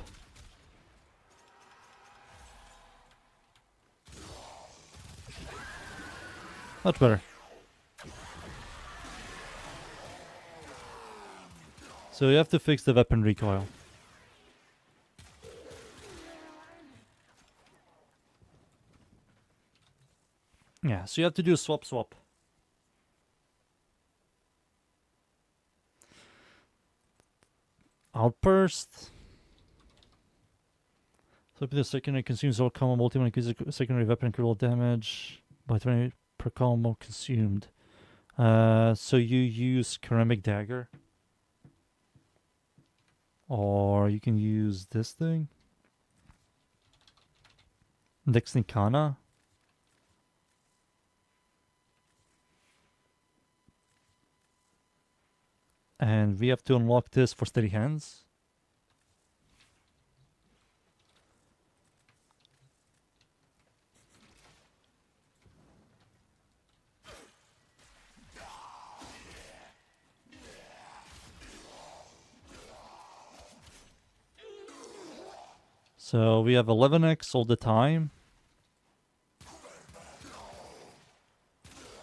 Much better. So you have to fix the weapon recoil. So you have to do a swap. Outburst. So the secondary consumes all combo multi when increases secondary weapon and critical damage by 20 per combo consumed. So you use ceramic dagger. Or you can use this thing. Incarnon. And we have to unlock this for steady hands. So we have 11x all the time.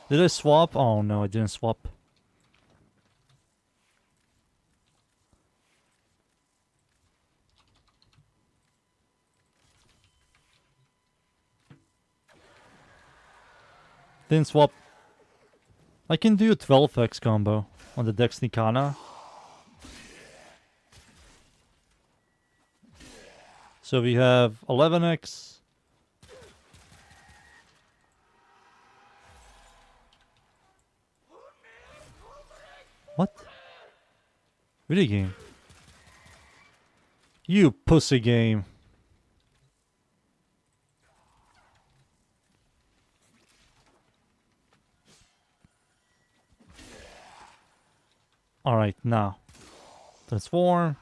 Did I swap? Oh no, I didn't swap. Didn't swap. I can do a 12x combo on the Dexnicana. So we have 11x. What? Video game. You pussy game. Alright, now. Transform.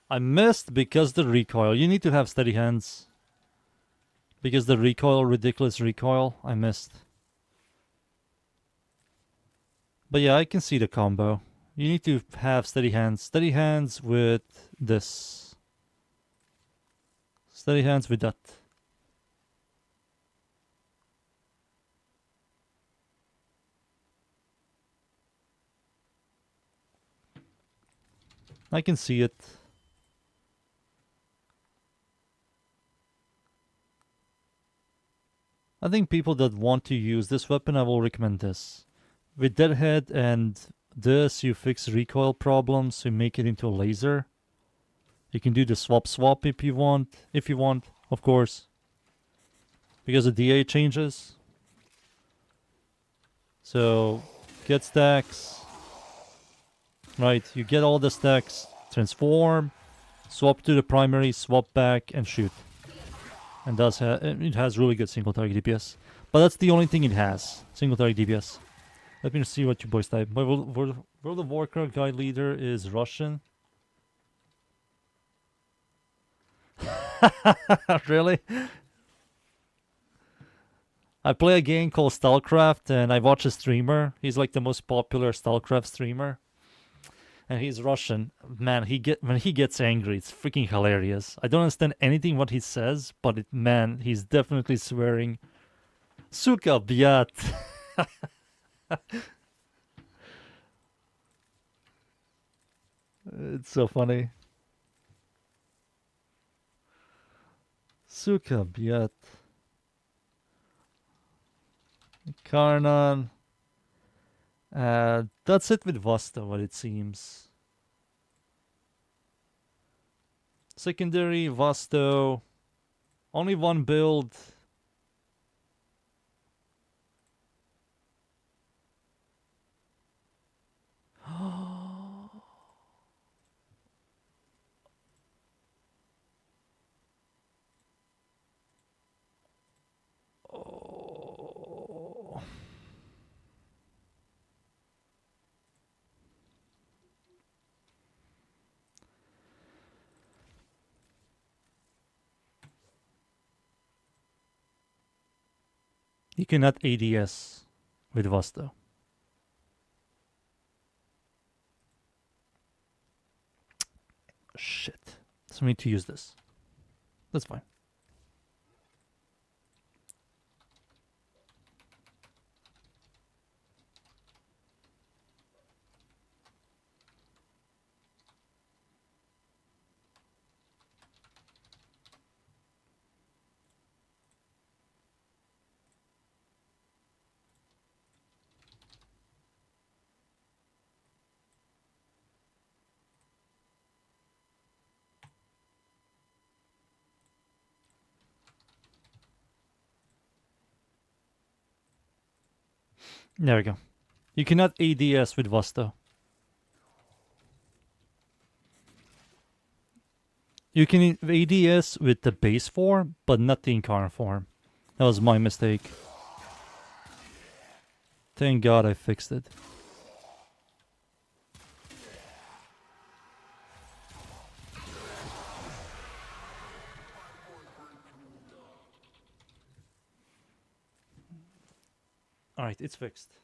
I missed because the recoil. You need to have steady hands. Because the recoil, ridiculous recoil, I missed. But yeah, I can see the combo. You need to have steady hands. Steady hands with this. Steady hands with that. I can see it. I think people that want to use this weapon, I will recommend this. With Deadhead and this, you fix recoil problems, you make it into a laser. You can do the swap if you want, of course. Because the DA changes. So, get stacks. Right, you get all the stacks, transform, swap to the primary, swap back, and shoot. And it has really good single target DPS. But that's the only thing it has, single target DPS. Let me see what you boys type. My World of Warcraft guide leader is Russian. Really? I play a game called StarCraft and I watch a streamer. He's like the most popular StarCraft streamer. And he's Russian. Man, when he gets angry, it's freaking hilarious. I don't understand anything what he says, but man, he's definitely swearing. Suka biat. It's so funny. Suka biat. Incarnon. That's it with Vasta, what it seems. Secondary, Vasto. Only one build. Oh. You cannot ADS with Vasta. Shit. So we need to use this. That's fine. There we go. You cannot ADS with Vasta. You can ADS with the base form, but not the incarnate form. That was my mistake. Thank God I fixed it. Alright, it's fixed.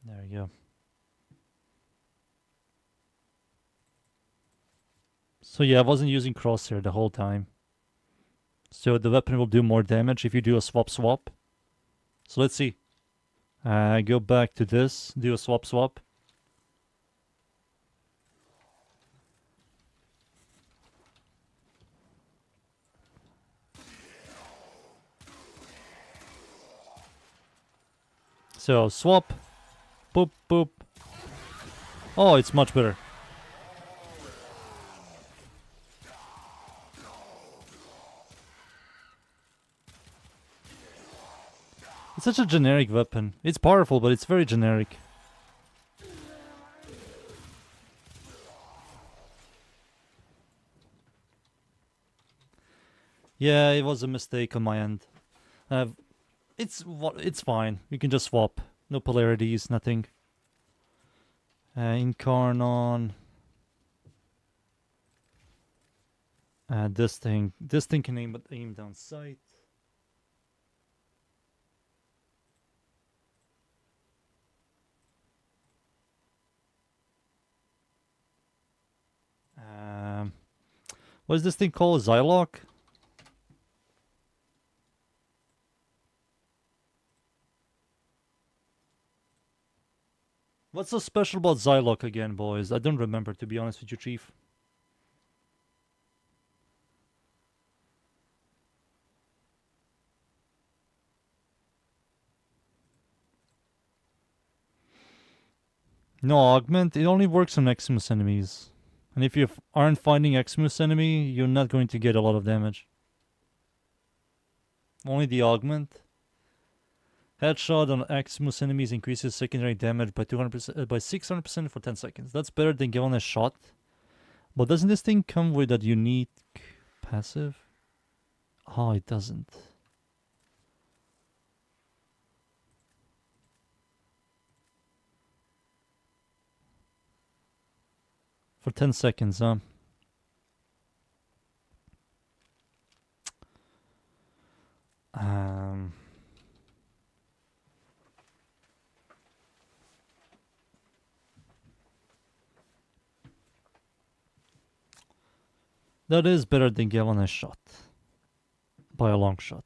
There we go. So yeah, I wasn't using crosshair the whole time. So the weapon will do more damage if you do a swap. So let's see. Go back to this, do a swap. So swap, boop, boop. Oh, it's much better. It's such a generic weapon. It's powerful, but it's very generic. Yeah, it was a mistake on my end. It's fine. You can just swap. No polarities, nothing. Incarnon. This thing can aim down sight. What is this thing called? Zylok? What's so special about Zylok again, boys? I don't remember, to be honest with you, Chief. No, Augment, it only works on Eximus enemies. And if you aren't finding Eximus enemy, you're not going to get a lot of damage. Only the Augment. Headshot on Eximus enemies increases secondary damage by 200%, by 600% for 10 seconds. That's better than giving a shot. But doesn't this thing come with that unique passive? Oh, it doesn't. For 10 seconds, huh? That is better than giving a shot. By a long shot.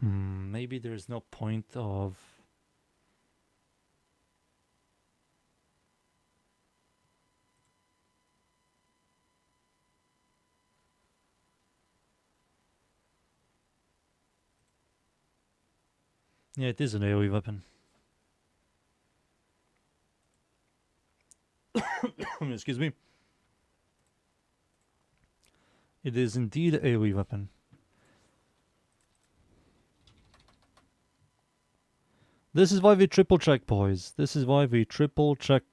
Maybe there's no point of... Yeah, it is an AoE weapon. Excuse me. It is indeed an AoE weapon. This is why we triple check, boys. This is why we triple check.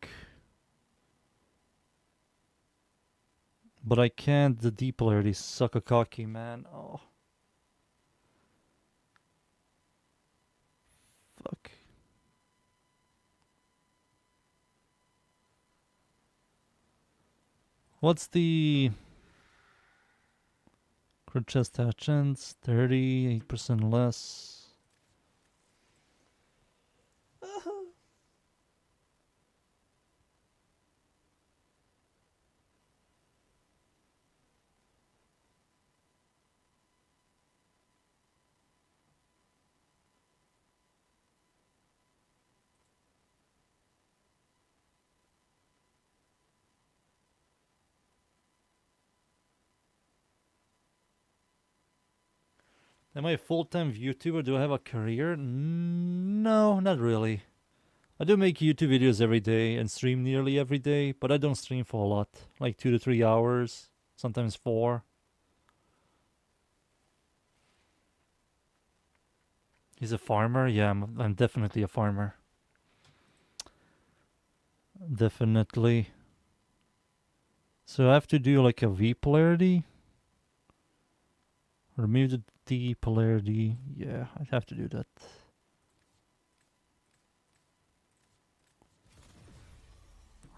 But I can't. The deep polarity suck a cocky, man. Oh. Fuck. What's the crit chest chance? 38% less. Am I a full-time YouTuber? Do I have a career? No, not really. I do make YouTube videos every day and stream nearly every day, but I don't stream for a lot. Like 2 to 3 hours, sometimes 4. He's a farmer? Yeah, I'm definitely a farmer. Definitely. So I have to do like a V polarity. Remove the D polarity. Yeah, I have to do that.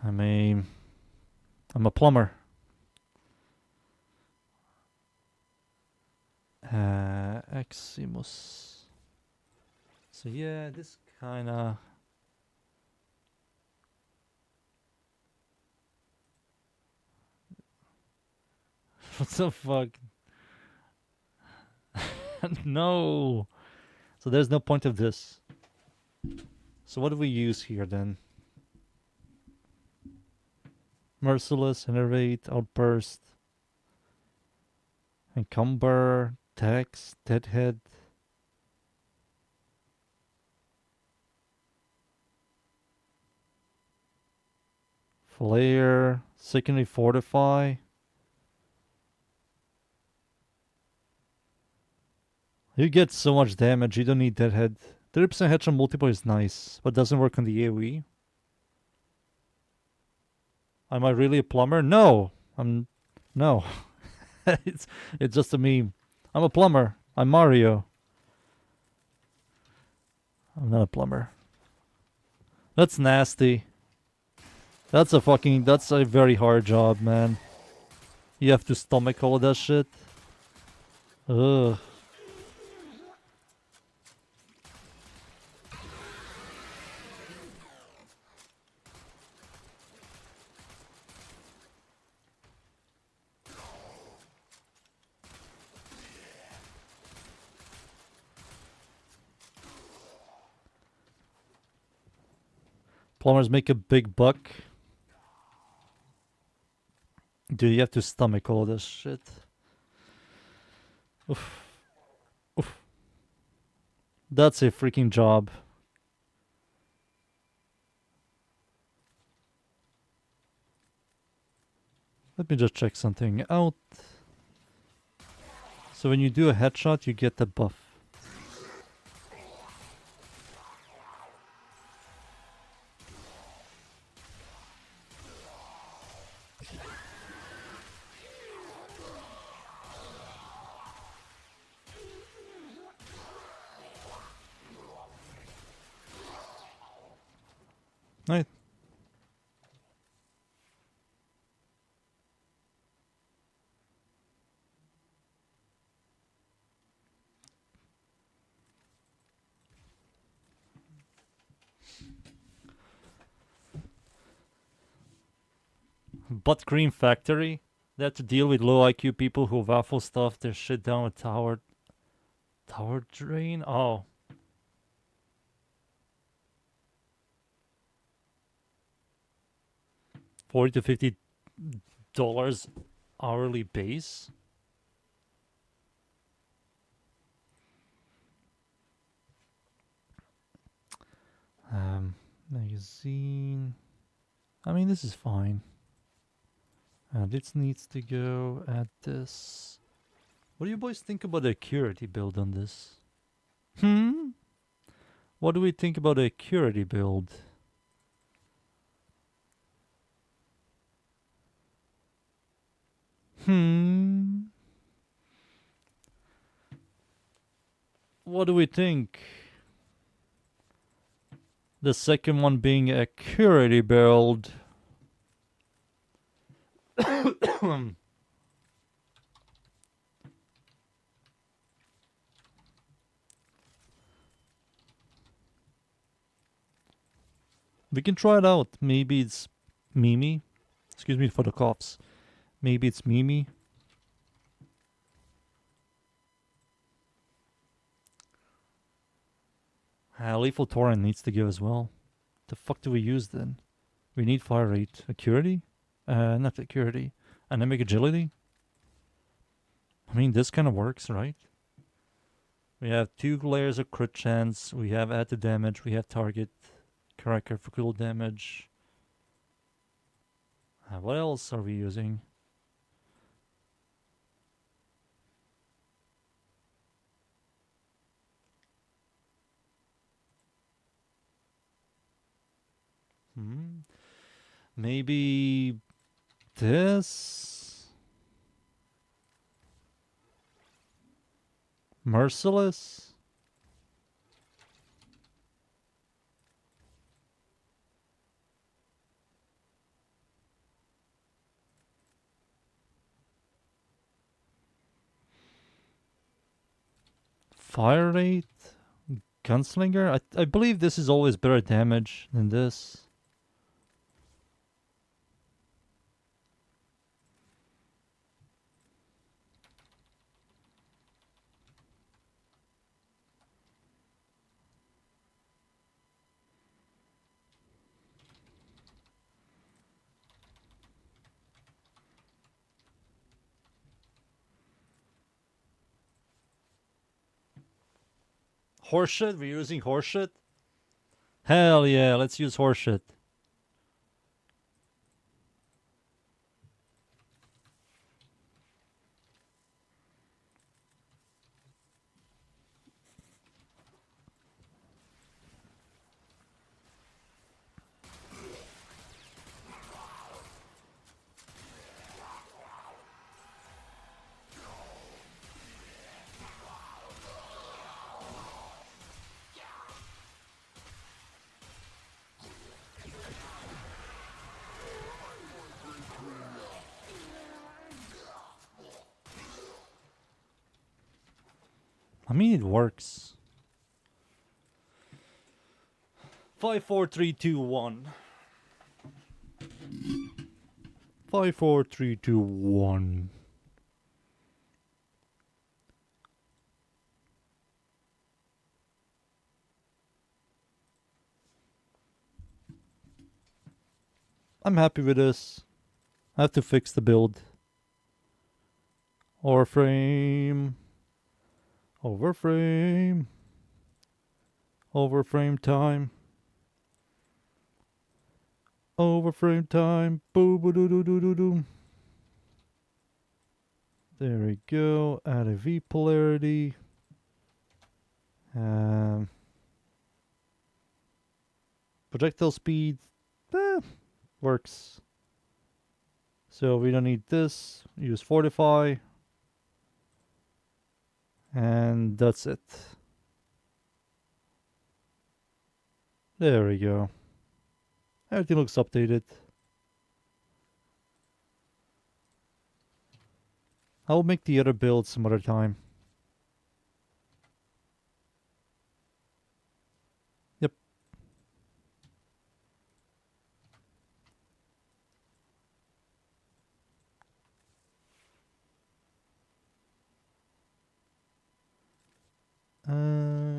I'm a plumber. Eximus. So yeah, this kinda... What the fuck? No! So there's no point of this. So what do we use here then? Merciless, Innervate, Outburst, Encumber, Tax, Deadhead. Flare, Secondary Fortify. You get so much damage, you don't need Deadhead. 30% headshot multiple is nice, but doesn't work on the AoE. Am I really a plumber? No! No. it's just a meme. I'm a plumber. I'm Mario. I'm not a plumber. That's nasty. That's a very hard job, man. You have to stomach all that shit. Ugh. Plumbers make a big buck. Dude, you have to stomach all this shit. Oof. Oof. That's a freaking job. Let me just check something out. So when you do a headshot, you get the buff. Right. Butt cream factory. They have to deal with low IQ people who waffle stuff their shit down with tower drain. Oh. $40 to $50 hourly base. Magazine. I mean, this is fine. This needs to go at this. What do you boys think about the accuracy build on this? What do we think about the accuracy build? What do we think? The second one being a accuracy build. We can try it out. Maybe it's Mimi. Excuse me for the coughs. Maybe it's Mimi. Lethal Torrent needs to give as well. The fuck do we use then? We need fire rate. Accuracy? Not accuracy. Anemic agility? I mean, this kind of works, right? We have 2 layers of crit chance. We have add to damage. We have target character for cool damage. What else are we using? Maybe this? Merciless? Fire rate? Gunslinger? I believe this is always better damage than this. Horseshit? We're using horseshit? Hell yeah, let's use horseshit. I mean, it works. 5, 4, 3, 2, 1. 5, 4, 3, 2, 1. I'm happy with this. I have to fix the build. Warframe. Overframe. Overframe time. Overframe time. Boo boo doo doo doo doo doo. There we go. Add a V polarity. Projectile speed. Works. So we don't need this. Use fortify. And that's it. There we go. Everything looks updated. I'll make the other build some other time. Yep.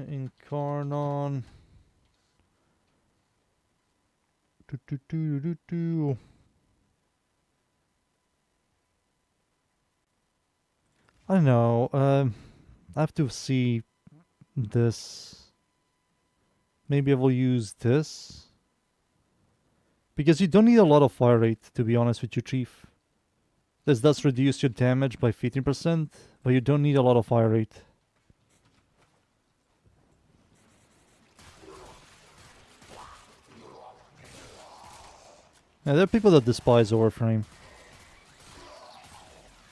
Incarnon. I don't know. I have to see this. Maybe I will use this. Because you don't need a lot of fire rate, to be honest with you, Chief. This does reduce your damage by 15%, but you don't need a lot of fire rate. Yeah, there are people that despise Warframe.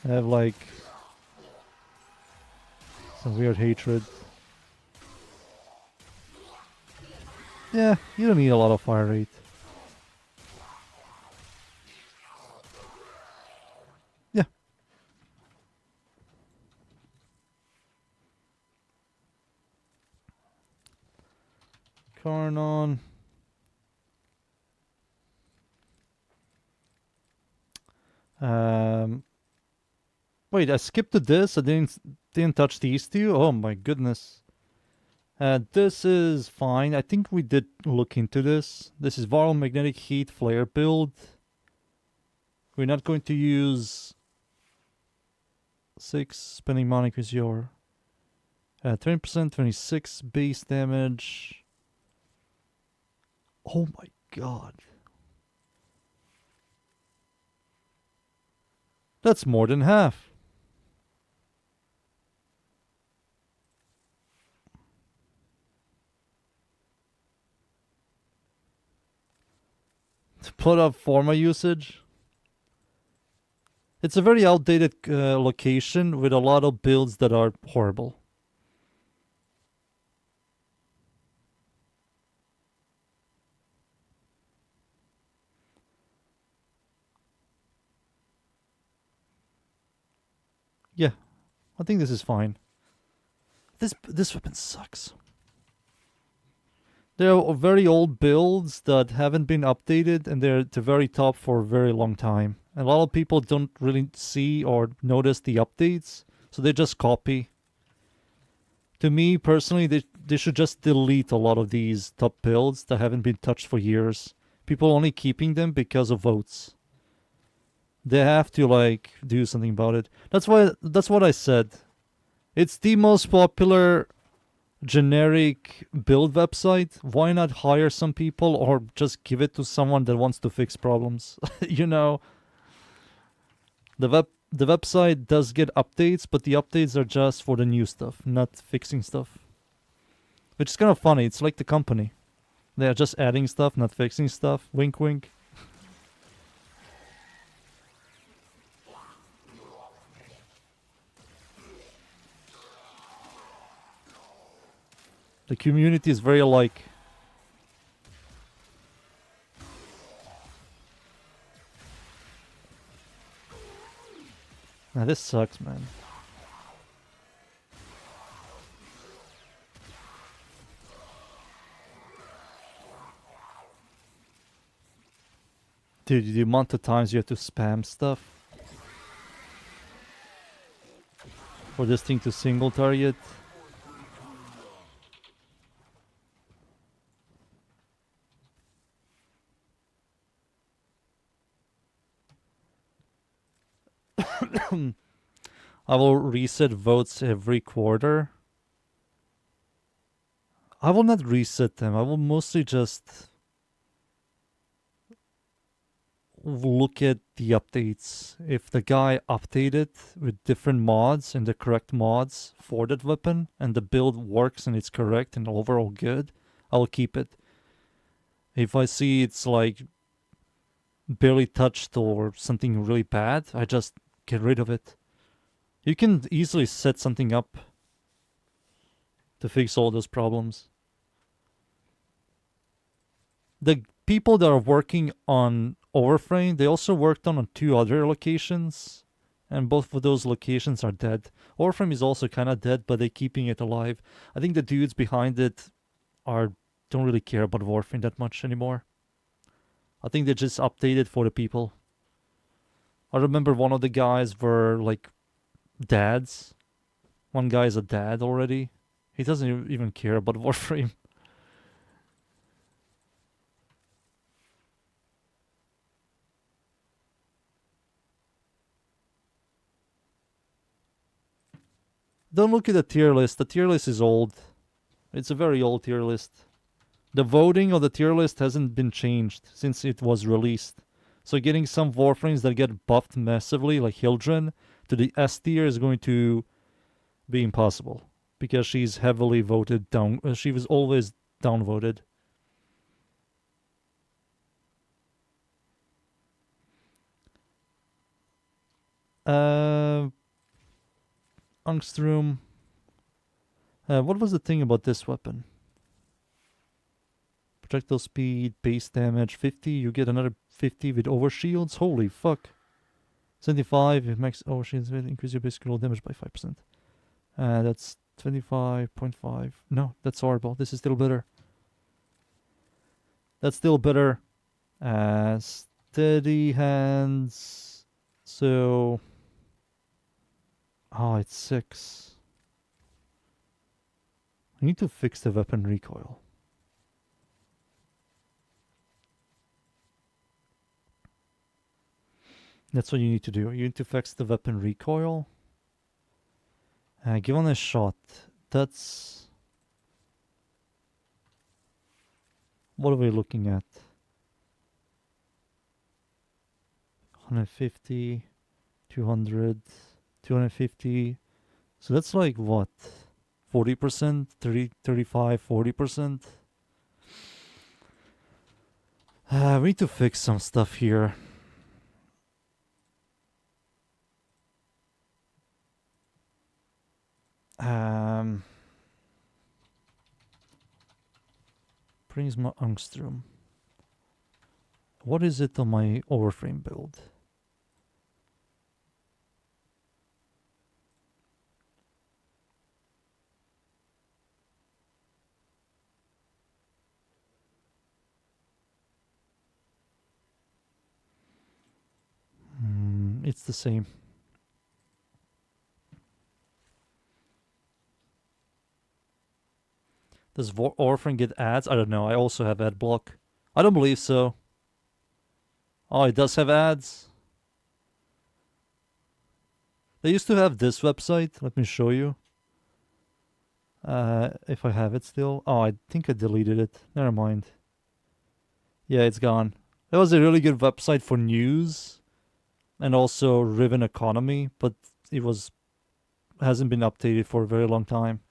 They have like some weird hatred. Yeah, you don't need a lot of fire rate. Yeah. Carnon. Wait, I skipped to this. I didn't touch these two. Oh my goodness. This is fine. I think we did look into this. This is Viral Magnetic Heat Flare build. We're not going to use 6 spending money with your 20%, 26 base damage. Oh my god. That's more than half. To put up Forma usage. It's a very outdated location with a lot of builds that are horrible. Yeah, I think this is fine. This weapon sucks. There are very old builds that haven't been updated, and they're at the very top for a very long time. And a lot of people don't really see or notice the updates, so they just copy. To me, personally, they should just delete a lot of these top builds that haven't been touched for years. People only keeping them because of votes. They have to, like, do something about it. That's what I said. It's the most popular generic build website. Why not hire some people or just give it to someone that wants to fix problems? You know, the website does get updates, but the updates are just for the new stuff, not fixing stuff. Which is kind of funny. It's like the company. They are just adding stuff, not fixing stuff. Wink wink. The community is very alike. Now this sucks, man. Dude, the amount of times you have to spam stuff for this thing to single target. I will reset votes every quarter. I will not reset them. I will mostly just look at the updates. If the guy updated with different mods and the correct mods for that weapon and the build works and it's correct and overall good, I will keep it. If I see it's like barely touched or something really bad, I just get rid of it. You can easily set something up to fix all those problems. The people that are working on WARFRAME, they also worked on 2 other locations, and both of those locations are dead. WARFRAME is also kind of dead, but they're keeping it alive. I think the dudes behind it don't really care about WARFRAME that much anymore. I think they just update it for the people. I remember one of the guys were like dads. One guy is a dad already. He doesn't even care about WARFRAME. Don't look at the tier list. The tier list is old. It's a very old tier list. The voting of the tier list hasn't been changed since it was released. So getting some Warframes that get buffed massively, like Hildren, to the S tier is going to be impossible. Because she's heavily voted down. She was always downvoted. Angstrom. What was the thing about this weapon? Projectile speed, base damage 50. You get another 50 with overshields. Holy fuck. 75 if max overshields will increase your basic roll damage by 5%. That's 25.5. No, that's horrible. This is still better. That's still better. Steady hands. So. Oh, it's 6. I need to fix the weapon recoil. That's what you need to do. You need to fix the weapon recoil. Give on a shot. that's... What are we looking at? 150, 200, 250. So that's like what? 40%, 30, 35, 40%. We need to fix some stuff here. Prisma Angstrom. What is it on my WARFRAME build? It's the same. Does WARFRAME get ads? I don't know. I also have ad block. I don't believe so. Oh, it does have ads. They used to have this website. Let me show you. If I have it still. Oh, I think I deleted it. Never mind. Yeah, it's gone. That was a really good website for news and also Riven economy, but it hasn't been updated for a very long time.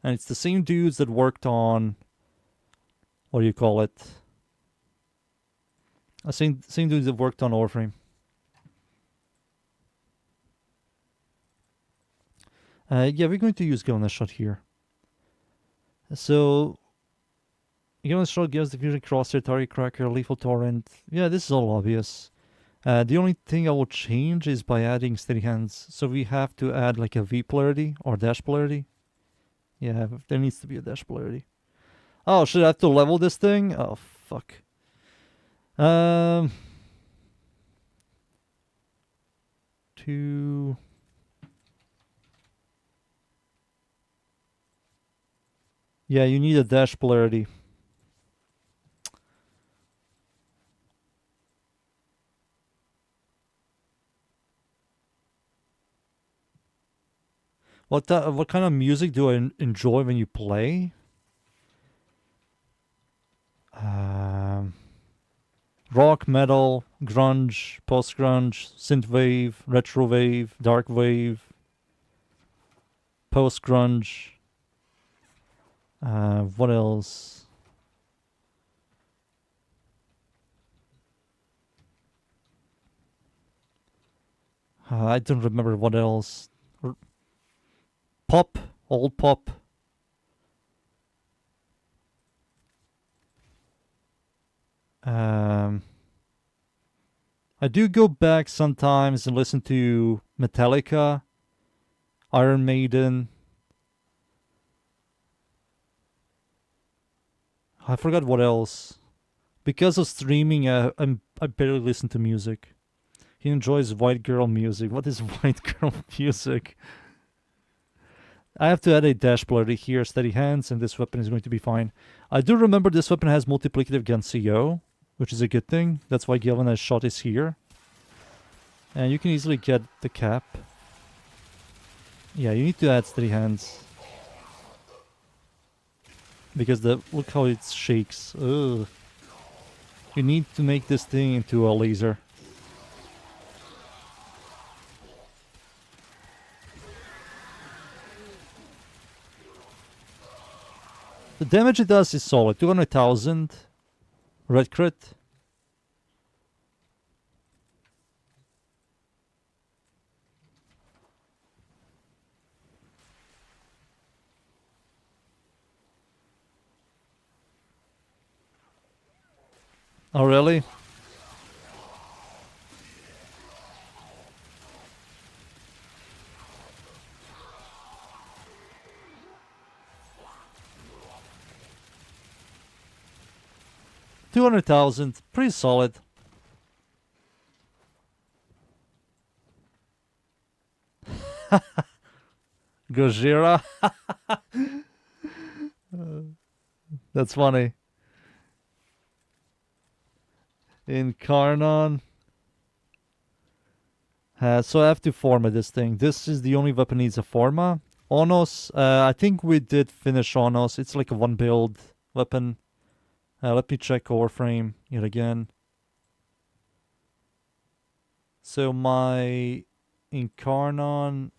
And it's the same dudes that worked on, what do you call it? Same dudes that worked on WARFRAME. Yeah, we're going to use Gilna Shot here. So, Gilna Shot gives the fusion crosshair, target cracker, lethal torrent. Yeah, this is all obvious. The only thing I will change is by adding steady hands. So we have to add like a V polarity or dash polarity. Yeah, there needs to be a dash polarity. Oh, should I have to level this thing? Oh, fuck. Two... Yeah, you need a dash polarity. What kind of music do I enjoy when you play? Rock, metal, grunge, post-grunge, synthwave, retrowave, dark wave, post-grunge. What else? I don't remember what else. Pop, old pop. I do go back sometimes and listen to Metallica, Iron Maiden. I forgot what else. Because of streaming, I barely listen to music. He enjoys white girl music. What is white girl music? I have to add a dash polarity here, steady hands, and this weapon is going to be fine. I do remember this weapon has multiplicative gun CO, which is a good thing. That's why Galvanized Shot is here. And you can easily get the cap. Yeah, you need to add steady hands. Because look how it shakes. Ugh. You need to make this thing into a laser. The damage it does is solid. 200,000. Red crit. Oh, really? $200,000, pretty solid. Gojira. That's funny. Incarnon. So I have to forma this thing. This is the only weapon needs a forma. Onos, I think we did finish Onos. It's like a one build weapon. Let me check Warframe yet again. So my incarnon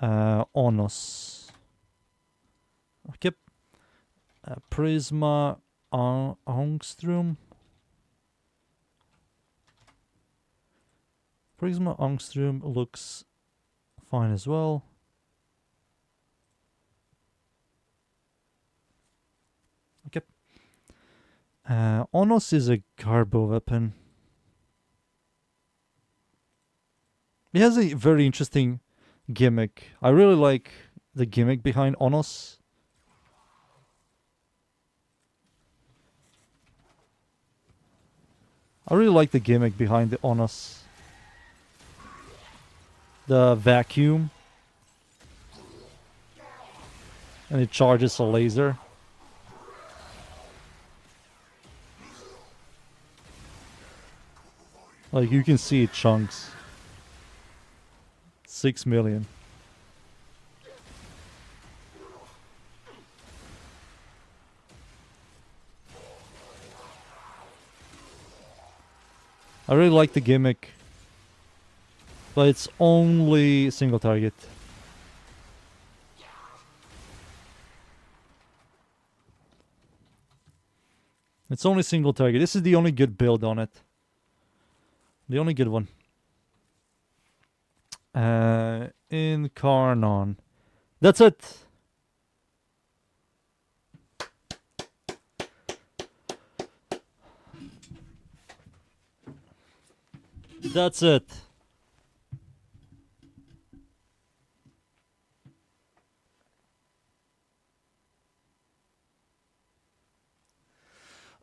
Onos. Okay. Prisma Angstrom. Prisma Angstrom looks fine as well. Okay. Onos is a garbo weapon. It has a very interesting gimmick. I really like the gimmick behind Onos. I really like the gimmick behind the Onos. The vacuum. And it charges a laser. Like you can see it chunks. 6 million. I really like the gimmick. But it's only single target. It's only single target. This is the only good build on it. The only good one. Incarnon. That's it. That's it.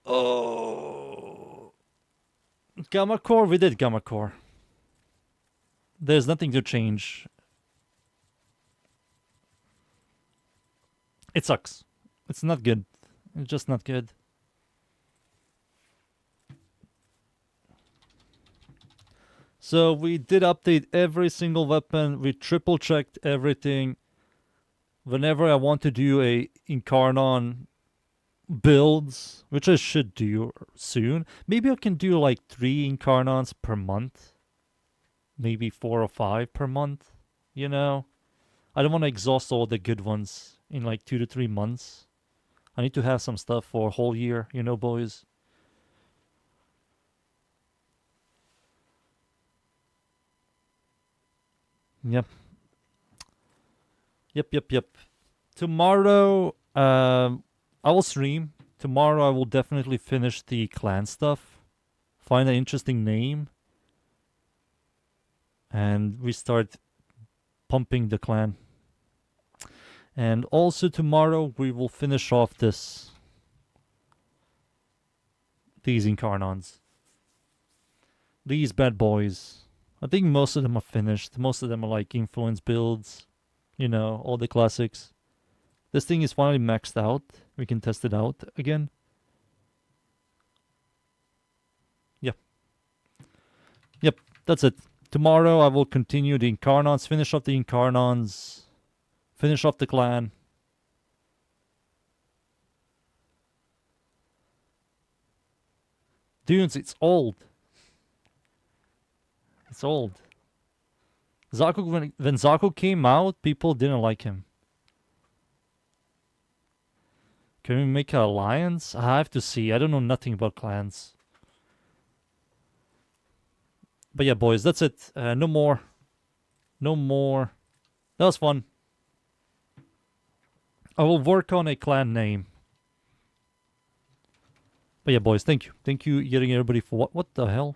Oh. Gamma Core, we did Gamma Core. There's nothing to change. It sucks. It's not good. It's just not good. So we did update every single weapon. We triple checked everything. Whenever I want to do a incarnon builds, which I should do soon. Maybe I can do like 3 incarnons per month. Maybe 4 or 5 per month. You know? I don't want to exhaust all the good ones in like 2 to 3 months. I need to have some stuff for a whole year, you know, boys. Yep. Yep. Tomorrow, I will stream. Tomorrow I will definitely finish the clan stuff. Find an interesting name. And we start pumping the clan. And also tomorrow we will finish off these incarnons. These bad boys. I think most of them are finished. Most of them are like influence builds. You know, all the classics. This thing is finally maxed out. We can test it out again. Yep, that's it. Tomorrow I will continue the incarnons, finish off the incarnons, finish off the clan. Dudes, it's old. It's old. Zaku, when Zaku came out, people didn't like him. Can we make an alliance? I have to see. I don't know nothing about clans. But yeah, boys, that's it. No more. No more. That was fun. I will work on a clan name. But yeah, boys, thank you. Thank you, getting everybody for what the hell?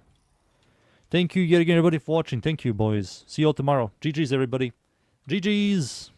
Thank you, getting everybody for watching. Thank you, boys. See you all tomorrow. GG's, everybody. GG's.